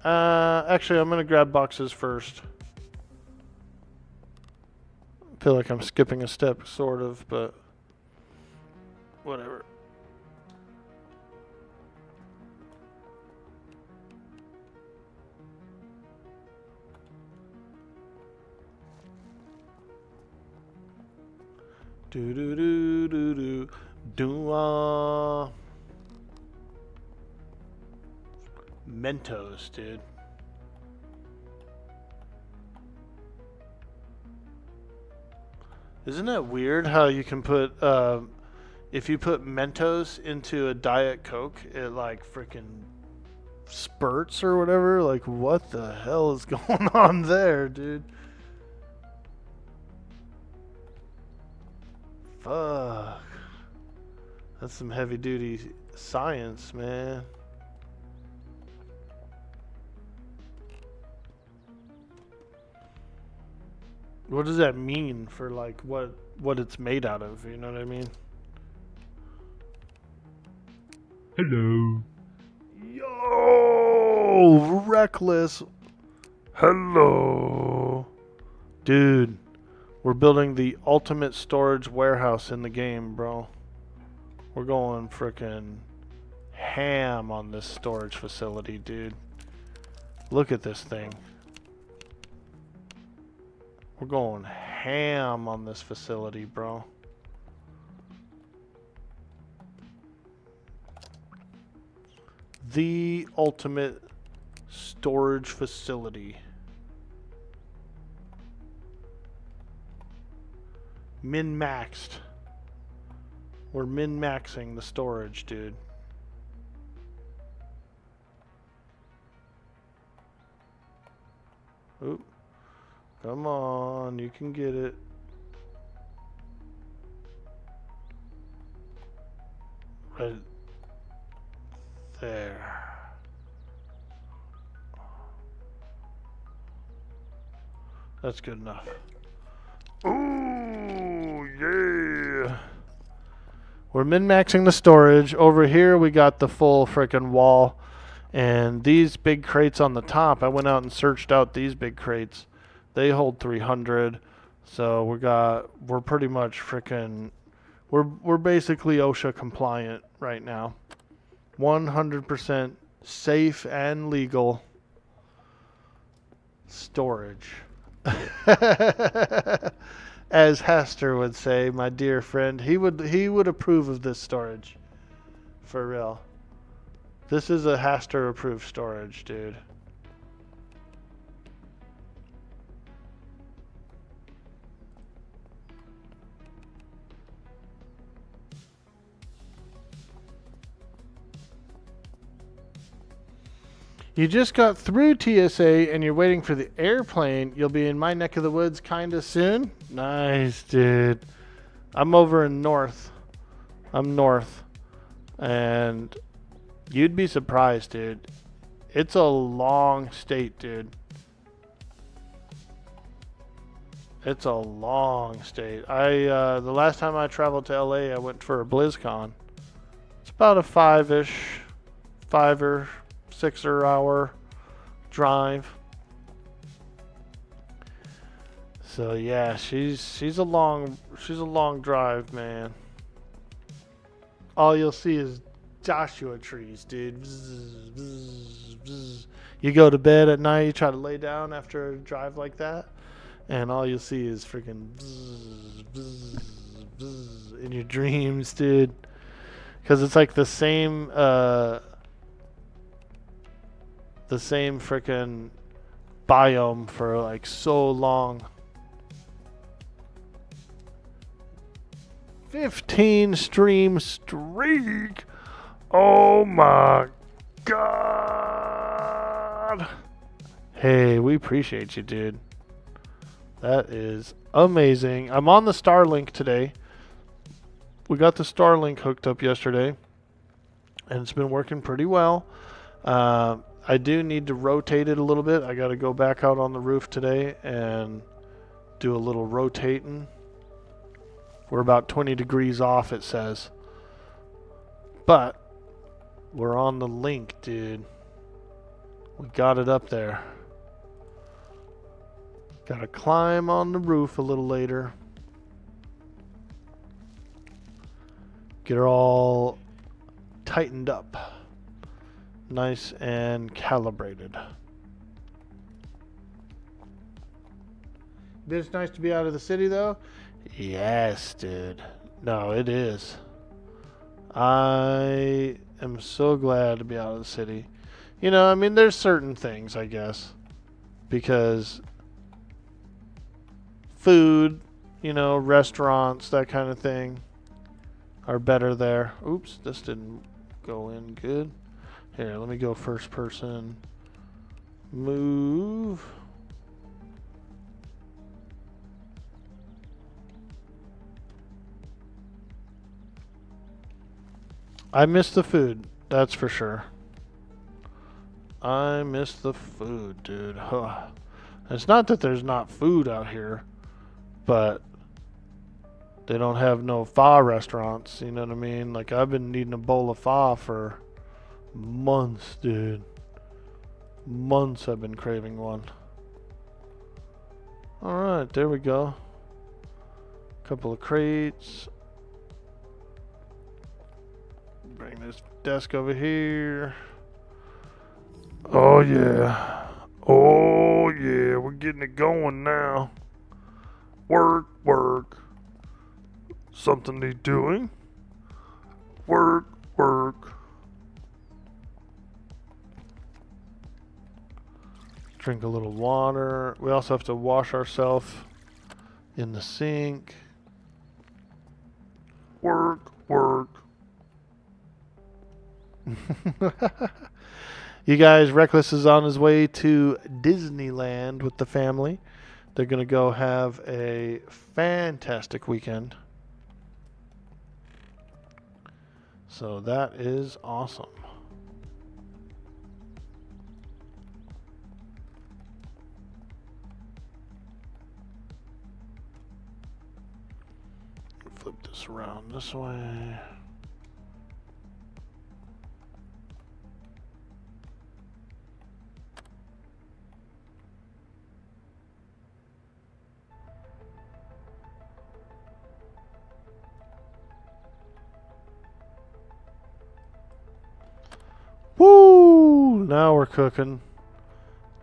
Actually, I'm gonna grab boxes first. I feel like I'm skipping a step, sort of, but whatever. Do Mentos, dude. Isn't it weird how you can put if you put Mentos into a Diet Coke, it like freaking spurts or whatever? Like, what the hell is going on there, dude? Fuck. That's some heavy duty science, man. What does that mean for like what it's made out of? You know what I mean?
Hello.
Yo, reckless.
Hello.
Dude, we're building the ultimate storage warehouse in the game, bro. We're going frickin' ham on this storage facility, dude. Look at this thing. We're going ham on this facility, bro. The ultimate storage facility. Min-maxed. We're min-maxing the storage, dude. Oop. Come on, you can get it. Right there. That's good enough.
Ooh, yeah.
We're min-maxing the storage. Over here we got the full frickin' wall. And these big crates on the top, I went out and searched out these big crates. They hold 300. So we're pretty much frickin' we're basically OSHA compliant right now. 100% safe and legal storage. As Hester would say, my dear friend, he would approve of this storage. For real. This is a Hester approved storage, dude. You just got through TSA and you're waiting for the airplane. You'll be in my neck of the woods kind of soon. Nice, dude. I'm over in north. I'm north. And you'd be surprised, dude. It's a long state, dude. It's a long state. The last time I traveled to LA, I went for a BlizzCon. It's about a 5 or 6 hour drive. So yeah, she's a long drive, man. All you'll see is Joshua trees, dude. Bzz, bzz, bzz. You go to bed at night, you try to lay down after a drive like that, and all you'll see is freaking bzz, bzz, bzz in your dreams, dude. Because it's like the same freaking biome for like so long. 15 stream streak. Oh my God. Hey, we appreciate you, dude. That is amazing. I'm on the Starlink today. We got the Starlink hooked up yesterday, and it's been working pretty well. I do need to rotate it a little bit. I got to go back out on the roof today and do a little rotating. We're about 20 degrees off, it says. But we're on the link, dude. We got it up there. Got to climb on the roof a little later. Get her all tightened up. Nice and calibrated. It's nice to be out of the city, though. Yes, dude. No, it is. I am so glad to be out of the city. You know, I mean, there's certain things, I guess. Because food, you know, restaurants, that kind of thing are better there. Oops, this didn't go in good. Here, let me go first person. Move. I miss the food, that's for sure. I miss the food, dude. Huh. It's not that there's not food out here, but they don't have no pho restaurants, you know what I mean? Like, I've been needing a bowl of pho for months, dude. Months I've been craving one. Alright, there we go. Couple of crates. Bring this desk over here. Oh yeah. Oh yeah, we're getting it going now.
Work, work. Something he's doing. Work, work.
Drink a little water. We also have to wash ourselves in the sink.
Work, work.
You guys, Reckless is on his way to Disneyland with the family. They're going to go have a fantastic weekend. So that is awesome. Flip this around this way. Woo! Now we're cooking.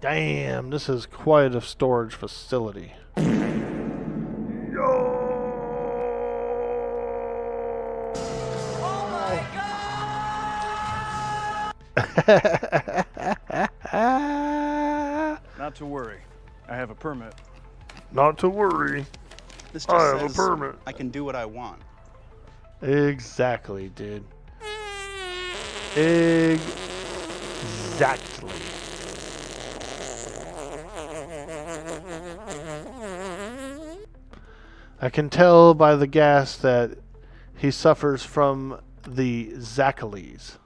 Damn, this is quite a storage facility.
Oh my God!
Not to worry. I have a permit.
Not to worry.
This
I
just
have a
says
permit.
I can do what I want.
Exactly, dude. Exactly. I can tell by the gas that he suffers from the Zachalis,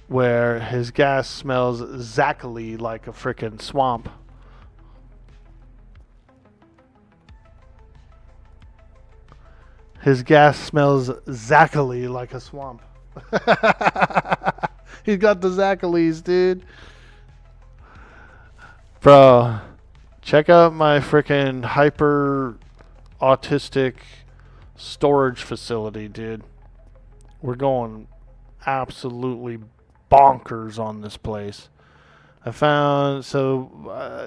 where his gas smells zackily like a frickin' swamp. His gas smells zackily like a swamp. He's got the Zachalis, dude. Bro, check out my frickin' hyper autistic storage facility, dude. We're going absolutely bonkers on this place. I found,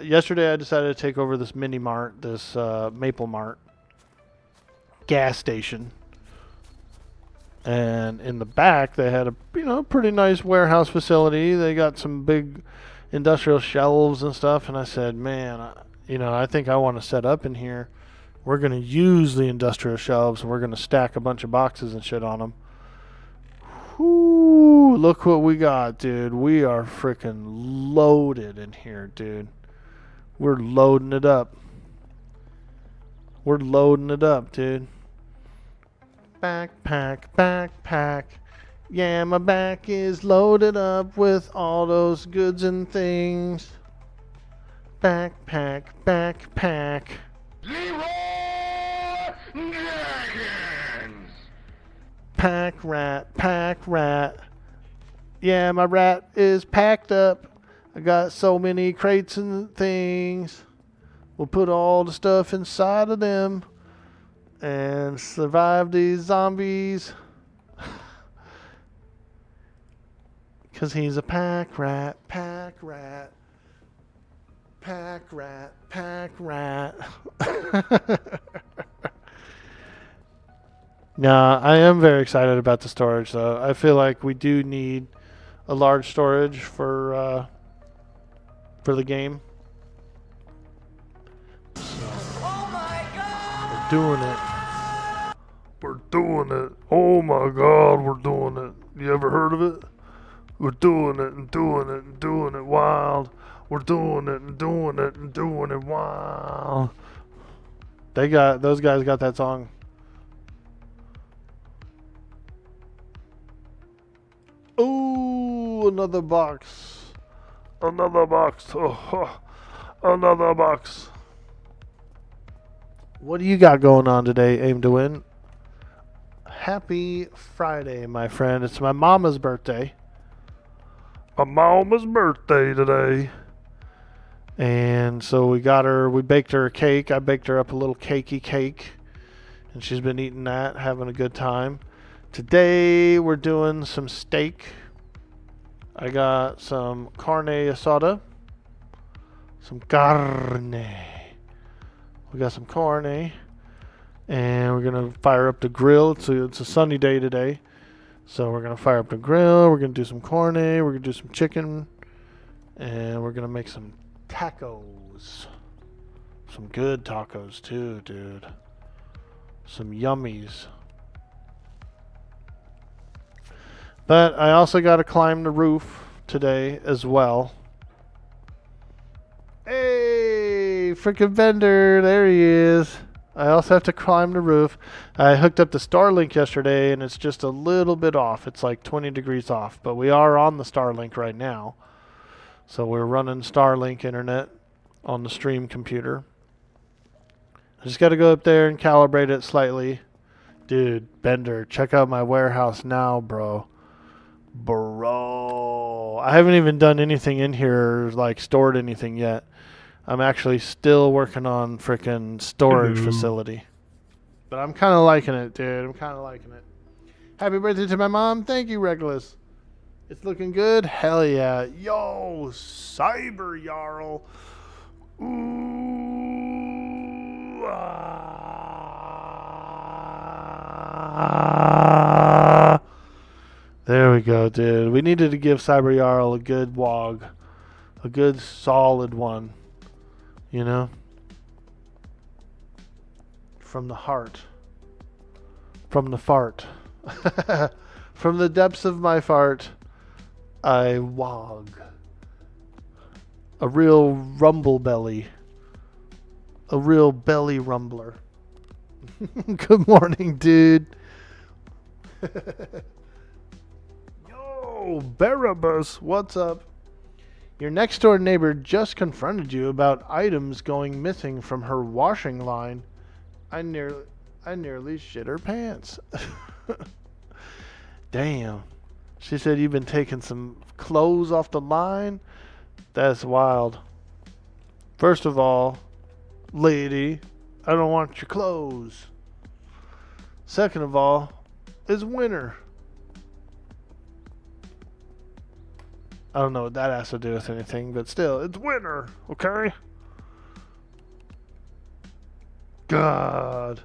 yesterday I decided to take over this mini mart, this Maple Mart gas station. And in the back they had a pretty nice warehouse facility. They got some big industrial shelves and stuff, and I said, man, I think I want to set up in here. We're going to use the industrial shelves, and we're going to stack a bunch of boxes and shit on them. Whoo, look what we got, dude. We are freaking loaded in here, dude. We're loading it up. We're loading it up, dude. Backpack. Yeah, my back is loaded up with all those goods and things. Backpack.
Leroy Jenkins!
Pack rat. Yeah, my rat is packed up. I got so many crates and things. We'll put all the stuff inside of them and survive these zombies. Because he's a pack rat. Nah, I am very excited about the storage, though. I feel like we do need a large storage for the game.
Oh my god!
We're doing it.
We're doing it. Oh my god, we're doing it. You ever heard of it? We're doing it and doing it and doing it wild. We're doing it and doing it and doing it wild.
Those guys got that song. Ooh, another box.
Another box. Oh, another box.
What do you got going on today, Aim to Win? Happy Friday, my friend. It's my mama's birthday.
My mama's birthday today.
And so we baked her a cake. I baked her up a little cakey cake. And she's been eating that, having a good time. Today we're doing some steak. I got some carne asada. Some carne. We got some carne. And we're going to fire up the grill. It's a sunny day today. So we're going to fire up the grill. We're going to do some carne. We're going to do some chicken. And we're going to make some tacos. Some good tacos too, dude. Some yummies. But I also got to climb the roof today as well. Hey, freaking vendor. There he is. I also have to climb the roof. I hooked up the Starlink yesterday, and it's just a little bit off. It's like 20 degrees off. But we are on the Starlink right now. So we're running Starlink internet on the stream computer. I just got to go up there and calibrate it slightly. Dude, Bender, check out my warehouse now, bro. Bro. I haven't even done anything in here, like stored anything yet. I'm actually still working on frickin' storage facility. But I'm kind of liking it, dude. I'm kind of liking it. Happy birthday to my mom. Thank you, Regulus. It's looking good. Hell yeah. Yo, Cyber Jarl. Ooh. There we go, dude. We needed to give Cyber Jarl a good wog. A good solid one. You know? From the heart. From the fart. From the depths of my fart, I wog. A real rumble belly A real belly rumbler. Good morning, dude. Yo, Barabbas, what's up? Your next door neighbor just confronted you about items going missing from her washing line. I nearly shit her pants. Damn. She said you've been taking some clothes off the line? That's wild. First of all, lady, I don't want your clothes. Second of all, it's winter. I don't know what that has to do with anything, but still, it's winter, okay? God.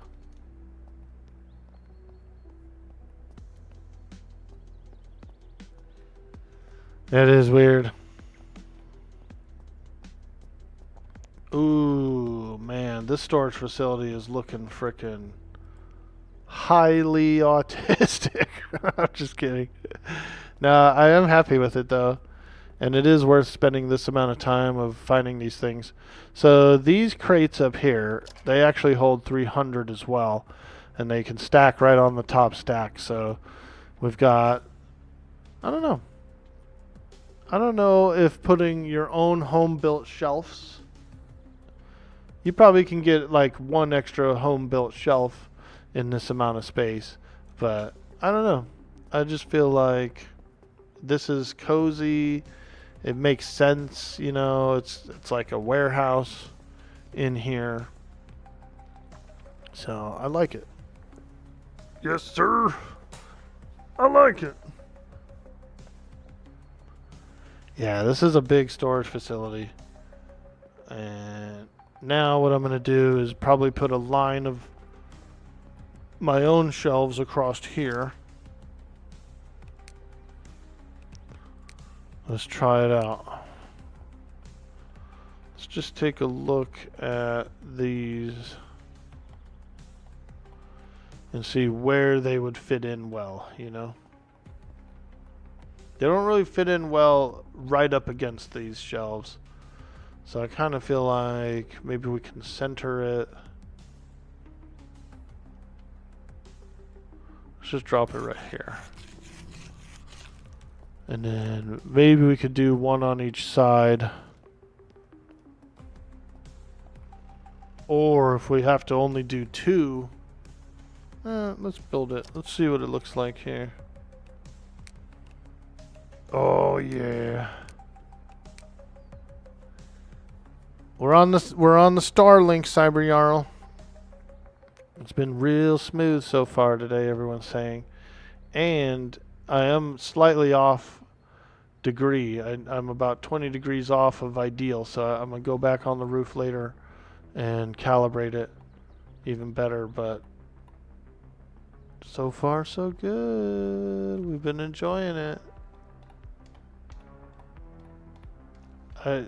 That is weird. Ooh, man, this storage facility is looking frickin' highly autistic. I'm just kidding. Nah, I am happy with it though. And it is worth spending this amount of time of finding these things. So these crates up here, they actually hold 300 as well. And they can stack right on the top stack. So we've got, I don't know. I don't know if putting your own home-built shelves, you probably can get like one extra home-built shelf in this amount of space. But I don't know. I just feel like this is cozy. It makes sense, you know. It's like a warehouse in here. So I like it.
Yes, sir. I like it.
Yeah, this is a big storage facility. And now what I'm going to do is probably put a line of my own shelves across here. Let's try it out. Let's just take a look at these and see where they would fit in well, you know. They don't really fit in well right up against these shelves. So I kind of feel like maybe we can center it. Let's just drop it right here. And then maybe we could do one on each side. Or if we have to only do two, let's build it. Let's see what it looks like here. Oh yeah. We're on the Starlink, Cyber Jarl. It's been real smooth so far today, everyone's saying. And I am slightly off degree. I'm about 20 degrees off of ideal, so I'm going to go back on the roof later and calibrate it even better, but so far so good. We've been enjoying it. I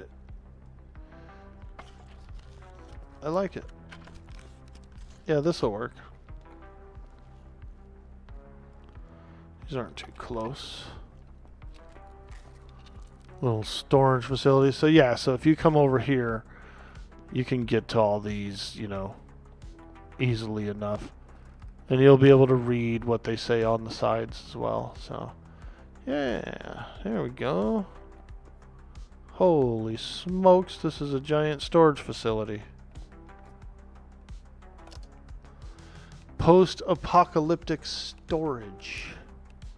like it. Yeah, this will work. These aren't too close. Little storage facility. So yeah, so if you come over here, you can get to all these, you know, easily enough. And you'll be able to read what they say on the sides as well. So yeah, there we go. Holy smokes, this is a giant storage facility. Post-apocalyptic storage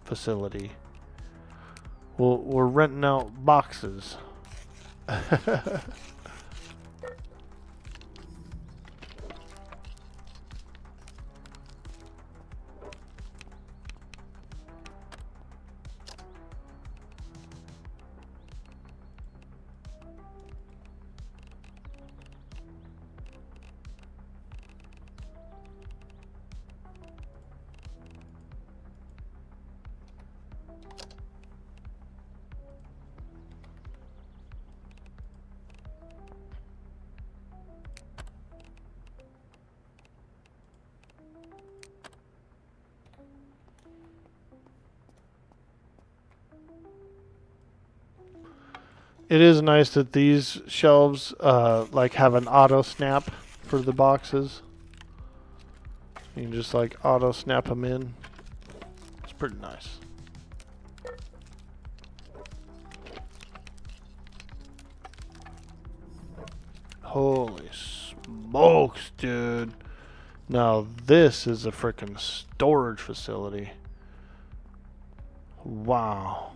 facility. We're renting out boxes. It is nice that these shelves like have an auto snap for the boxes. You can just like auto snap them in. It's pretty nice. Holy smokes, dude. Now this is a freaking storage facility. Wow.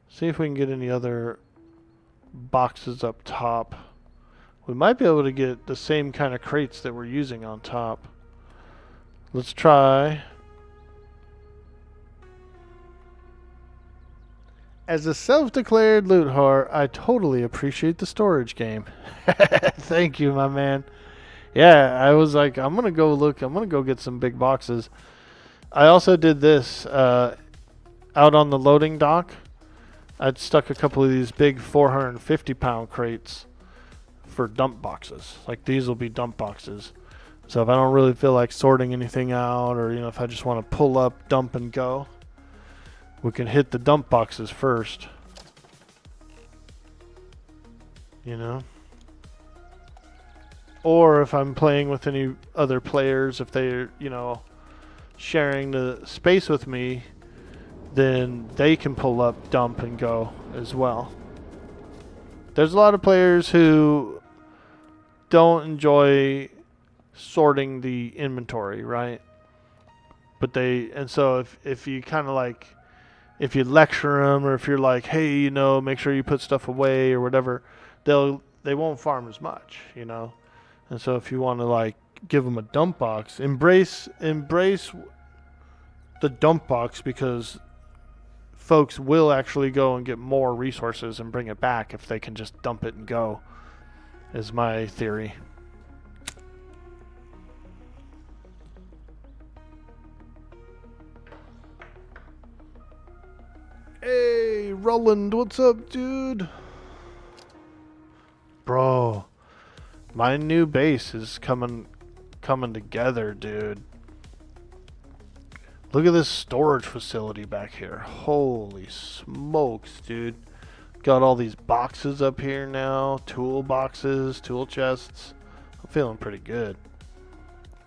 See if we can get any other boxes up top. We might be able to get the same kind of crates that we're using on top. Let's try. As a self-declared loot whore, I totally appreciate the storage game. Thank you, my man. Yeah, I was like, I'm going to go look. I'm going to go get some big boxes. I also did this out on the loading dock. I'd stuck a couple of these big 450-pound crates for dump boxes. Like these will be dump boxes. So if I don't really feel like sorting anything out, or if I just want to pull up, dump, and go, we can hit the dump boxes first. Or if I'm playing with any other players, if they're, sharing the space with me, then they can pull up, dump, and go as well. There's a lot of players who don't enjoy sorting the inventory, right? And so if you kind of like, if you lecture them, or if you're like, hey, make sure you put stuff away or whatever, they won't farm as much, And so if you want to like give them a dump box, embrace the dump box, because folks will actually go and get more resources and bring it back if they can just dump it and go, is my theory. Hey, Roland, what's up, dude? Bro, my new base is coming together, dude. Look at this storage facility back here. Holy smokes, dude. Got all these boxes up here now. Tool boxes, tool chests. I'm feeling pretty good.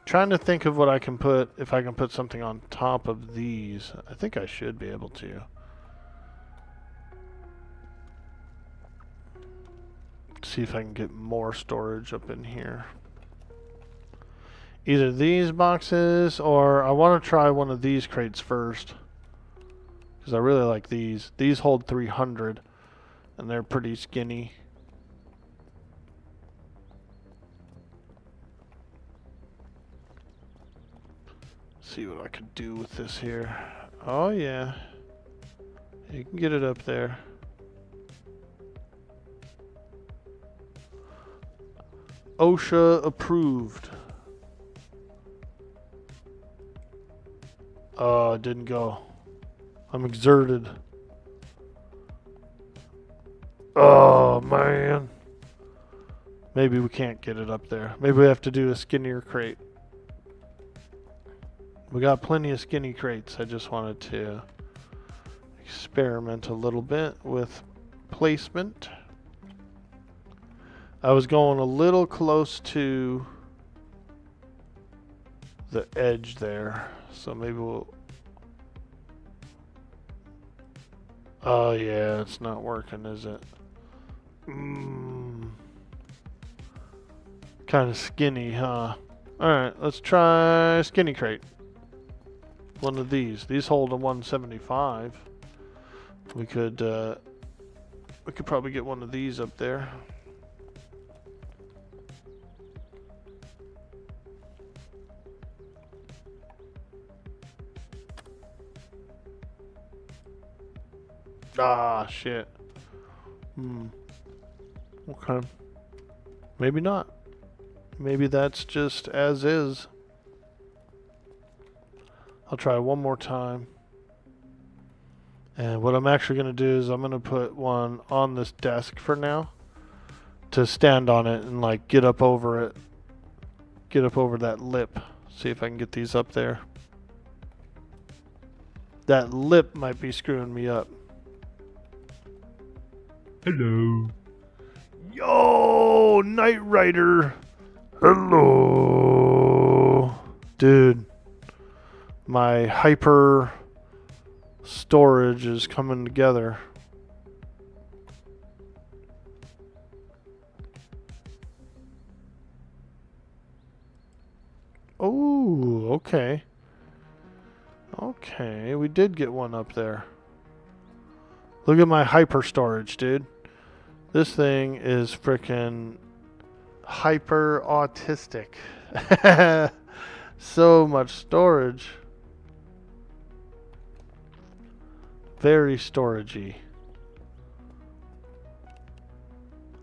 Trying to think of what I can put, if I can put something on top of these. I think I should be able to. See if I can get more storage up in here. Either these boxes, or I want to try one of these crates first, because I really like these. These hold 300 and they're pretty skinny. See what I could do with this here. Oh yeah, you can get it up there. OSHA approved. Oh, it didn't go. I'm exerted. Oh, man. Maybe we can't get it up there. Maybe we have to do a skinnier crate. We got plenty of skinny crates. I just wanted to experiment a little bit with placement. I was going a little close to the edge there, so maybe we'll... Oh yeah, it's not working, is it? Kind of skinny, huh? Alright, let's try skinny crate. One of these. These hold a 175. We could probably get one of these up there. Ah, shit. Okay. Maybe not. Maybe that's just as is. I'll try one more time. And what I'm actually going to do is I'm going to put one on this desk for now to stand on it and like get up over it. Get up over that lip. See if I can get these up there. That lip might be screwing me up.
Hello. Yo, Knight Rider. Hello.
Dude, my hyper storage is coming together. Oh, okay. Okay, we did get one up there. Look at my hyper storage, dude. This thing is freaking hyper autistic. So much storage. Very storagey.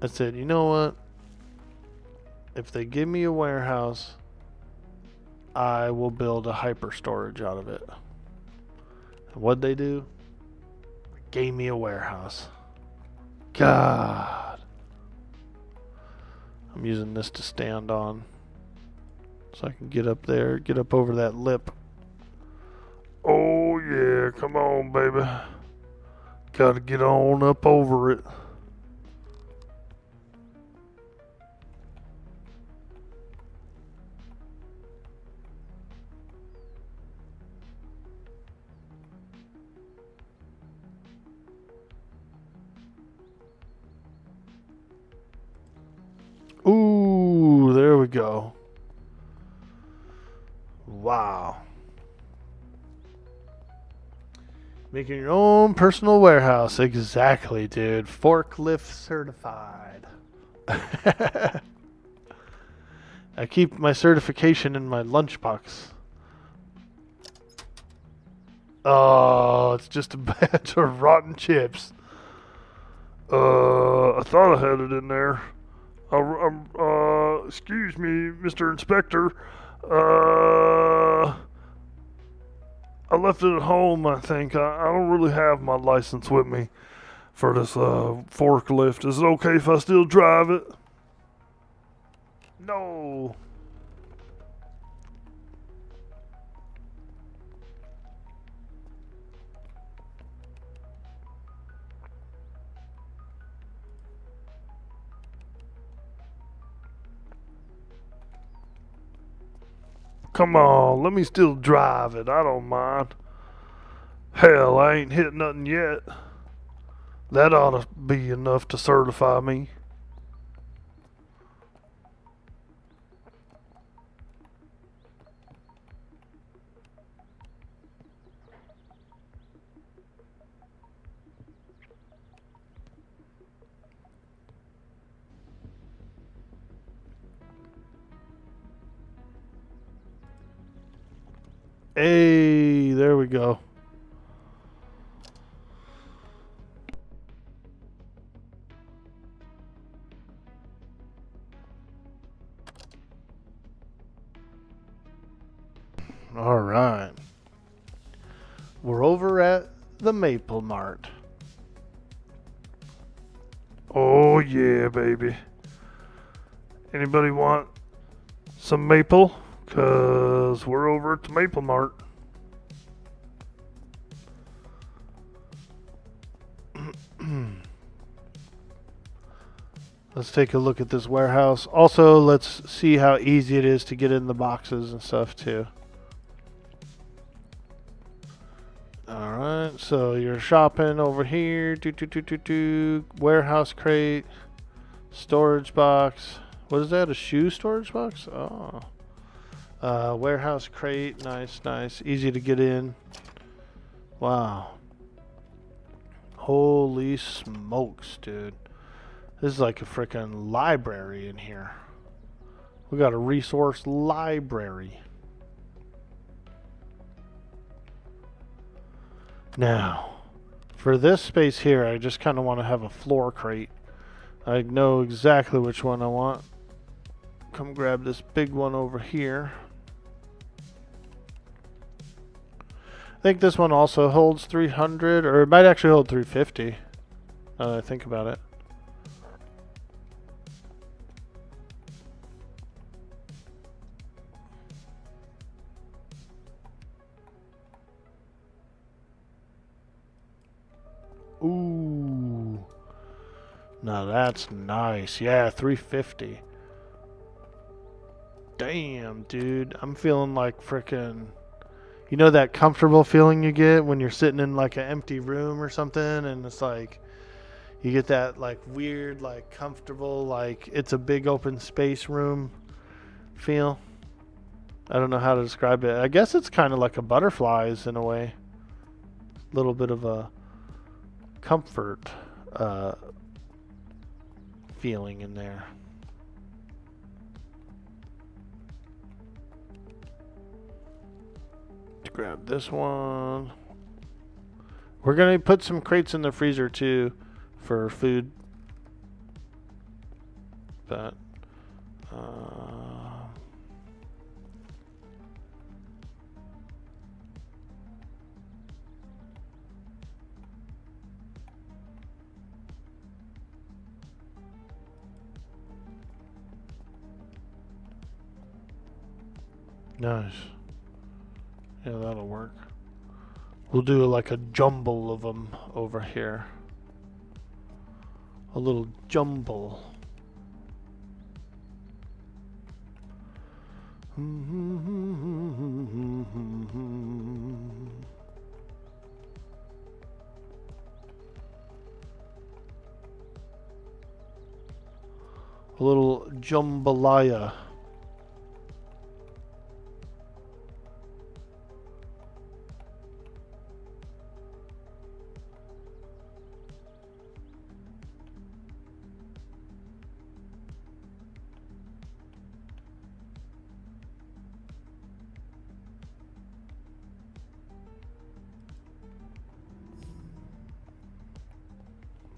I said, you know what? If they give me a warehouse, I will build a hyper storage out of it. And what'd they do? Gave me a warehouse. God. I'm using this to stand on. So I can get up there, get up over that lip.
Oh yeah, come on, baby. Gotta get on up over it.
Ooh, there we go. Wow. Making your own personal warehouse. Exactly, dude. Forklift certified. I keep my certification in my lunchbox. Oh, it's just a batch of rotten chips.
I thought I had it in there. Excuse me, Mr. Inspector. I left it at home, I think. I don't really have my license with me for this forklift. Is it okay if I still drive it?
No.
Come on, let me still drive it. I don't mind. Hell, I ain't hit nothing yet. That ought to be enough to certify me.
Hey, there we go. All right. We're over at the Maple Mart.
Oh yeah, baby. Anybody want some maple? 'Cause we're over at the Maple Mart.
Let's take a look at this warehouse. Also, let's see how easy it is to get in the boxes and stuff too. Alright, so you're shopping over here. Warehouse crate. Storage box. What is that? A shoe storage box? Oh. Warehouse crate. Nice, nice. Easy to get in. Wow. Holy smokes, dude. This is like a freaking library in here. We got a resource library. Now, for this space here, I just kind of want to have a floor crate. I know exactly which one I want. Come grab this big one over here. I think this one also holds 300, or it might actually hold 350. Now that I think about it. Ooh. No, that's nice. Yeah, 350. Damn, dude. I'm feeling like frickin'... You know that comfortable feeling you get when you're sitting in like an empty room or something, and it's like you get that like weird, like comfortable, like it's a big open space room feel. I don't know how to describe it. I guess it's kind of like a butterflies in a way. A little bit of a comfort feeling in there. Grab this one. We're gonna put some crates in the freezer too for food. But nice. Yeah, that'll work. We'll do like a jumble of them over here. A little jumble. A little jambalaya.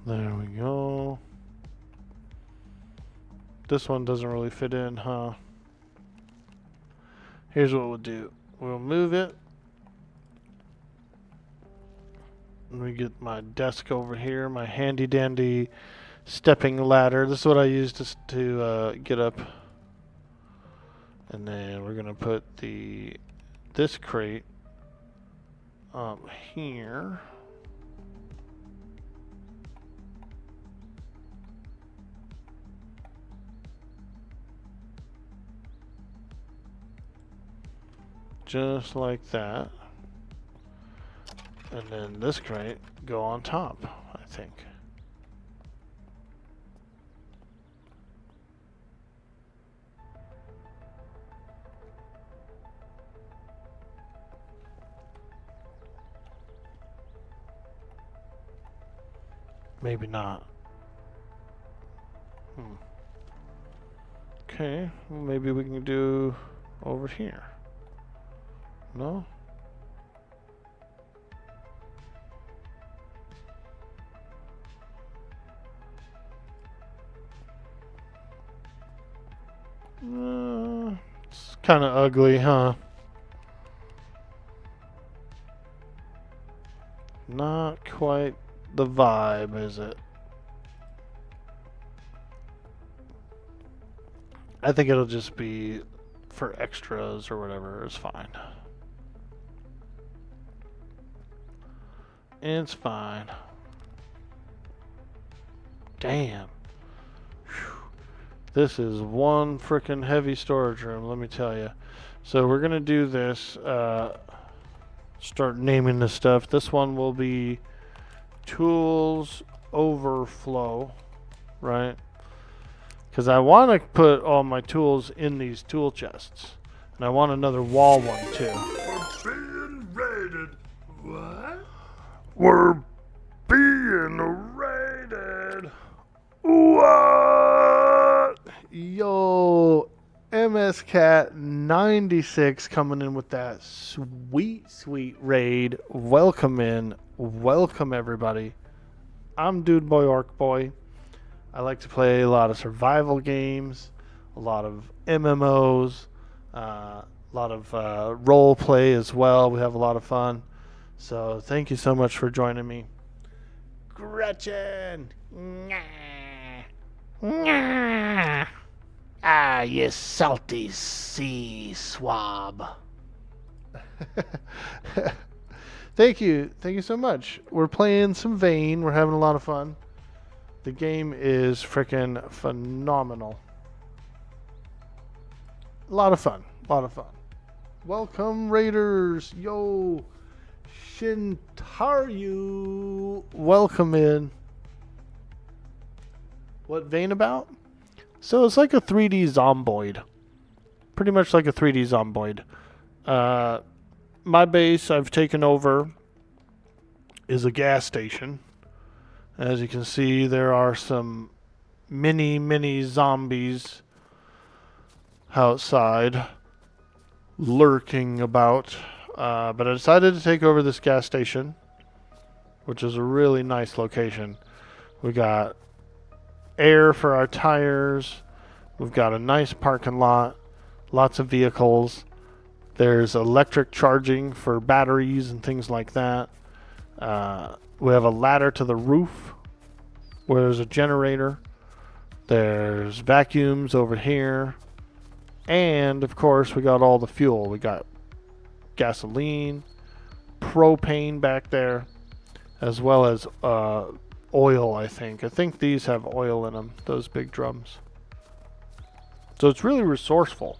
There we go. This one doesn't really fit in, huh? Here's what we'll do. We'll move it. Let me get my desk over here, my handy dandy stepping ladder. This is what I use to get up. And then we're gonna put this crate up here. Just like that. And then this crate go on top, I think. Maybe not. Okay, well, maybe we can do over here. No? It's kind of ugly, huh? Not quite the vibe, is it? I think it'll just be for extras or whatever. It's fine. It's fine. Damn. Whew. This is one freaking heavy storage room, let me tell you. So we're gonna do this. Start naming this stuff. This one will be tools overflow, right? Because I want to put all my tools in these tool chests, and I want another wall one too.
We're being raided. What? We're being raided. What?
Yo, MS Cat 96 coming in with that sweet, sweet raid. Welcome in. Welcome everybody. I'm Dude Boy Orc Boy. I like to play a lot of survival games, a lot of MMOs, a lot of role play as well. We have a lot of fun. So thank you so much for joining me. Gretchen! Ah, you salty sea swab. Thank you so much. We're playing some Vayne. We're having a lot of fun. The game is freaking phenomenal. A lot of fun. A lot of fun. Welcome, Raiders. Yo, Shintaryu. Welcome in. What vein about? So it's like a 3D zomboid. Pretty much like a 3D zomboid. My base I've taken over is a gas station. As you can see, there are some mini zombies outside lurking about. But I decided to take over this gas station, which is a really nice location. We got air for our tires. We've got a nice parking lot. Lots of vehicles. There's electric charging for batteries and things like that. We have a ladder to the roof where there's a generator. There's vacuums over here. And, of course, we got all the fuel. We got gasoline, propane back there, as well as oil, I think. I think these have oil in them, those big drums. So it's really resourceful.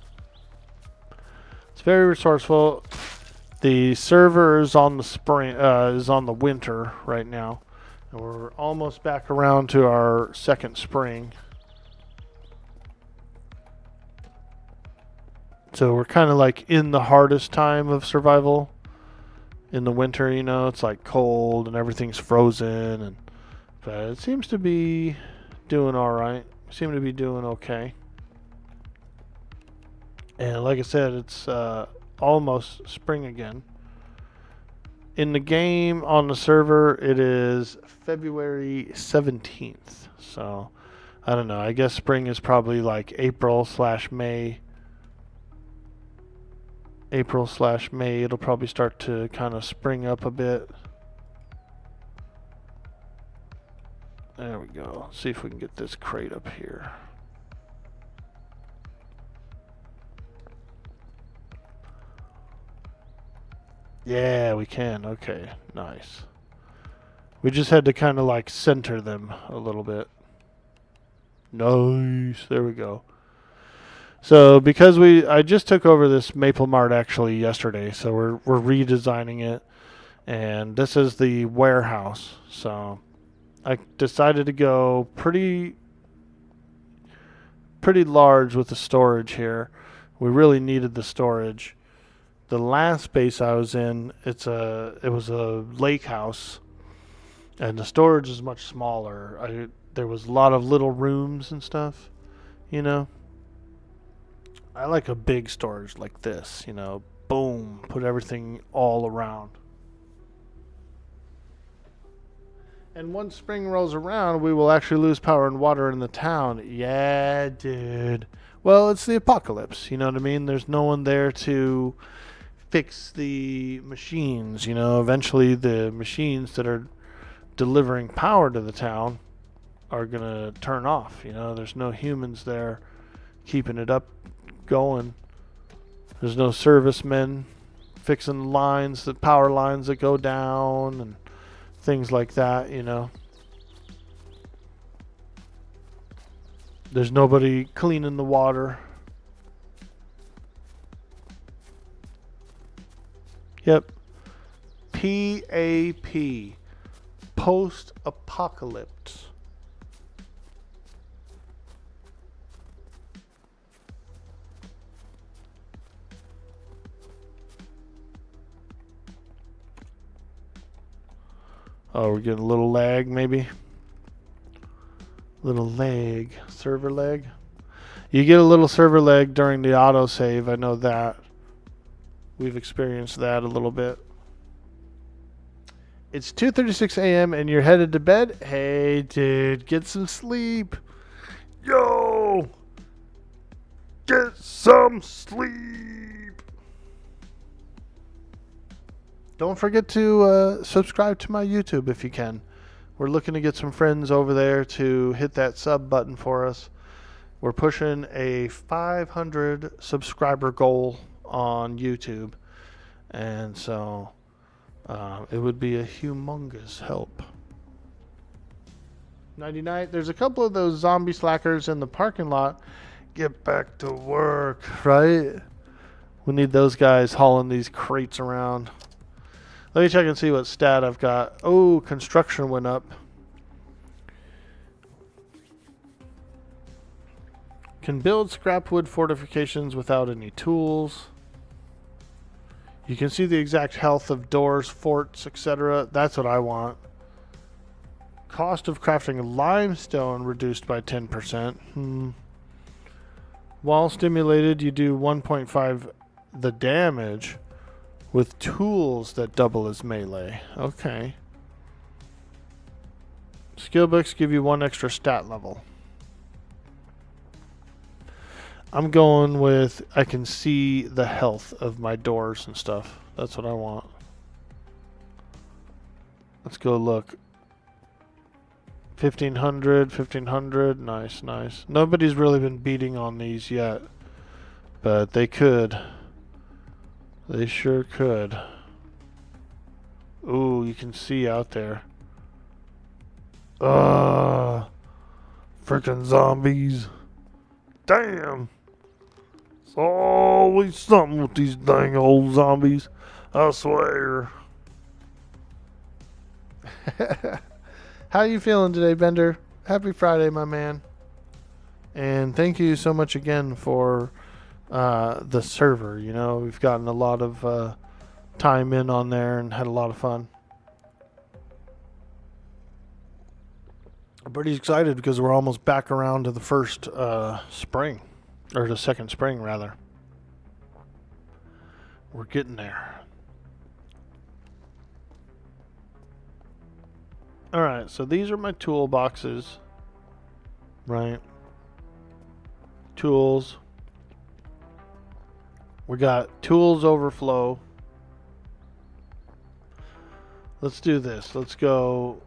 It's very resourceful. The server is on the spring, is on the winter right now, and we're almost back around to our second spring. So we're kind of like in the hardest time of survival. In the winter, you know, it's like cold and everything's frozen, but it seems to be doing all right. Seem to be doing okay. And like I said, it's almost spring again. In the game on the server, it is February 17th. So, I don't know. I guess spring is probably like April/May. April/May, it'll probably start to kind of spring up a bit. There we go. Let's see if we can get this crate up here. Yeah, we can. Okay, nice. We just had to kind of like center them a little bit. Nice. There we go. So because I just took over this Maple Mart actually yesterday, so we're redesigning it, and this is the warehouse. So I decided to go pretty large with the storage here. We really needed the storage. The last base I was in, it was a lake house, and the storage is much smaller. There was a lot of little rooms and stuff, you know. I like a big storage like this, you know. Boom, put everything all around. And once spring rolls around, we will actually lose power and water in the town. Yeah, dude. Well, it's the apocalypse, you know what I mean? There's no one there to fix the machines, you know. Eventually the machines that are delivering power to the town are gonna turn off, you know. There's no humans there keeping it up going. There's no servicemen fixing the lines, the power lines that go down and things like that, you know. There's nobody cleaning the water. Yep. PAP. Post-apocalypse. Oh, we're getting a little lag, maybe. Little lag. Server lag. You get a little server lag during the autosave. I know that. We've experienced that a little bit. It's 2:36 a.m. and you're headed to bed? Hey, dude, get some sleep.
Yo! Get some sleep!
Don't forget to subscribe to my YouTube if you can. We're looking to get some friends over there to hit that sub button for us. We're pushing a 500 subscriber goal on YouTube, and so it would be a humongous help. Nighty-night. There's a couple of those zombie slackers in the parking lot. Get back to work, right? We need those guys hauling these crates around. Let me check and see what stat I've got. Oh, construction went up. Can build scrap wood fortifications without any tools. You can see the exact health of doors, forts, etc. That's what I want. Cost of crafting limestone reduced by 10%. While stimulated, you do 1.5 the damage with tools that double as melee. Okay. Skill books give you 1 extra stat level. I'm going with I can see the health of my doors and stuff. That's what I want. Let's go look. 1500, 1500. Nice, nice. Nobody's really been beating on these yet, but they could. They sure could. Ooh, you can see out there.
Freaking zombies. Damn. It's always something with these dang old zombies. I swear.
How you feeling today, Bender? Happy Friday, my man. And thank you so much again for the server. You know, we've gotten a lot of time in on there and had a lot of fun. I'm pretty excited because we're almost back around to the first spring. Or the second spring, rather. We're getting there. Alright, so these are my toolboxes. Right. Tools. We got tools overflow. Let's do this. Let's go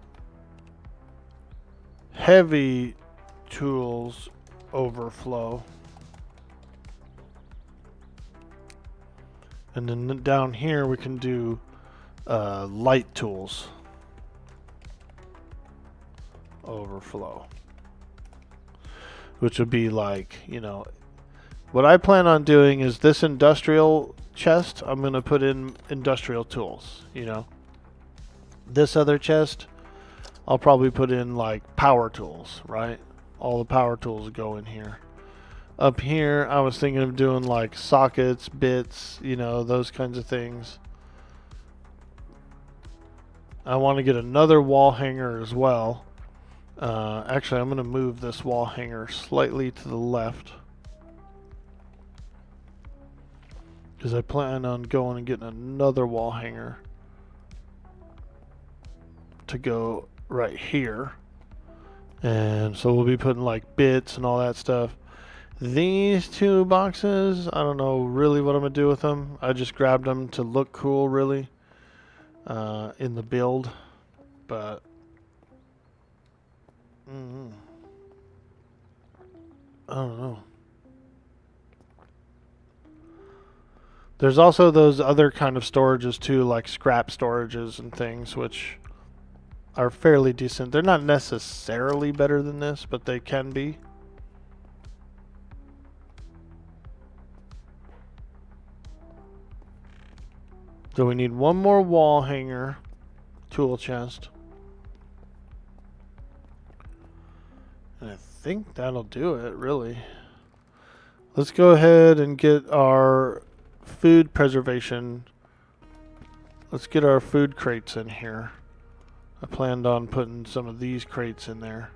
heavy tools overflow. And then down here we can do light tools overflow, which would be like, you know, what I plan on doing is this industrial chest, I'm going to put in industrial tools, you know. This other chest, I'll probably put in like power tools, right? All the power tools go in here. Up here, I was thinking of doing like sockets, bits, you know, those kinds of things. I want to get another wall hanger as well. Actually, I'm going to move this wall hanger slightly to the left, because I plan on going and getting another wall hanger to go right here. And so we'll be putting like bits and all that stuff. These two boxes, I don't know really what I'm going to do with them. I just grabbed them to look cool, really, in the build. But I don't know. There's also those other kind of storages too, like scrap storages and things, which are fairly decent. They're not necessarily better than this, but they can be. So we need one more wall hanger, tool chest. And I think that'll do it, really. Let's go ahead and get our food preservation. Let's get our food crates in here. I planned on putting some of these crates in there.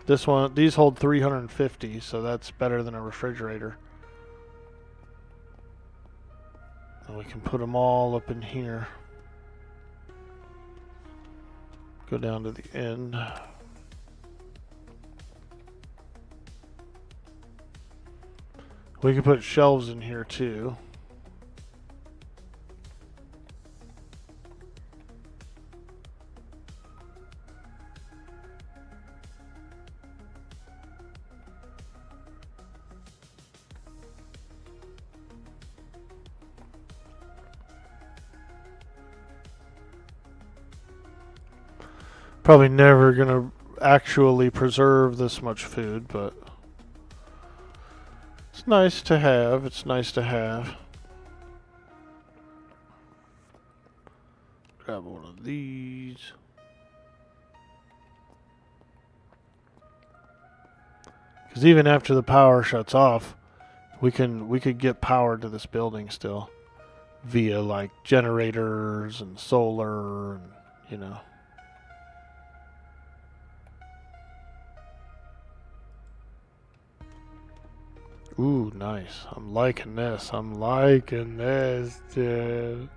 This one, these hold 350, so that's better than a refrigerator. And we can put them all up in here. Go down to the end. We can put shelves in here too. Probably never gonna actually preserve this much food, but it's nice to have. It's nice to have. Grab one of these. Because even after the power shuts off, we could get power to this building still via like generators and solar and you know. Ooh, nice. I'm liking this. I'm liking this, dude.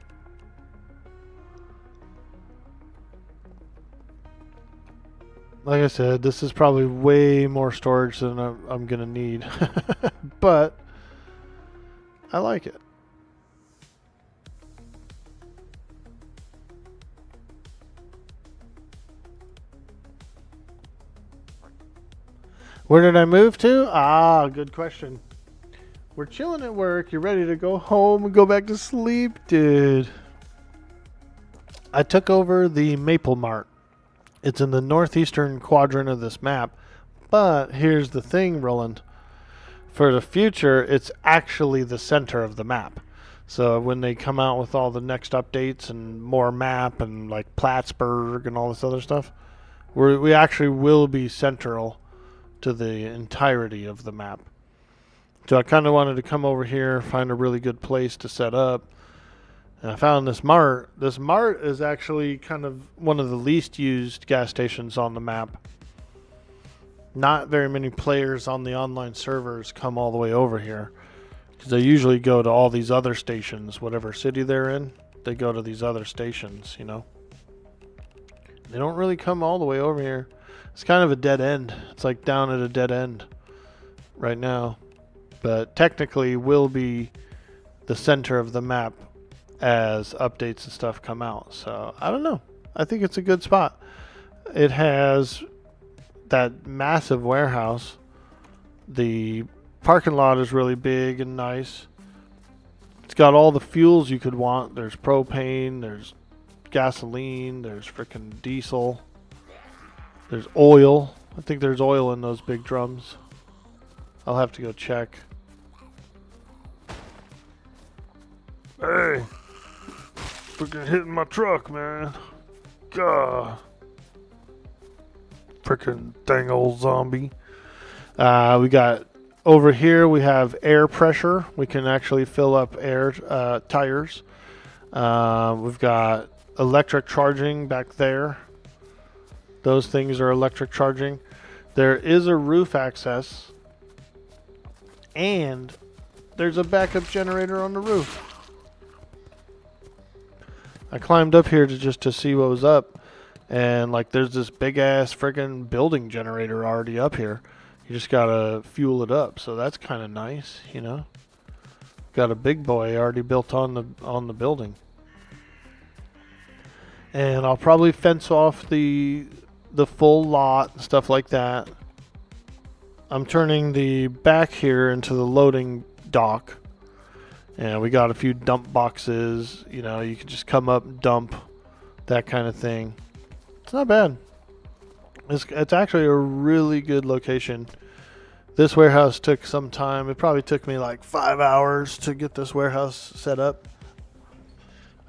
Like I said, this is probably way more storage than I'm gonna need. But I like it. Where did I move to? Ah, good question. We're chilling at work. You're ready to go home and go back to sleep, dude. I took over the Maple Mart. It's in the northeastern quadrant of this map. But here's the thing, Roland. For the future, it's actually the center of the map. So when they come out with all the next updates and more map and like Plattsburgh and all this other stuff, we actually will be central to the entirety of the map. So I kind of wanted to come over here, find a really good place to set up. And I found this mart. This mart is actually kind of one of the least used gas stations on the map. Not very many players on the online servers come all the way over here. Because they usually go to all these other stations, whatever city they're in. They go to these other stations, you know. They don't really come all the way over here. It's kind of a dead end. It's like down at a dead end right now. But technically will be the center of the map as updates and stuff come out. So, I don't know. I think it's a good spot. It has that massive warehouse. The parking lot is really big and nice. It's got all the fuels you could want. There's propane, there's gasoline, there's frickin' diesel. There's oil. I think there's oil in those big drums. I'll have to go check.
Hey, freaking hitting my truck, man. God. Freaking dang old zombie.
We got over here, we have air pressure. We can actually fill up air tires. We've got electric charging back there. Those things are electric charging. There is a roof access. And there's a backup generator on the roof. I climbed up here to see what was up. And like there's this big ass freaking building generator already up here. You just gotta fuel it up. So that's kind of nice, you know. Got a big boy already built on the building. And I'll probably fence off the full lot and stuff like that. I'm turning the back here into the loading dock. And we got a few dump boxes. You know, you can just come up and dump. That kind of thing. It's not bad. It's actually a really good location. This warehouse took some time. It probably took me like 5 hours to get this warehouse set up.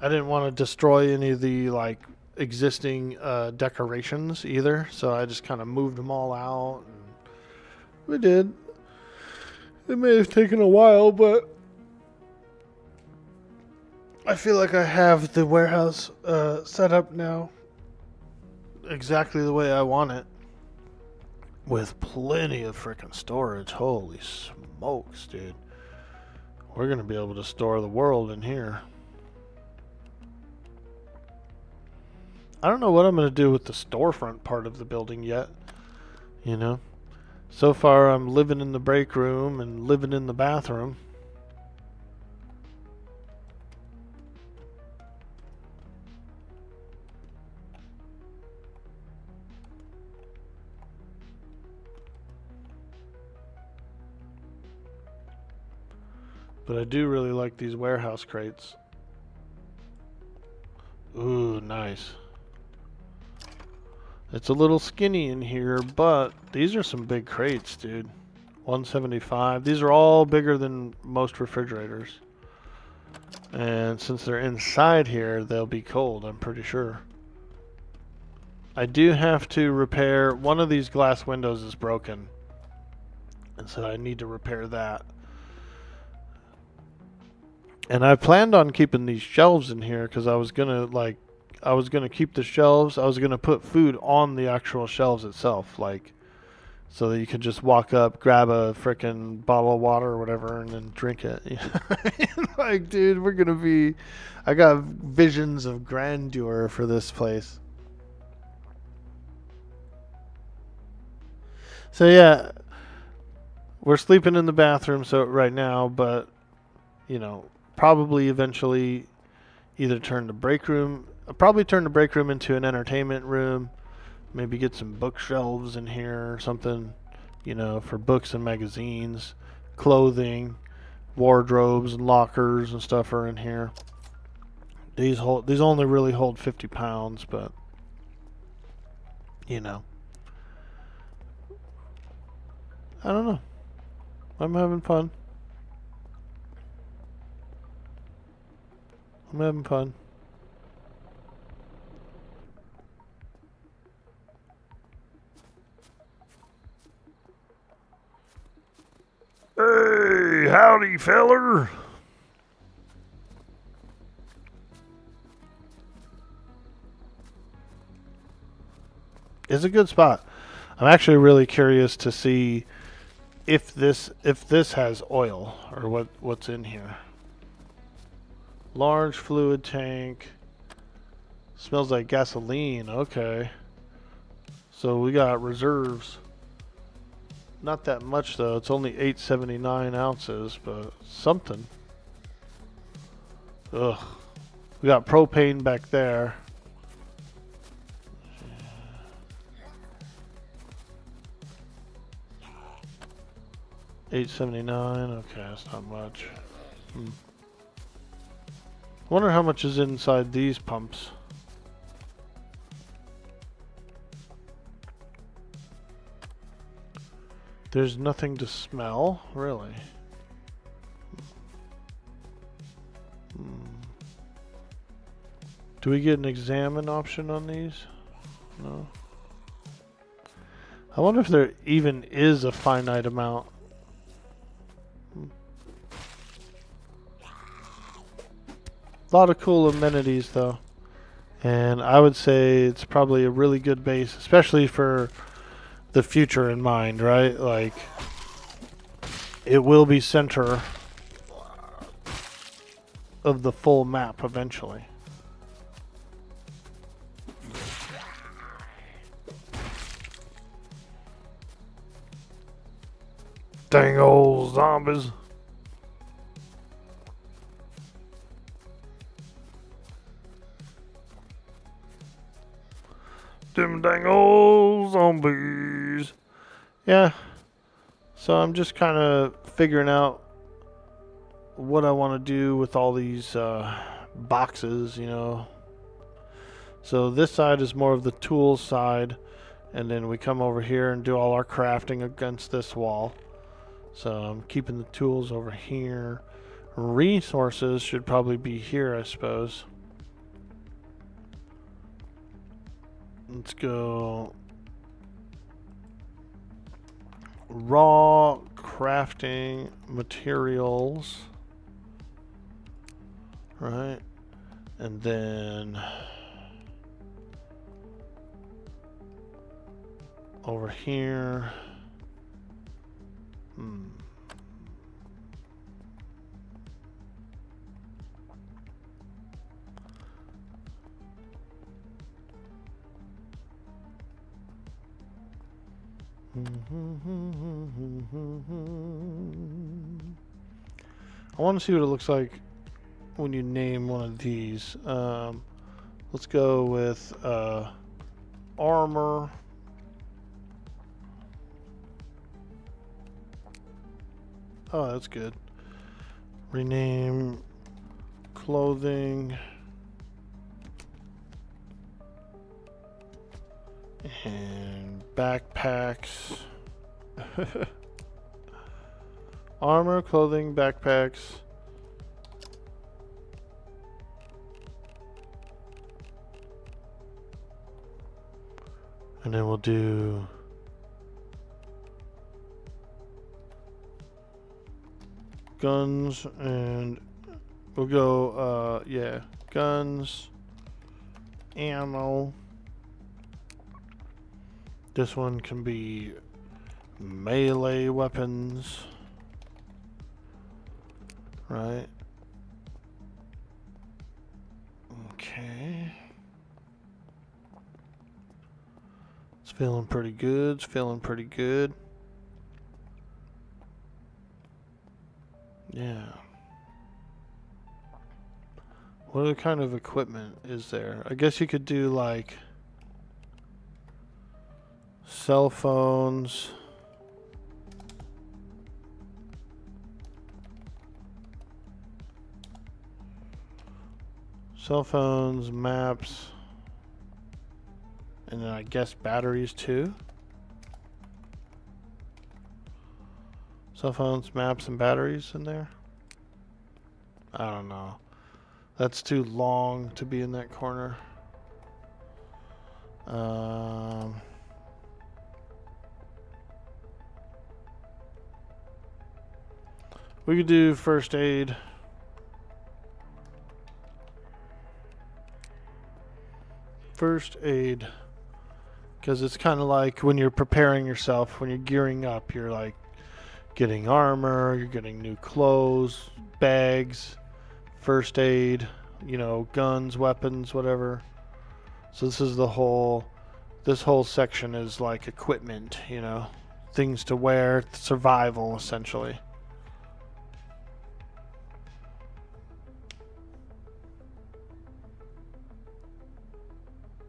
I didn't want to destroy any of the like existing decorations either, so I just kind of moved them all out. And we did. It may have taken a while, but I feel like I have the warehouse set up now exactly the way I want it, with plenty of freaking storage. Holy smokes, dude. We're going to be able to store the world in here. I don't know what I'm going to do with the storefront part of the building yet. You know? So far, I'm living in the break room and living in the bathroom. But I do really like these warehouse crates. Ooh, nice. It's a little skinny in here, but these are some big crates, dude. 175. These are all bigger than most refrigerators. And since they're inside here, they'll be cold, I'm pretty sure. I do have to repair... One of these glass windows is broken. And so I need to repair that. And I planned on keeping these shelves in here because I was gonna keep the shelves. I was gonna put food on the actual shelves itself, like, so that you could just walk up, grab a frickin' bottle of water or whatever, and then drink it. Like, dude, we're gonna be... I got visions of grandeur for this place. So yeah, we're sleeping in the bathroom right now, but you know, probably eventually either turn the break room, probably turn the break room into an entertainment room. Maybe get some bookshelves in here or something, you know, for books and magazines, clothing, wardrobes and lockers and stuff are in here. These only really hold 50 pounds, but you know, I don't know. I'm having fun. I'm having fun.
Hey, howdy, feller.
It's a good spot. I'm actually really curious to see if this has oil or what's in here. Large fluid tank. Smells like gasoline. Okay. So we got reserves. Not that much though. It's only 879 ounces, but something. Ugh. We got propane back there. $8.79. Okay, that's not much. Wonder how much is inside these pumps. There's nothing to smell, really. Do we get an examine option on these? No. I wonder if there even is a finite amount. A lot of cool amenities though. And I would say it's probably a really good base, especially for the future in mind, right? Like, it will be center of the full map eventually.
Dang old zombies. Them dang old zombies.
Yeah. So I'm just kind of figuring out what I want to do with all these boxes, you know. So this side is more of the tools side, and then we come over here and do all our crafting against this wall. So I'm keeping the tools over here. Resources should probably be here, I suppose. Let's go raw crafting materials, right? And then over here, I want to see what it looks like when you name one of these. Let's go with armor. Oh, that's good. Rename clothing. And backpacks. Armor, clothing, backpacks. And then we'll do guns, and we'll go, yeah, guns, ammo. This one can be melee weapons, right? Okay. It's feeling pretty good. It's feeling pretty good. Yeah. What other kind of equipment is there? I guess you could do like cell phones. Cell phones, maps, and then I guess batteries too. Cell phones, maps, and batteries in there. I don't know. That's too long to be in that corner. We could do first aid. First aid. Because it's kind of like when you're preparing yourself, when you're gearing up, you're like getting armor, you're getting new clothes, bags, first aid, you know, guns, weapons, whatever. So this is this whole section is like equipment, you know, things to wear, survival essentially.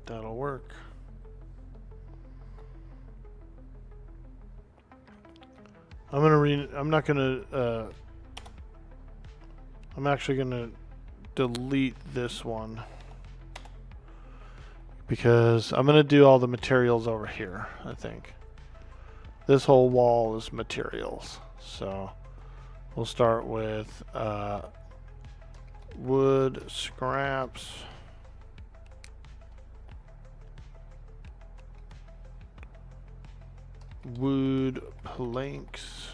That'll work. I'm actually gonna delete this one because I'm gonna do all the materials over here. I think this whole wall is materials, so we'll start with wood scraps, wood planks,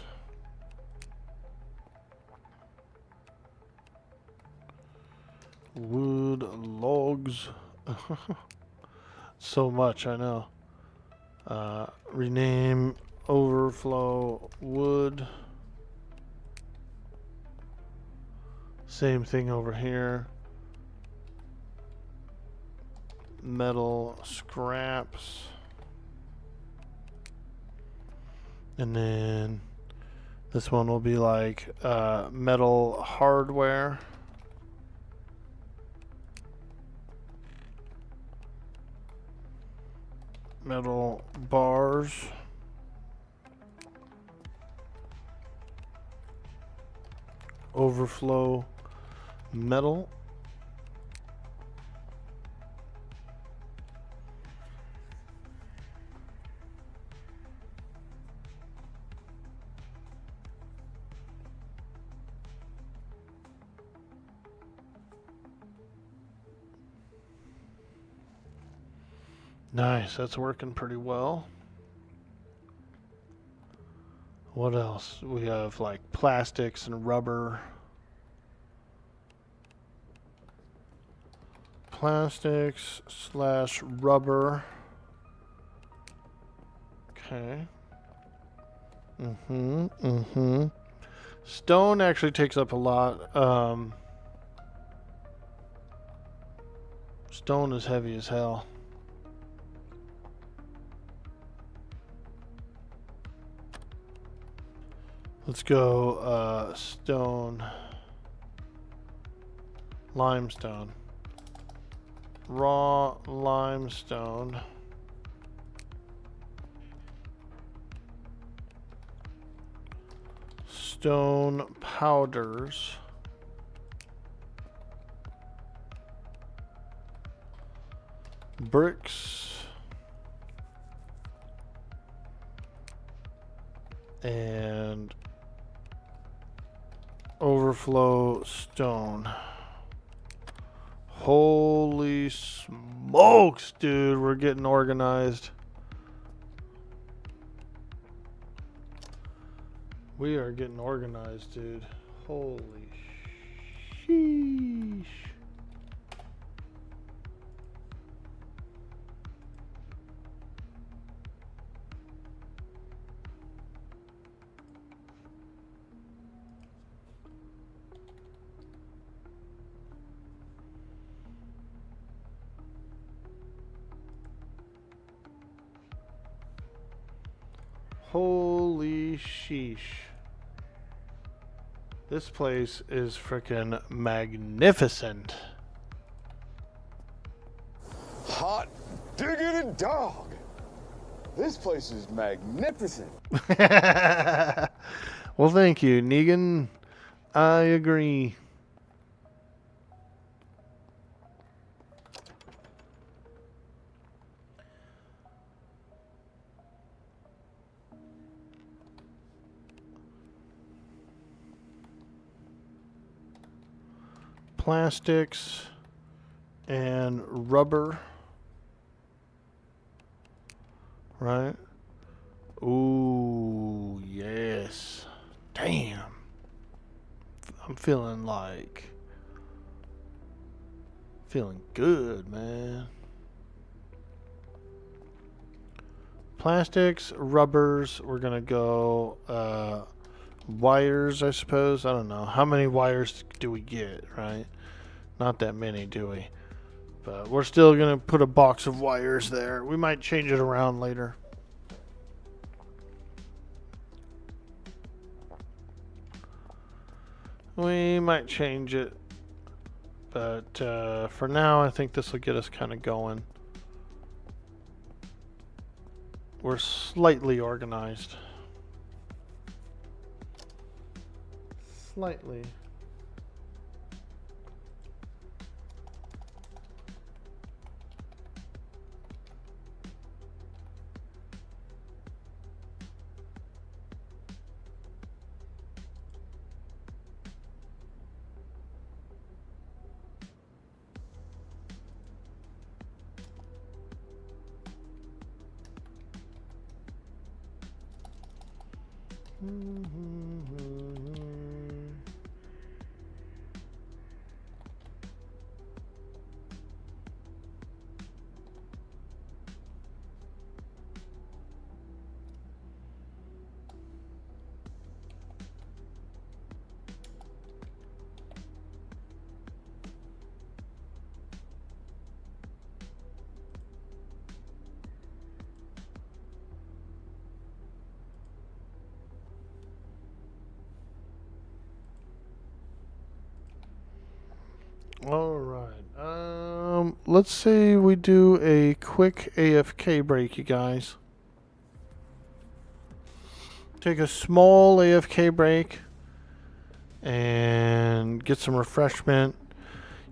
wood logs. So much, I know. Rename overflow wood. Same thing over here. Metal scraps. And then this one will be like metal hardware. Metal bars. Overflow metal. Nice, that's working pretty well. What else? We have like plastics and rubber. Plastics / rubber. Okay. Stone actually takes up a lot. Stone is heavy as hell. Let's go stone, limestone, raw limestone, stone powders, bricks, and overflow stone. Holy smokes, dude, we're getting organized. We are getting organized, dude. Holy sheesh. Holy sheesh. This place is freaking magnificent.
Hot diggity dog. This place is magnificent.
Well, thank you, Negan. I agree. Plastics and rubber, right? Ooh, yes. Damn. I'm feeling good, man. Plastics, rubbers, we're gonna go wires, I suppose. I don't know. How many wires do we get, right? Not that many, do we? But we're still going to put a box of wires there. We might change it around later. We might change it. But for now, I think this will get us kind of going. We're slightly organized. Slightly. All right. Let's say we do a quick AFK break, you guys. Take a small AFK break and get some refreshment.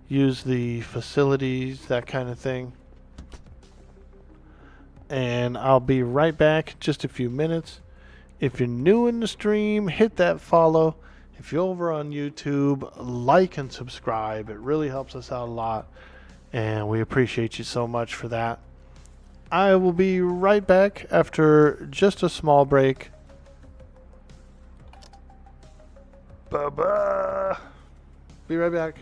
Use the facilities, that kind of thing. And I'll be right back in just a few minutes. If you're new in the stream, hit that follow. If you're over on YouTube, like and subscribe. It really helps us out a lot. And we appreciate you so much for that. I will be right back after just a small break.
Bye-bye.
Be right back.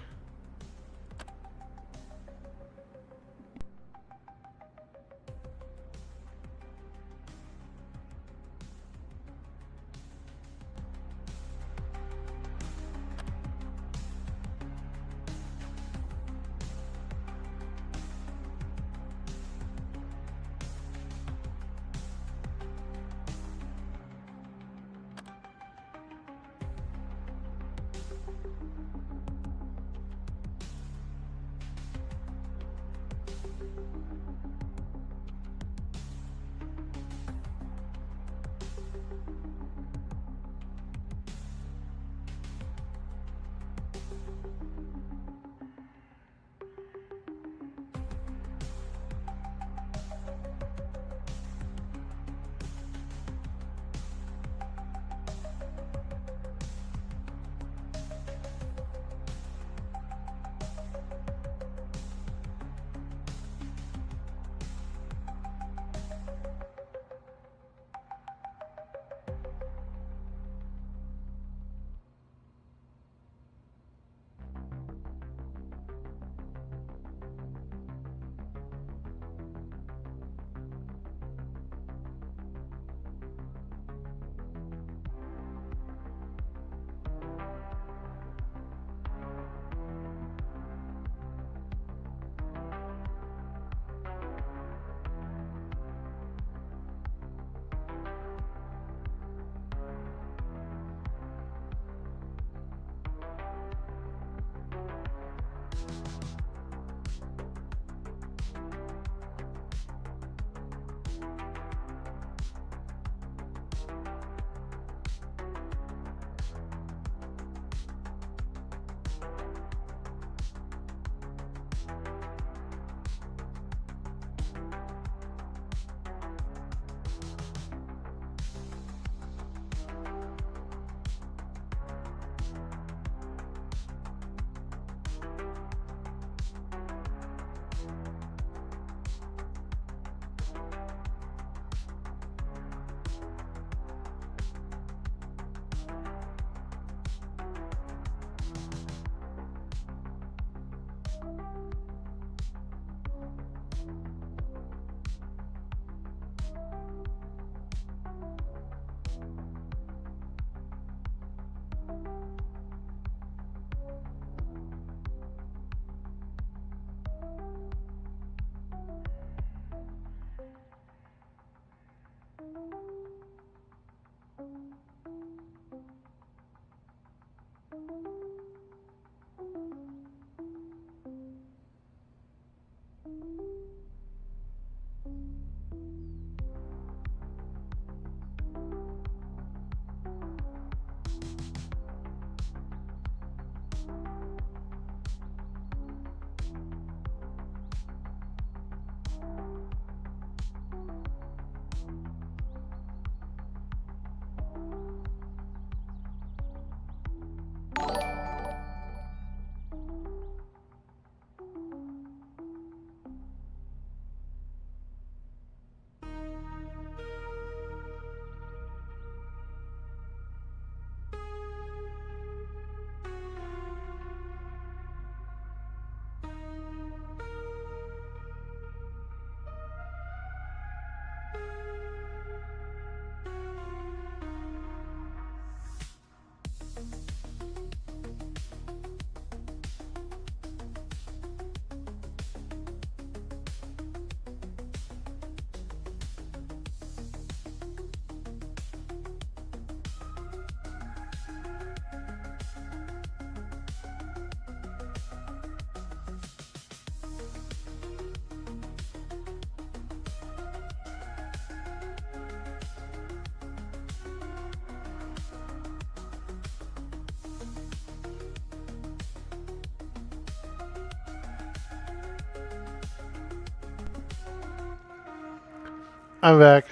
I'm back.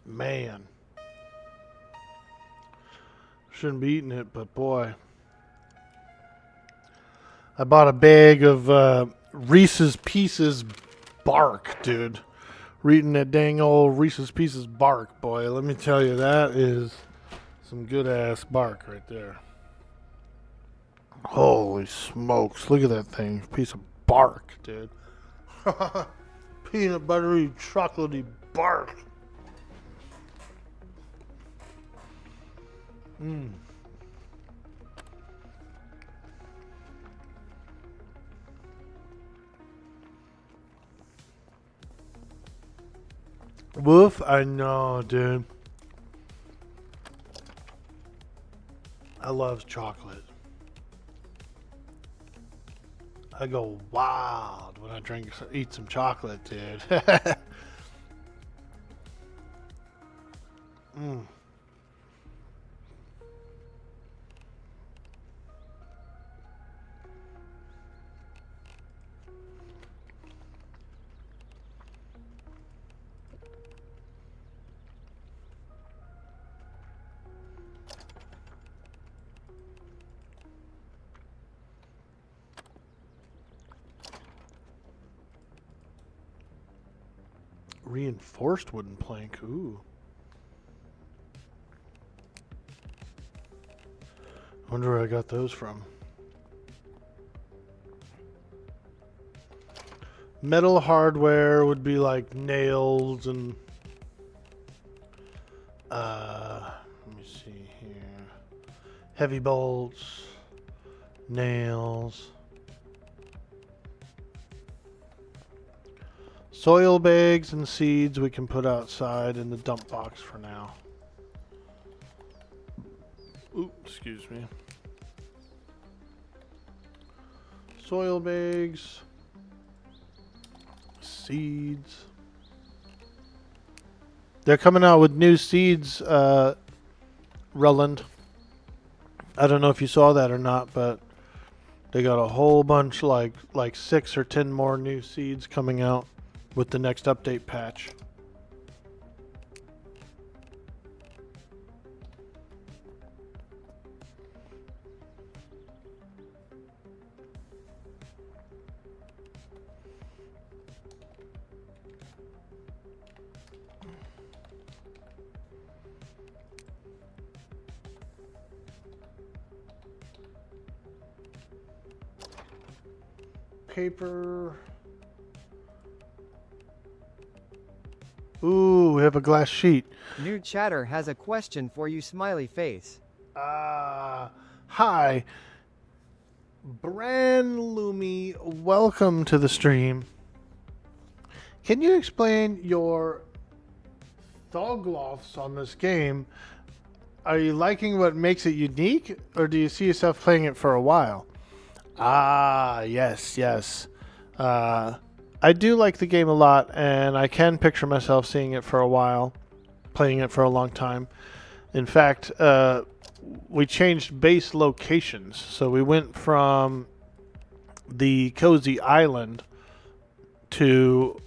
Man. Shouldn't be eating it, but boy. I bought a bag of Reese's Pieces bark, dude. Reading that dang old Reese's Pieces bark, boy. Let me tell you, that is some good ass bark right there. Holy smokes. Look at that thing. Piece of bark, dude. Peanut buttery, chocolatey bark. Mmm. Woof, I know, dude. I love chocolate. I go wild when I eat some chocolate, dude. Mm. Reinforced wooden plank. Ooh. Wonder where I got those from. Metal hardware would be like nails and let me see here. Heavy bolts, nails. Soil bags and seeds we can put outside in the dump box for now. Ooh, excuse me. Soil bags, seeds. They're coming out with new seeds, Roland. I don't know if you saw that or not, but they got a whole bunch, like 6 or 10 more new seeds coming out with the next update patch. Paper. Ooh, we have a glass sheet.
New chatter has a question for you, smiley face.
Hi. Bran Loomy, welcome to the stream. Can you explain your Thogloths on this game? Are you liking what makes it unique, or do you see yourself playing it for a while? Yes. I do like the game a lot, and I can picture myself seeing it for a while, playing it for a long time. In fact, we changed base locations. So we went from the Cozy Island to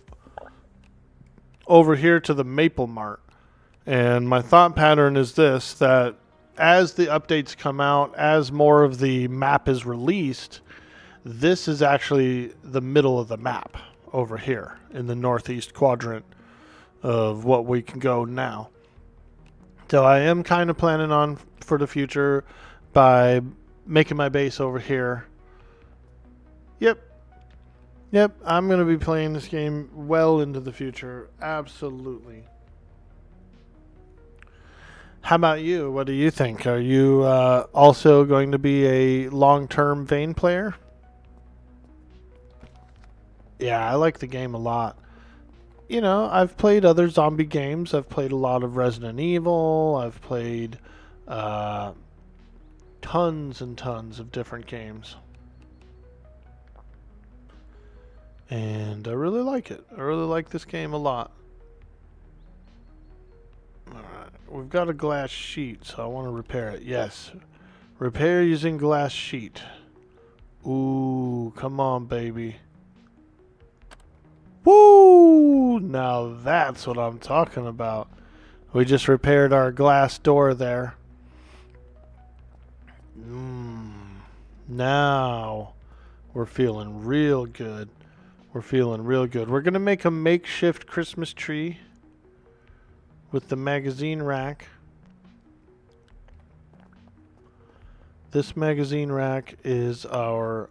over here to the Maple Mart. And my thought pattern is this, that as the updates come out, as more of the map is released, this is actually the middle of the map over here in the northeast quadrant of what we can go now. So I am kind of planning on for the future by making my base over here. Yep, I'm going to be playing this game well into the future. Absolutely. How about you? What do you think? Are you also going to be a long-term Vane player? Yeah, I like the game a lot. You know, I've played other zombie games. I've played a lot of Resident Evil. I've played tons and tons of different games. And I really like it. I really like this game a lot. Alright, we've got a glass sheet, so I want to repair it. Yes. Repair using glass sheet. Ooh, come on, baby. Woo! Now that's what I'm talking about. We just repaired our glass door there. Now we're feeling real good. We're feeling real good. We're going to make a makeshift Christmas tree with the magazine rack. This magazine rack is our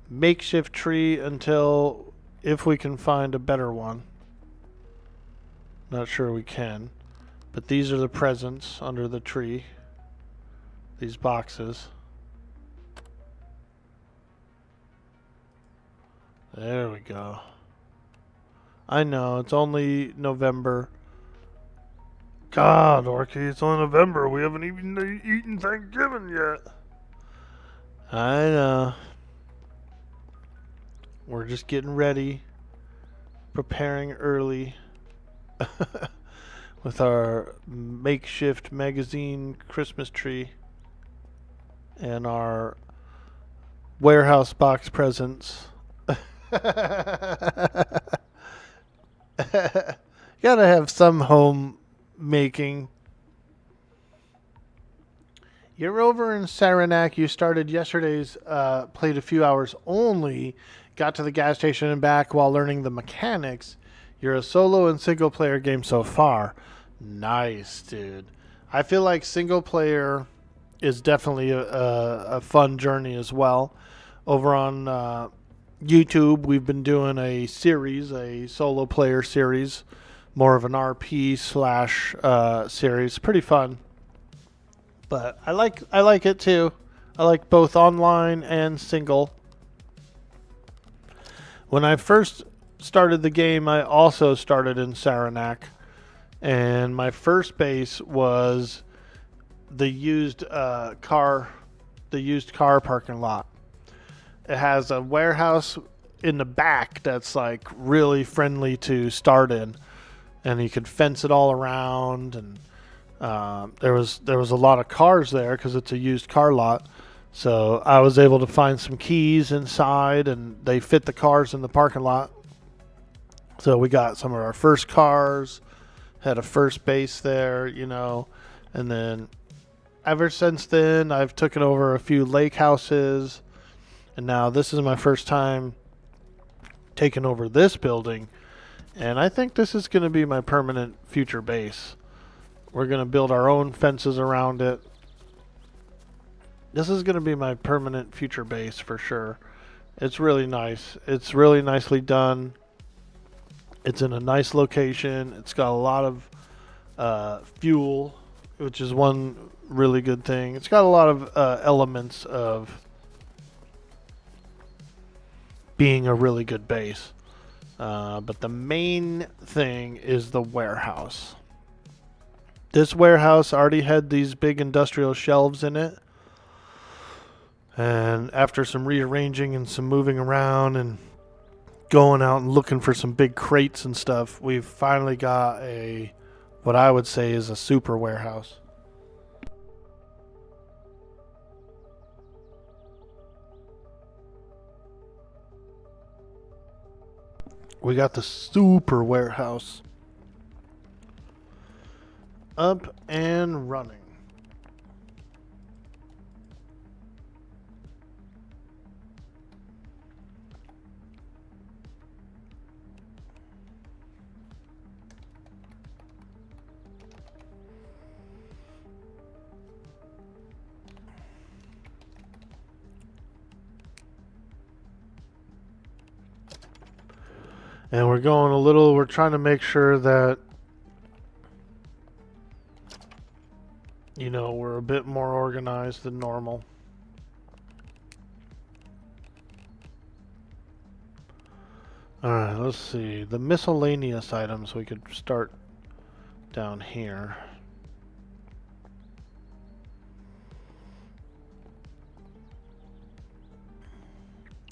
makeshift tree until if we can find a better one. Not sure we can. But these are the presents under the tree. These boxes. There we go. I know, it's only November.
God, Orky, it's only November. We haven't even eaten Thanksgiving yet.
I know. We're just getting ready. Preparing early. With our makeshift magazine Christmas tree. And our warehouse box presents. Gotta have some home making. You're over in Saranac. You started yesterday's, played a few hours only, got to the gas station and back while learning the mechanics. You're a solo and single player game so far. Nice, dude. I feel like single player is definitely a fun journey as well. Over on YouTube, we've been doing a series, a solo player series, more of an RP slash series. Pretty fun, but I like it too. I like both online and single. When I first started the game, I also started in Saranac, and my first base was the used car parking lot. It has a warehouse in the back that's like really friendly to start in, and you could fence it all around. And there was a lot of cars there because it's a used car lot. So I was able to find some keys inside, and they fit the cars in the parking lot. So we got some of our first cars, had a first base there, you know, and then ever since then I've taken over a few lake houses. And now this is my first time taking over this building. And I think this is going to be my permanent future base. We're going to build our own fences around it. This is going to be my permanent future base for sure. It's really nice. It's really nicely done. It's in a nice location. It's got a lot of fuel, which is one really good thing. It's got a lot of elements of being a really good base. But the main thing is the warehouse. This warehouse already had these big industrial shelves in it. And after some rearranging and some moving around and going out and looking for some big crates and stuff, we've finally got what I would say is a super warehouse. We got the super warehouse up and running. And we're trying to make sure that, you know, we're a bit more organized than normal. Alright, let's see. The miscellaneous items, we could start down here.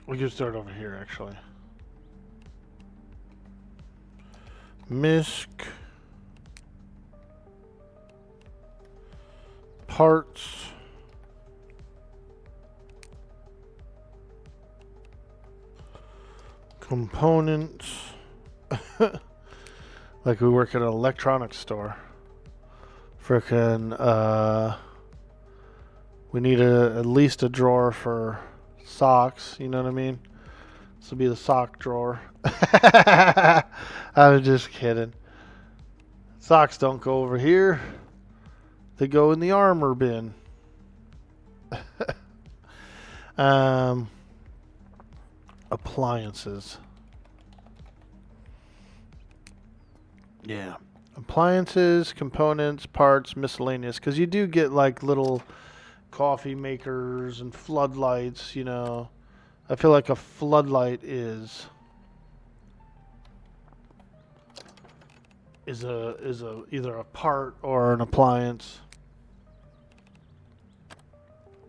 We could start over here, actually. Misc. Parts. Components. Like we work at an electronics store. Frickin', we need at least a drawer for socks, you know what I mean? This will be the sock drawer. I'm just kidding. Socks don't go over here. They go in the armor bin. Appliances. Yeah. Appliances, components, parts, miscellaneous. Because you do get like little coffee makers and floodlights, you know. I feel like a floodlight is either a part or an appliance.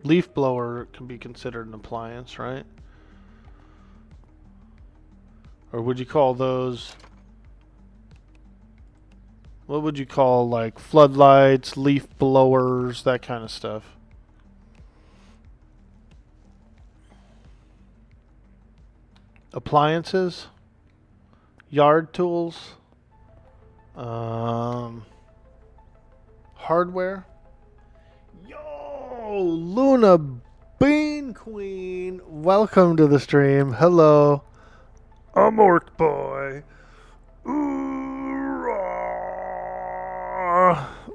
Leaf blower can be considered an appliance, right? Or would you call those... What would you call, like, floodlights, leaf blowers, that kind of stuff? Appliances? Yard tools? Hardware? Yo, Luna Bean Queen, welcome to the stream. Hello.
I'm Orc Boy.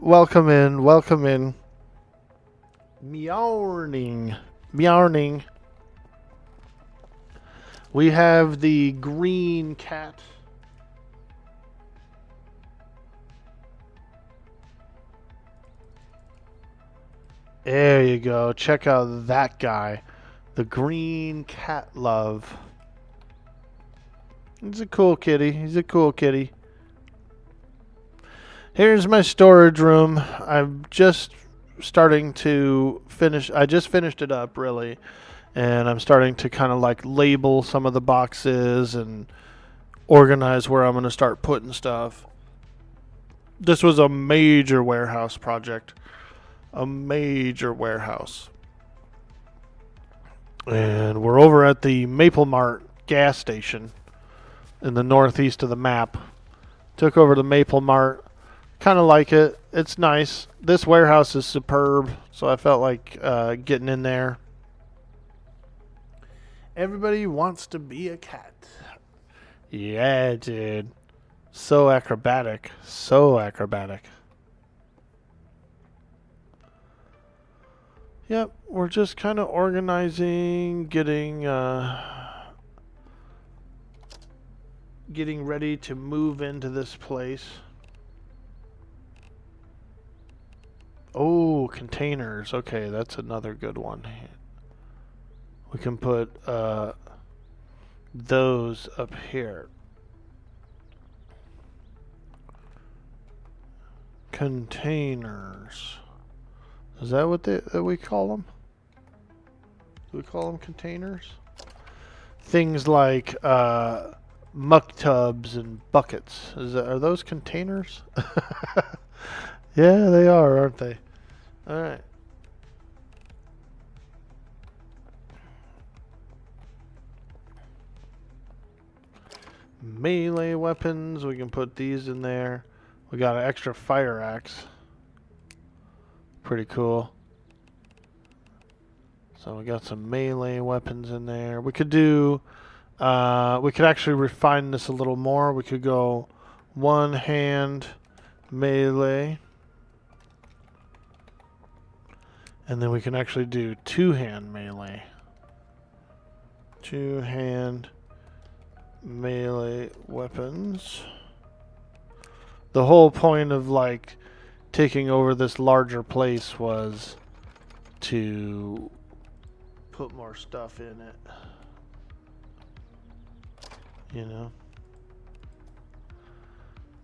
Welcome in, welcome in. Meowning. Meowning. We have the green cat. There you go. Check out that guy. The green cat love. He's a cool kitty. He's a cool kitty. Here's my storage room. I'm just starting to finish. I just finished it up, really. And I'm starting to kind of like label some of the boxes and organize where I'm going to start putting stuff. This was a major warehouse project. A major warehouse. And we're over at the Maple Mart gas station in the northeast of the map. Took over the Maple Mart. Kind of like it. It's nice. This warehouse is superb, so I felt like getting in there. Everybody wants to be a cat. Yeah, dude. So acrobatic. So acrobatic. Yep, we're just kind of organizing, getting ready to move into this place. Oh, containers. Okay, that's another good one. We can put those up here. Containers. Is that what we call them? Do we call them containers? Things like muck tubs and buckets. Are those containers? Yeah, they are, aren't they? All right. Melee weapons. We can put these in there. We got an extra fire axe. Pretty cool. So we got some melee weapons in there. We could do... we could actually refine this a little more. We could go one hand melee. And then we can actually do two-hand melee. Two-hand melee weapons. The whole point of, like, taking over this larger place was to put more stuff in it. You know?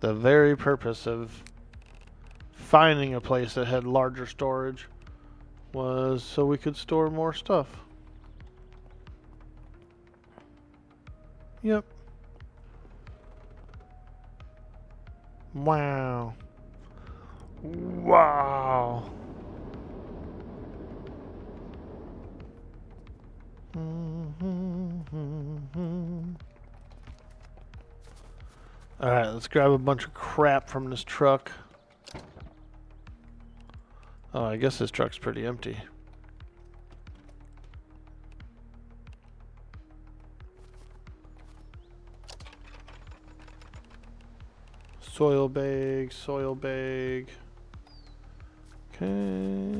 The very purpose of finding a place that had larger storage was so we could store more stuff. Yep. Wow. Wow. Alright, let's grab a bunch of crap from this truck. Oh, I guess this truck's pretty empty. Soil bag, soil bag. Okay.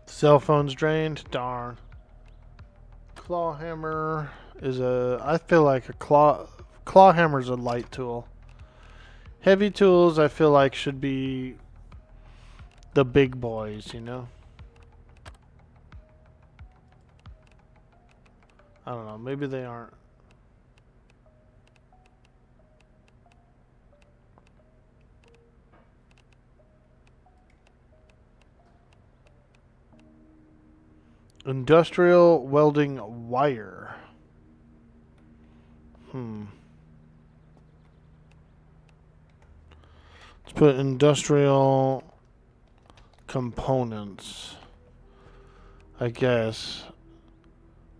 Cell phone's drained. Darn. Claw hammer is I feel like a claw hammer's a light tool. Heavy tools I feel like should be the big boys, you know? I don't know, maybe they aren't. Industrial welding wire. Let's put industrial components. I guess.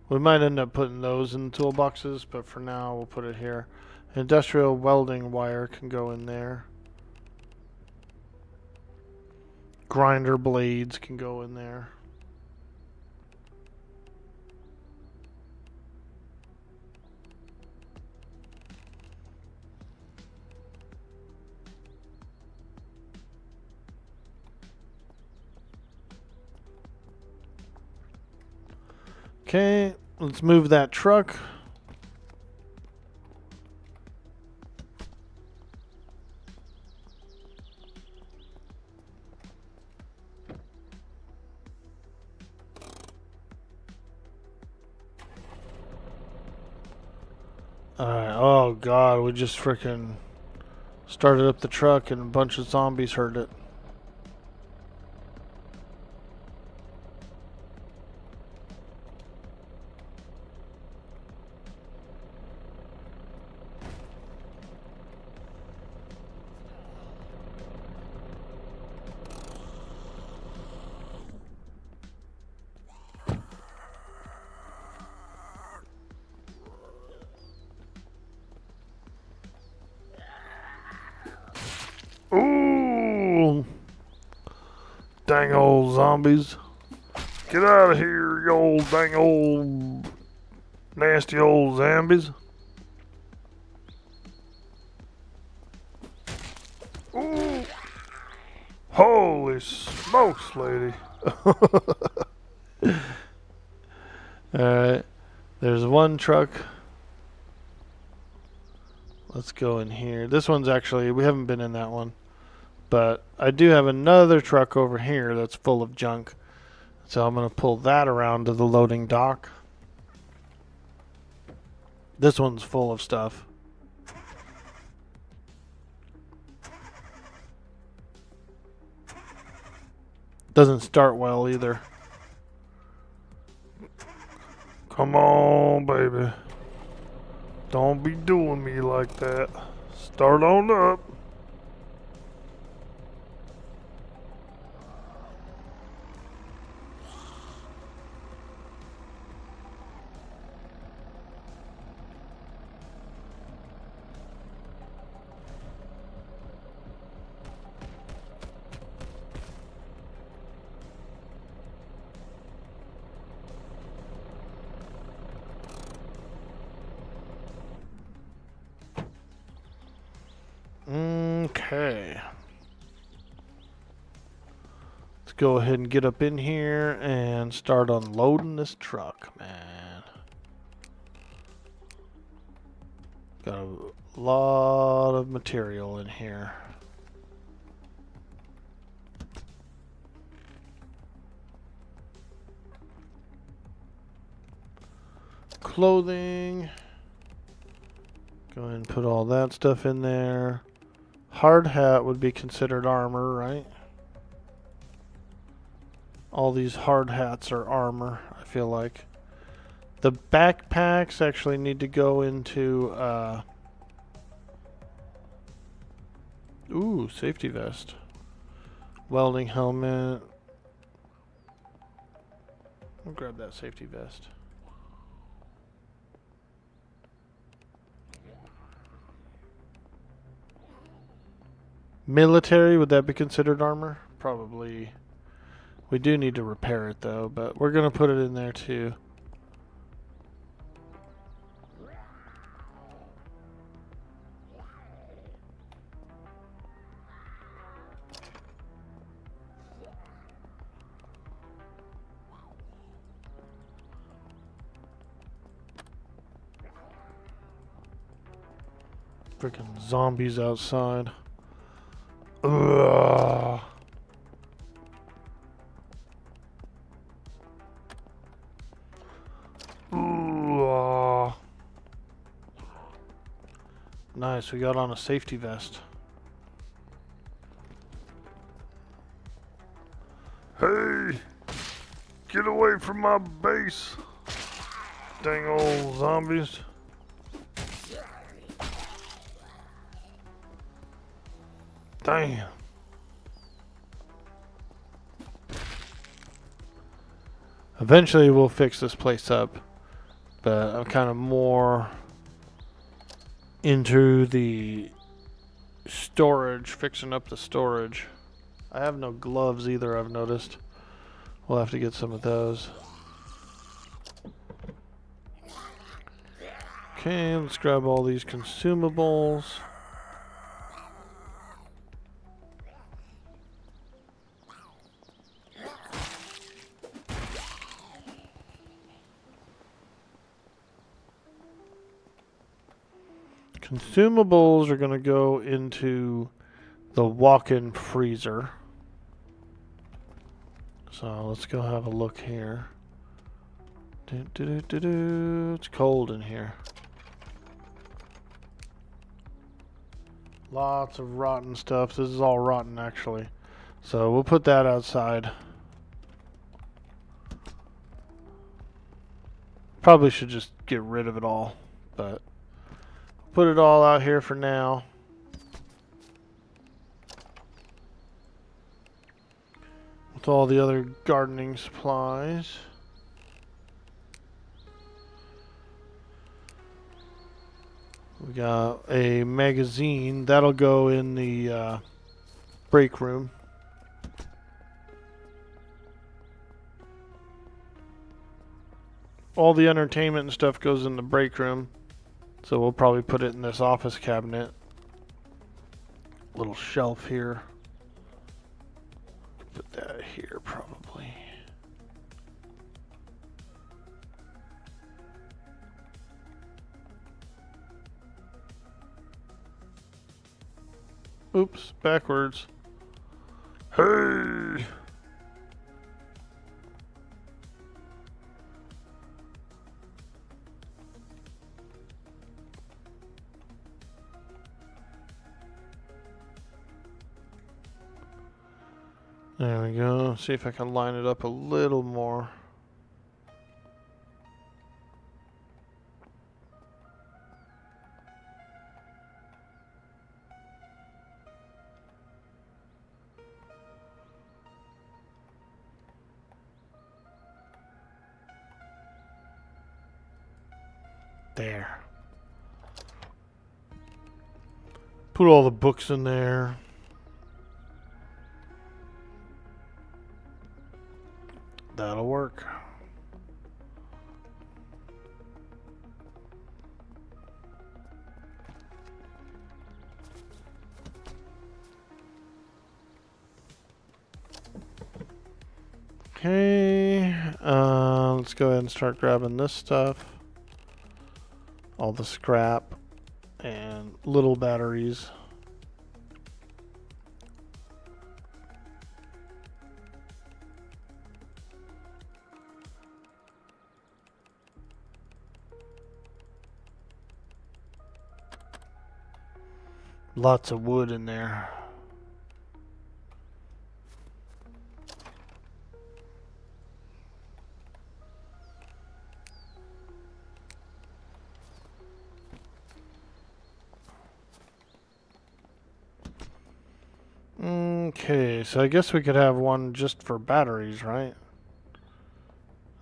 We might end up putting those in the toolboxes, but for now we'll put it here. Industrial welding wire can go in there. Grinder blades can go in there. Okay, let's move that truck. Alright, oh god, we just freaking started up the truck and a bunch of zombies heard it.
Ooh! Dang old zombies. Get out of here, you old dang old nasty old zombies. Ooh! Holy smokes, lady.
Alright, there's one truck. Let's go in here. This one's actually, we haven't been in that one. But I do have another truck over here that's full of junk. So I'm going to pull that around to the loading dock. This one's full of stuff. Doesn't start well either.
Come on, baby. Don't be doing me like that. Start on up.
Okay. Let's go ahead and get up in here and start unloading this truck, man. Got a lot of material in here. Clothing. Go ahead and put all that stuff in there. Hard hat would be considered armor, right? All these hard hats are armor, I feel like. The backpacks actually need to go into Ooh, safety vest. Welding helmet. I'll grab that safety vest. Military, would that be considered armor? Probably. We do need to repair it though, but we're gonna put it in there too. Freaking zombies outside. Ugh. Ugh. Nice, we got on a safety vest.
Hey! Get away from my base! Dang old zombies. Damn.
Eventually we'll fix this place up, but I'm kind of more into the storage, fixing up the storage. I have no gloves either, I've noticed. We'll have to get some of those. Okay, let's grab all these consumables. Consumables are going to go into the walk-in freezer. So let's go have a look here. It's cold in here. Lots of rotten stuff. This is all rotten actually. So we'll put that outside. Probably should just get rid of it all, but put it all out here for now. With all the other gardening supplies. We got a magazine. That'll go in the break room. All the entertainment and stuff goes in the break room. So we'll probably put it in this office cabinet. Little shelf here. Put that here probably. Oops, backwards.
Hey!
There we go. See if I can line it up a little more. There. Put all the books in there. That'll work. Okay, let's go ahead and start grabbing this stuff. All the scrap and little batteries. Lots of wood in there. Okay, so I guess we could have one just for batteries, right?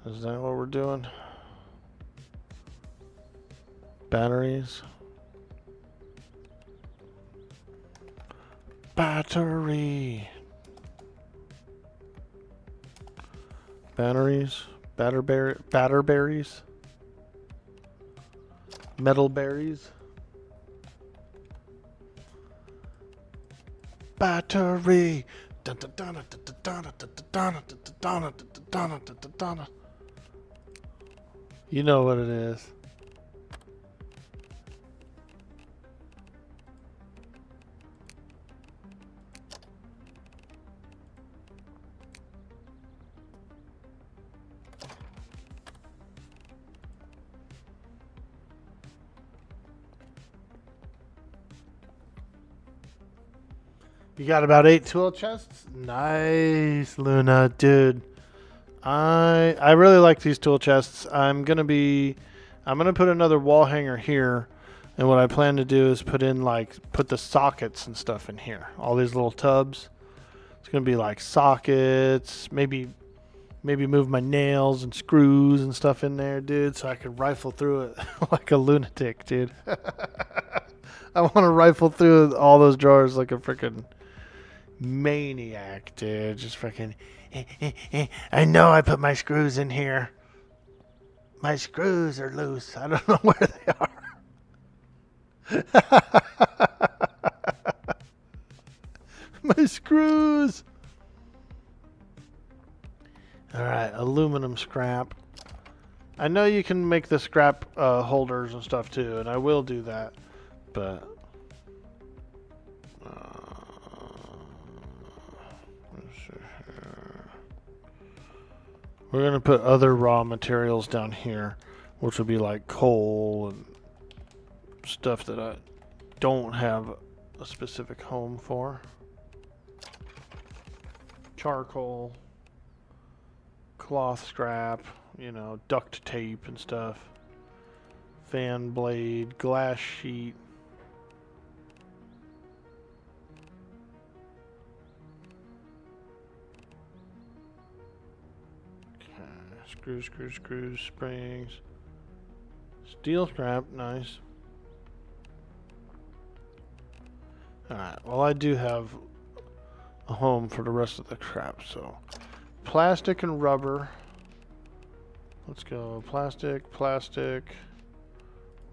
Is that what we're doing? Batteries. Battery. Batteries. Batterberries. Metal berries. Battery. You know what it is. You got about 8 tool chests? Nice, Luna, dude. I really like these tool chests. I'm gonna put another wall hanger here, and what I plan to do is put the sockets and stuff in here. All these little tubs. It's gonna be like sockets, maybe move my nails and screws and stuff in there, dude, so I could rifle through it like a lunatic, dude. I want to rifle through all those drawers like a freaking maniac, dude. Just freaking. I know I put my screws in here. My screws are loose. I don't know where they are. My screws. Alright, aluminum scrap. I know you can make the scrap holders and stuff too, and I will do that. But we're going to put other raw materials down here, which will be like coal and stuff that I don't have a specific home for. Charcoal, cloth scrap, you know, duct tape and stuff. Fan blade, glass sheet. Screws, springs. Steel scrap, nice. Alright, well I do have a home for the rest of the crap, so. Plastic and rubber. Let's go. Plastic,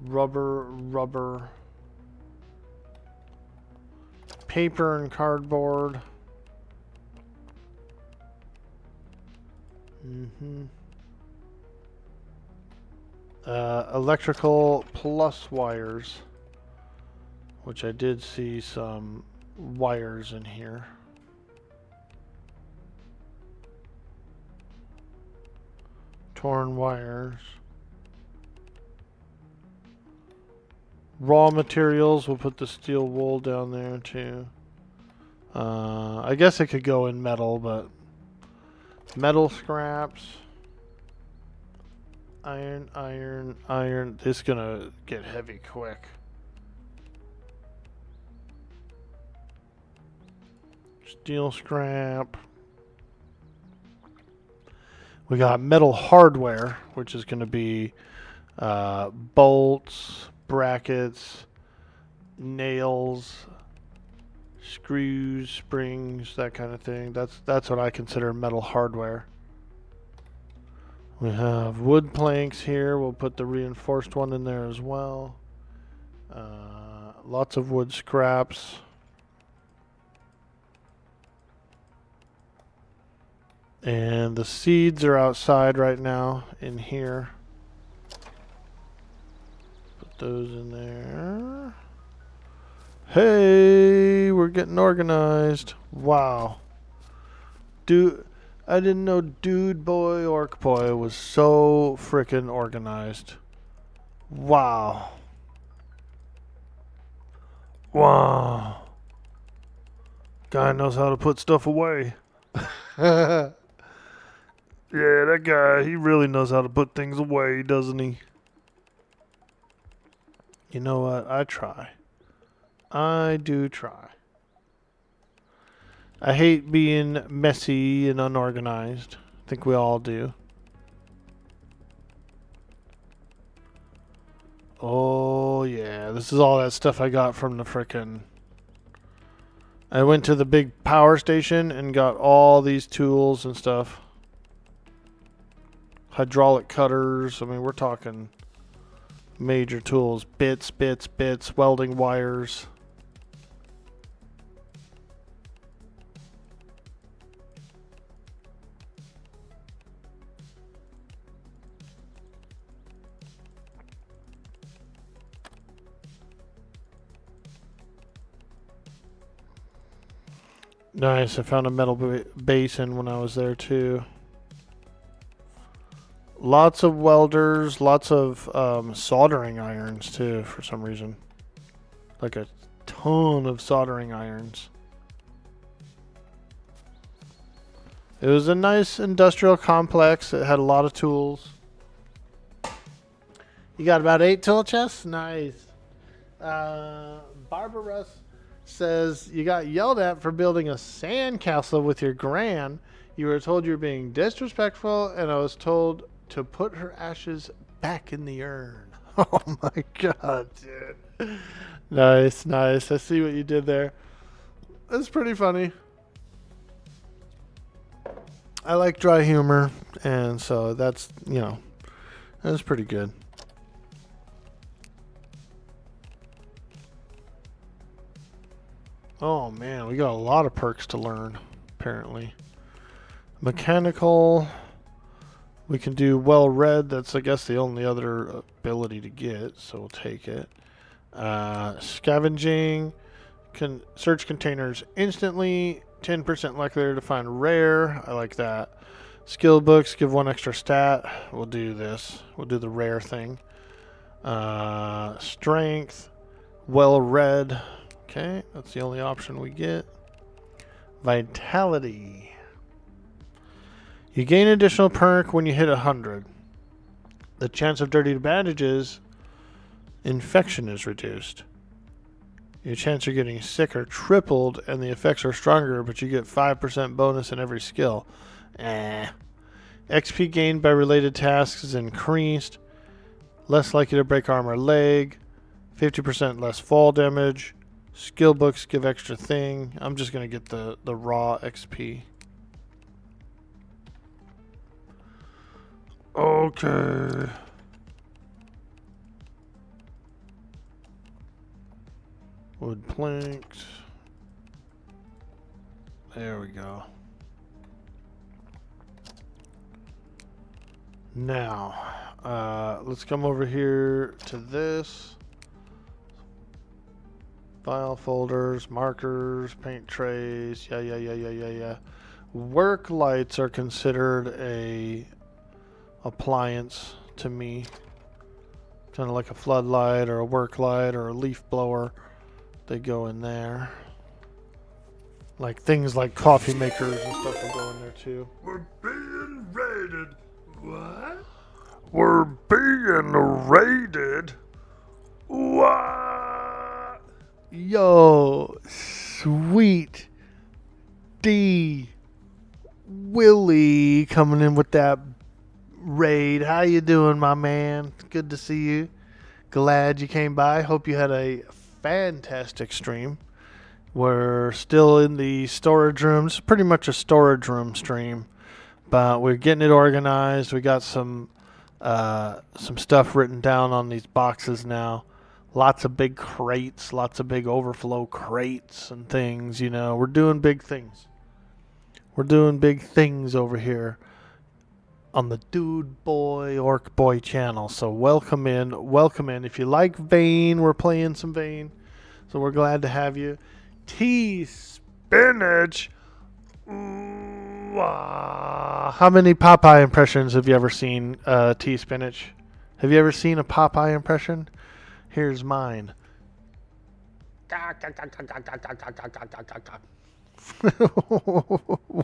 rubber. Paper and cardboard. Electrical plus wires, which I did see some wires in here. Torn wires. Raw materials, we'll put the steel wool down there too. I guess it could go in metal, but metal scraps. Iron. It's gonna get heavy quick. Steel scrap. We got metal hardware, which is gonna be bolts, brackets, nails, screws, springs, that kind of thing. That's what I consider metal hardware. We have wood planks here. We'll put the reinforced one in there as well. Lots of wood scraps. And the seeds are outside right now in here. Put those in there. Hey, we're getting organized. Wow. Dude, I didn't know Dude Boy Orc Boy was so freaking organized. Wow. Wow. Guy knows how to put stuff away. Yeah, that guy, he really knows how to put things away, doesn't he? You know what? I try. I do try. I hate being messy and unorganized. I think we all do. Oh, yeah. This is all that stuff I got from the frickin'... I went to the big power station and got all these tools and stuff. Hydraulic cutters. I mean, we're talking major tools. Bits, welding wires. Nice. I found a metal basin when I was there too. Lots of welders, lots of soldering irons too for some reason. Like a ton of soldering irons. It was a nice industrial complex. It had a lot of tools. You got about 8 tool chests? Nice. Barbara Russ says you got yelled at for building a sandcastle with your gran. You were told you were being disrespectful, and I was told to put her ashes back in the urn. Oh my god, dude. Nice, nice. I see what you did there. That's pretty funny. I like dry humor, and so that's, you know, that's pretty good. Oh man, we got a lot of perks to learn, apparently. Mechanical. We can do well read. That's, I guess, the only other ability to get, so we'll take it. Scavenging. Can search containers instantly. 10% likelier to find rare. I like that. Skill books give 1 extra stat. We'll do this. We'll do the rare thing. Strength. Well read. Okay, that's the only option we get. Vitality. You gain additional perk when you hit 100. The chance of dirty bandages, infection is reduced. Your chance of getting sick are tripled, and the effects are stronger, but you get 5% bonus in every skill. XP gained by related tasks is increased. Less likely to break arm or leg. 50% less fall damage. Skill books give extra thing. I'm just going to get the raw XP. Okay. Wood planks. There we go. Now, let's come over here to this. File folders, markers, paint trays, yeah. Work lights are considered a appliance to me. Kind of like a floodlight or a work light or a leaf blower. They go in there. Like things like coffee makers and stuff will go in there too.
We're being raided. What? We're being raided? What?
Yo, sweet D Willie coming in with that raid. How you doing, my man? Good to see you. Glad you came by. Hope you had a fantastic stream. We're still in the storage room. It's pretty much a storage room stream, but we're getting it organized. We got some stuff written down on these boxes now. Lots of big crates, lots of big overflow crates and things, you know. We're doing big things. We're doing big things over here on the Dude Boy Orc Boy channel. So welcome in, welcome in. If you like Vane, we're playing some Vane. So we're glad to have you. T Spinach. Ooh, how many Popeye impressions have you ever seen, T Spinach? Have you ever seen a Popeye impression? Here's mine.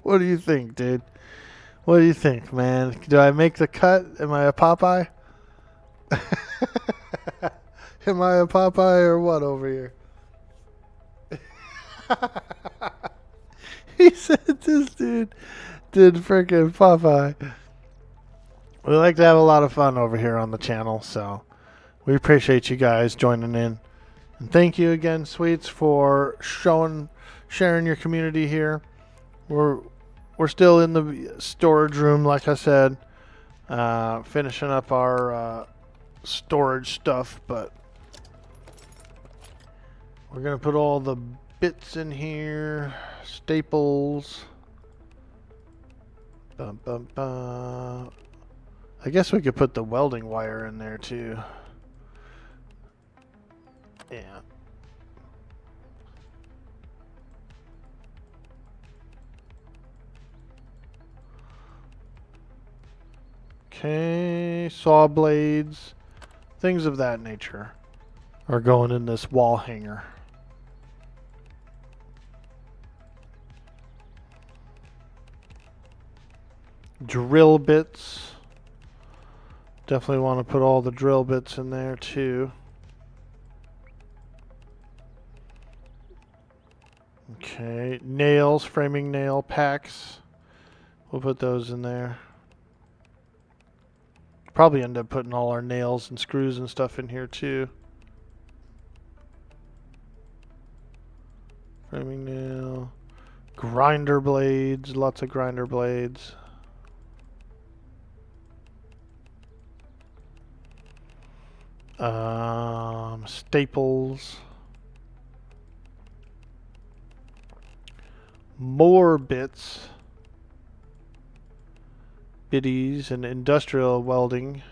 What do you think, dude? What do you think, man? Do I make the cut? Am I a Popeye? Am I a Popeye or what over here? He said this dude did freaking Popeye. We like to have a lot of fun over here on the channel, so we appreciate you guys joining in. And thank you again, Sweets, for sharing your community here. We're still in the storage room, like I said, finishing up our storage stuff, but we're gonna put all the bits in here, staples. Bum, bum, bum. I guess we could put the welding wire in there too. Yeah. Okay, saw blades, things of that nature are going in this wall hanger. Drill bits. Definitely want to put all the drill bits in there too. Okay, nails, framing nail packs. We'll put those in there. Probably end up putting all our nails and screws and stuff in here too. Framing nail. Grinder blades, lots of grinder blades. Staples. More bits. Biddies and industrial welding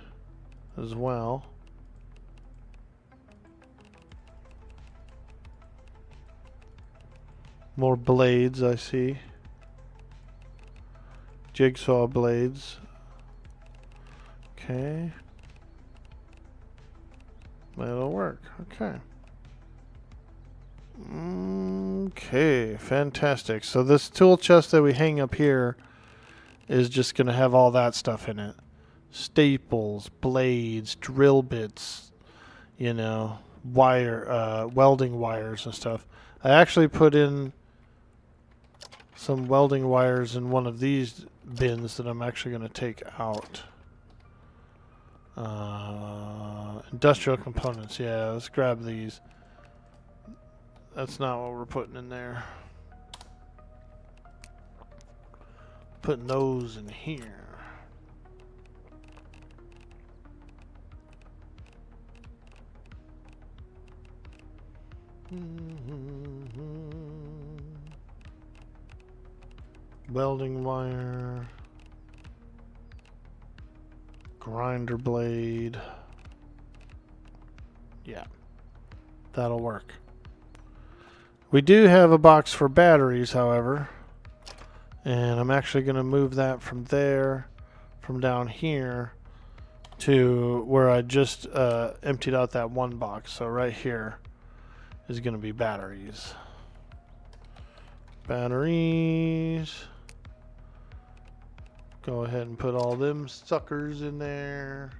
as well. More blades, I see. Jigsaw blades. Okay. That'll work. Okay. Okay, fantastic. So this tool chest that we hang up here is just going to have all that stuff in it. Staples, blades, drill bits, you know, wire, welding wires and stuff. I actually put in some welding wires in one of these bins that I'm actually going to take out. Industrial components, yeah, let's grab these. That's not what we're putting in there. Putting those in here. Welding wire. Grinder blade. Yeah, that'll work. We do have a box for batteries, however, and I'm actually going to move that from there, from down here, to where I just emptied out that one box. So right here is going to be batteries. Batteries. Go ahead and put all them suckers in there.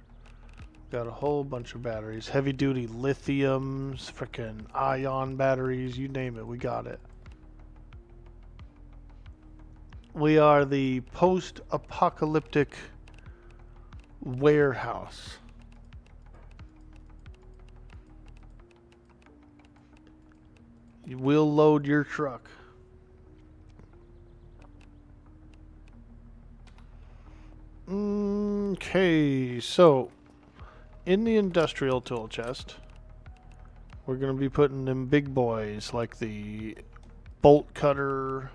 Got a whole bunch of batteries. Heavy duty lithiums, frickin' ion batteries, you name it, we got it. We are the post-apocalyptic warehouse. We'll load your truck. Okay, so in the industrial tool chest, we're going to be putting them big boys like the bolt cutter,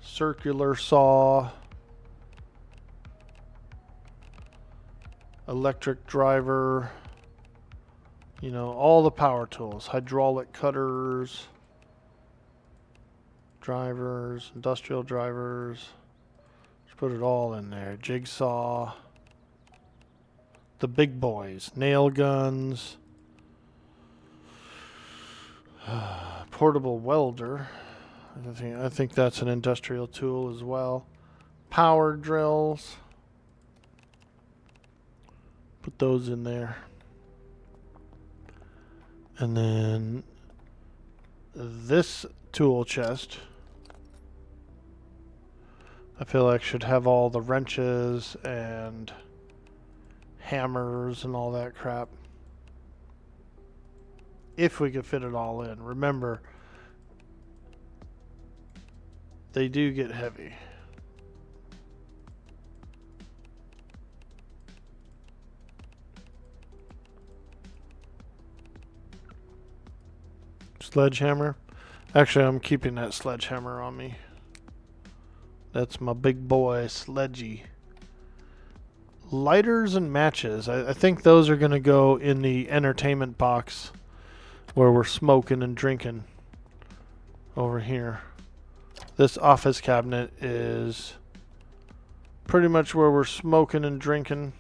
circular saw, electric driver, you know, all the power tools, hydraulic cutters, drivers, industrial drivers. Just put it all in there. Jigsaw. The big boys, nail guns, portable welder. I think that's an industrial tool as well. Power drills. Put those in there. And then this tool chest I feel like should have all the wrenches and hammers and all that crap. If we could fit it all in. Remember, they do get heavy. Sledgehammer. Actually, I'm keeping that sledgehammer on me. That's my big boy sledgy. Lighters and matches. I think those are going to go in the entertainment box where we're smoking and drinking over here. This office cabinet is pretty much where we're smoking and drinking.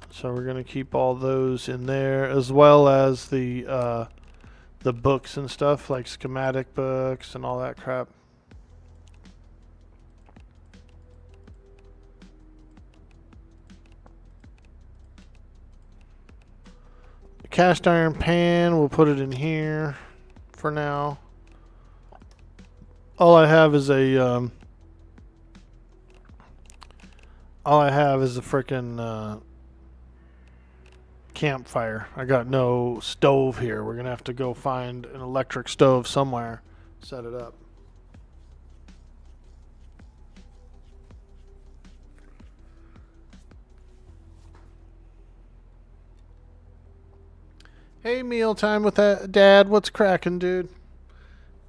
So we're going to keep all those in there, as well as the books and stuff, like schematic books and all that crap. Cast iron pan, we'll put it in here for now. All I have is a frickin' campfire. I got no stove here. We're gonna have to go find an electric stove somewhere, set it up. Hey, mealtime with that Dad. What's cracking, dude?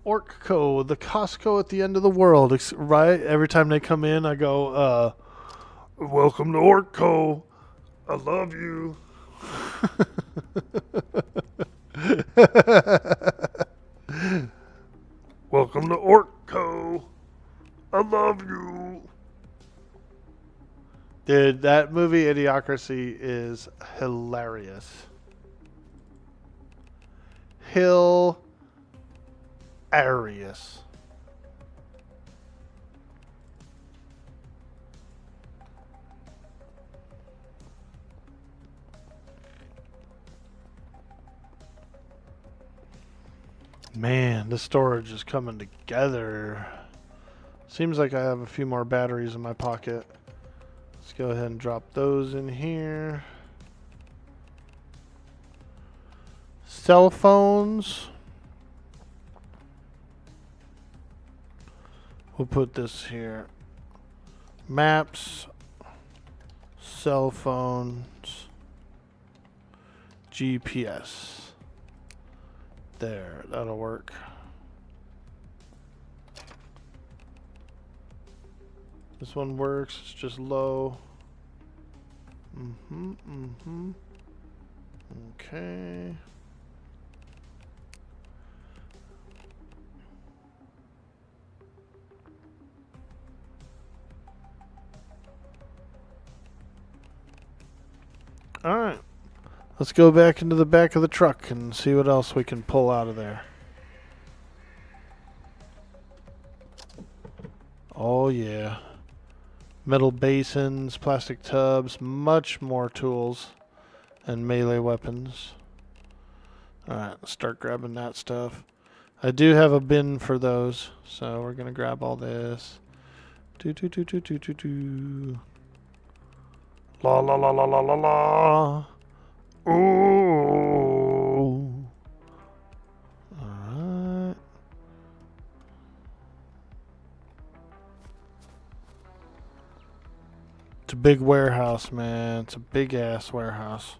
Orkco, the Costco at the end of the world, right? Every time they come in, I go,
Welcome to Orktown. I love you. Welcome to Orktown. I love you.
Dude, that movie Idiocracy is hilarious. Hilarious. Man, the storage is coming together. Seems like I have a few more batteries in my pocket. Let's go ahead and drop those in here. Cell phones. We'll put this here. Maps. Cell phones. GPS. There, that'll work. This one works, it's just low. Okay. Alright. Let's go back into the back of the truck and see what else we can pull out of there. Oh yeah. Metal basins, plastic tubs, much more tools and melee weapons. Alright, let's start grabbing that stuff. I do have a bin for those, so we're gonna grab all this.
La la la la la la la. Ooh.
Alright. It's a big warehouse, man. It's a big ass warehouse.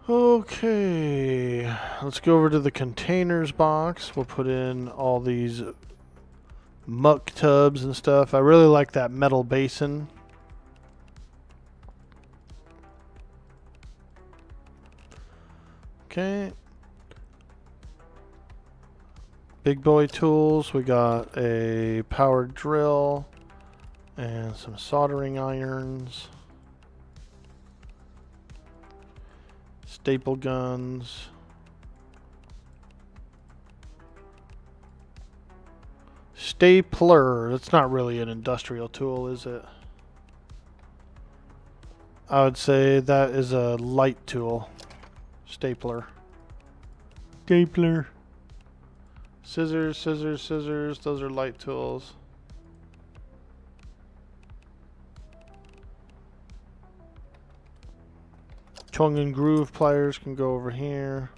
Okay. Let's go over to the containers box. We'll put in all these muck tubs and stuff. I really like that metal basin. Okay. Big boy tools. We got a powered drill and some soldering irons. Staple guns. Stapler. That's not really an industrial tool, is it? I would say that is a light tool. Stapler. Scissors, scissors, scissors. Those are light tools. Tongue and groove pliers can go over here.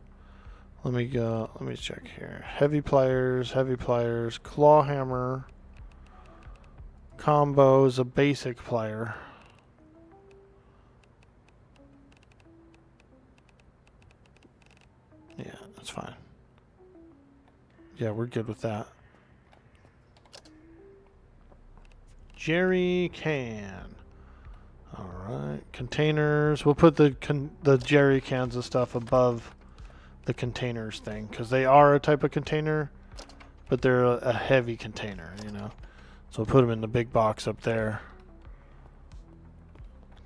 Let me go. Let me check here. Heavy pliers, claw hammer. Combo is a basic plier. Yeah, that's fine. Yeah, we're good with that. Jerry can. All right, containers. We'll put the jerry cans and stuff above the containers thing because they are a type of container, but they're a heavy container, you know. So we'll put them in the big box up there.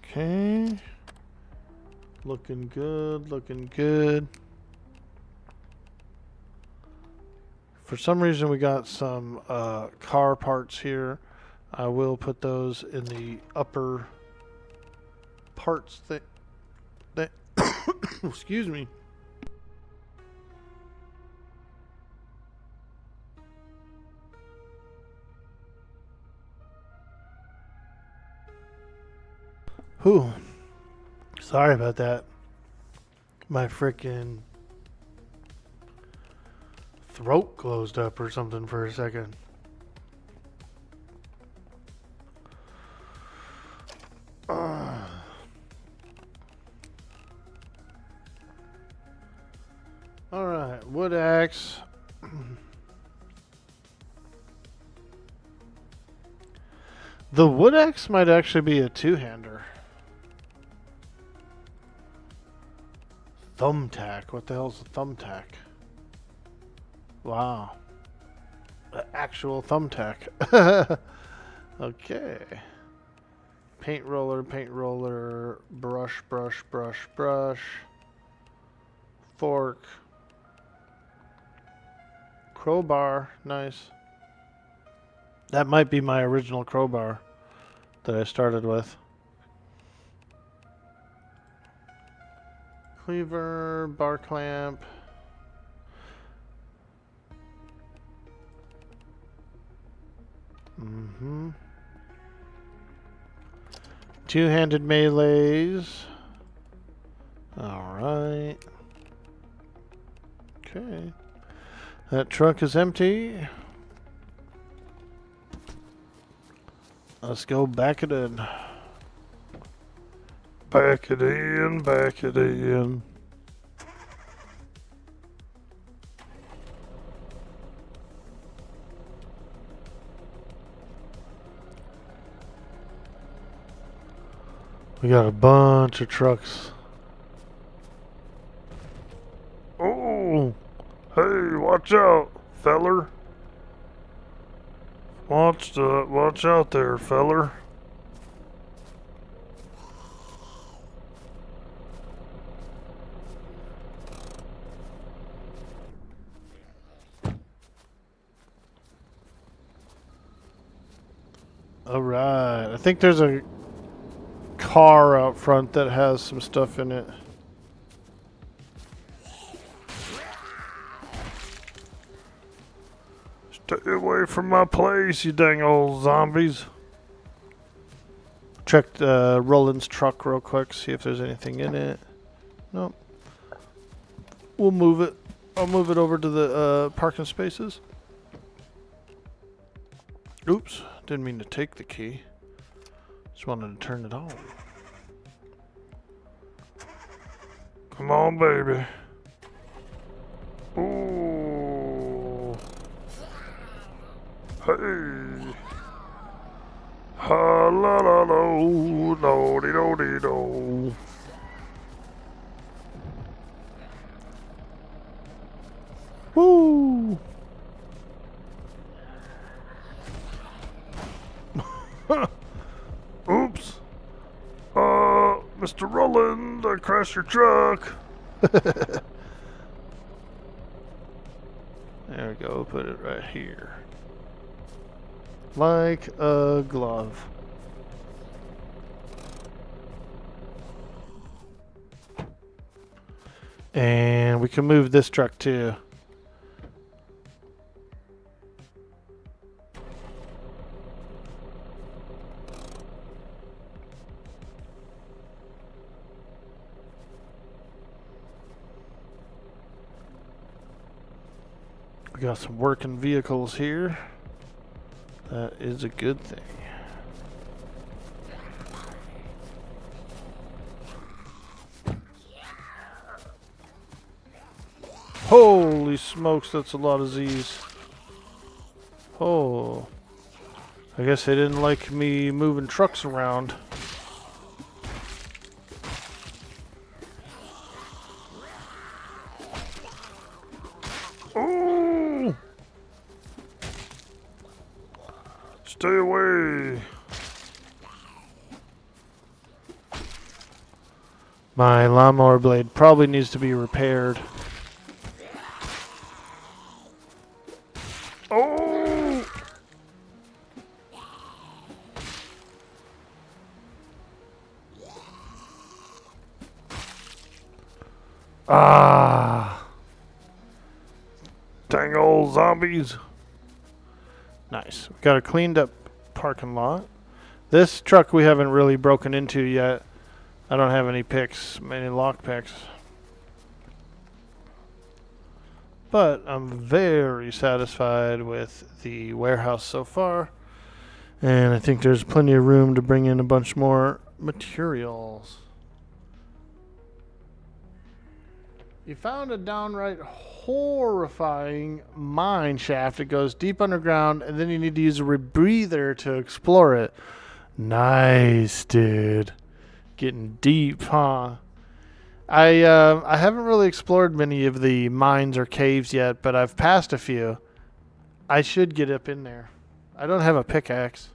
Okay. Looking good, looking good. For some reason we got some car parts here. I will put those in the upper parts that excuse me. Whew. Sorry about that. My frickin' throat closed up or something for a second. Alright, wood axe. The wood axe might actually be a two-hander. Thumbtack. What the hell's a thumbtack? Wow. An actual thumbtack. Okay. Paint roller, brush, brush, brush, brush. Fork. Crowbar. Nice. That might be my original crowbar that I started with. Cleaver, bar clamp. Two-handed melees. Alright. Okay. That truck is empty. Let's go back it in.
Back it in, back it in.
We got a bunch of trucks.
Oh, hey, watch out, feller. Watch out there, feller.
Alright, I think there's a car out front that has some stuff in it.
Stay away from my place, you dang old zombies.
Check Roland's truck real quick, see if there's anything in it. Nope. We'll move it. I'll move it over to the parking spaces. Oops, didn't mean to take the key. Just wanted to turn it on.
Come on, baby. Ooh. Hey. Ha la la lo, do de do de do.
Woo!
Oops. Mr. Roland, I crashed your truck.
There we go, put it right here. Like a glove. And we can move this truck too. We got some working vehicles here. That is a good thing. Holy smokes, that's a lot of Z's. Oh. I guess they didn't like me moving trucks around.
Oh! Stay away.
My lawnmower blade probably needs to be repaired.
Oh!
Ah!
Dang old zombies.
Nice. We got a cleaned up parking lot. This truck we haven't really broken into yet. I don't have any picks, any lock picks. But I'm very satisfied with the warehouse so far. And I think there's plenty of room to bring in a bunch more materials. You found a downright horrifying mine shaft. It goes deep underground, and then you need to use a rebreather to explore it. Nice, dude. Getting deep, huh? I haven't really explored many of the mines or caves yet, but I've passed a few. I should get up in there. I don't have a pickaxe.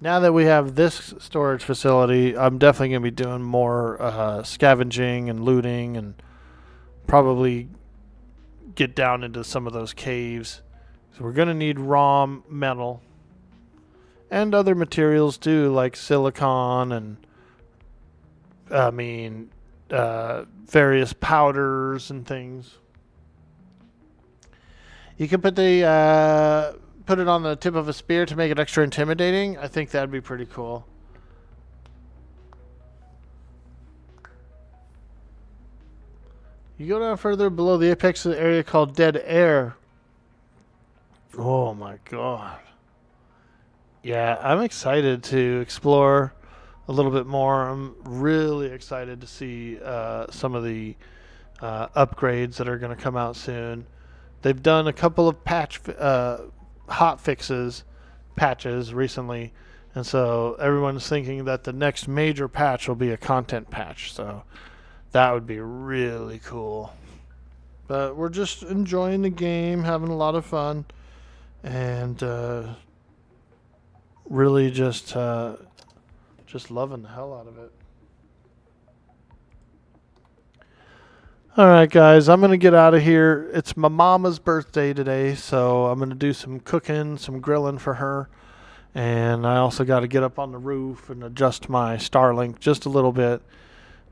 Now that we have this storage facility, I'm definitely going to be doing more scavenging and looting, and probably get down into some of those caves. So we're going to need raw metal and other materials too, like silicon and various powders and things. You can put the put it on the tip of a spear to make it extra intimidating. I think that'd be pretty cool. You go down further below the apex of the area called Dead Air. Oh my god. Yeah, I'm excited to explore a little bit more. I'm really excited to see some of the upgrades that are going to come out soon. They've done a couple of hot fixes patches recently, and so everyone's thinking that the next major patch will be a content patch, so that would be really cool. But we're just enjoying the game, having a lot of fun, and really just loving the hell out of it. Alright guys, I'm going to get out of here. It's my mama's birthday today, so I'm going to do some cooking, some grilling for her. And I also got to get up on the roof and adjust my Starlink just a little bit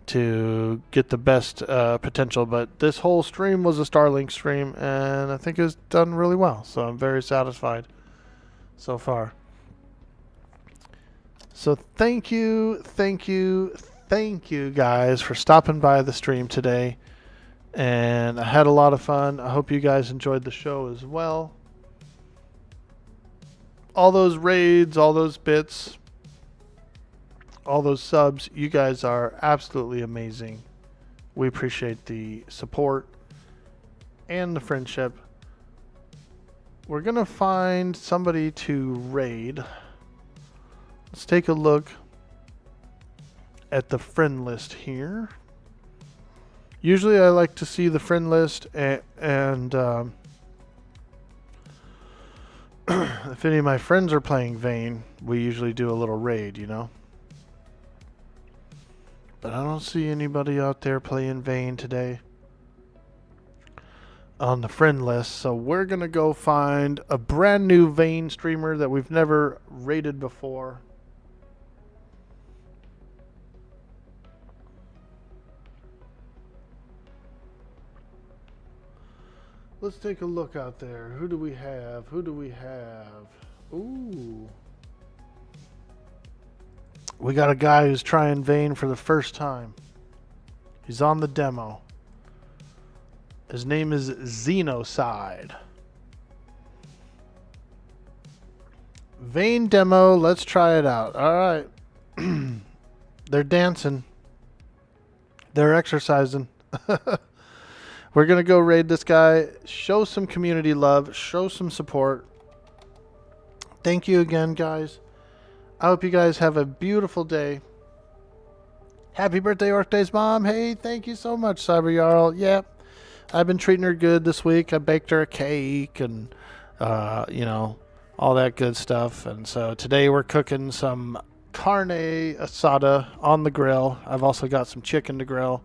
to get the best potential. But this whole stream was a Starlink stream, and I think it's done really well. So I'm very satisfied so far. So thank you guys for stopping by the stream today. And I had a lot of fun. I hope you guys enjoyed the show as well. All those raids, all those bits, all those subs, you guys are absolutely amazing. We appreciate the support and the friendship. We're going to find somebody to raid. Let's take a look at the friend list here. Usually I like to see the friend list and if any of my friends are playing Vayne, we usually do a little raid, you know. But I don't see anybody out there playing Vayne today on the friend list, so we're going to go find a brand new Vayne streamer that we've never raided before. Let's take a look out there. Who do we have? Who do we have? Ooh. We got a guy who's trying Vayne for the first time. He's on the demo. His name is Xenocide. Vein demo. Let's try it out. All right. They're dancing. They're exercising. We're going to go raid this guy. Show some community love. Show some support. Thank you again, guys. I hope you guys have a beautiful day. Happy birthday, Orkday's mom. Hey, thank you so much, Cyber Jarl. Yep. I've been treating her good this week. I baked her a cake and, you know, all that good stuff. And so today we're cooking some carne asada on the grill. I've also got some chicken to grill.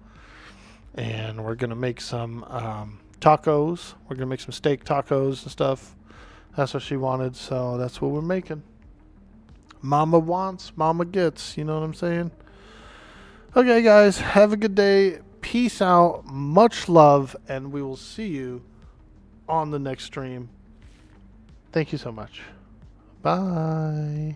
And we're going to make some tacos. We're going to make some steak tacos and stuff. That's what she wanted, so that's what we're making. Mama wants, mama gets. You know what I'm saying? Okay, guys. Have a good day. Peace out. Much love. And we will see you on the next stream. Thank you so much. Bye.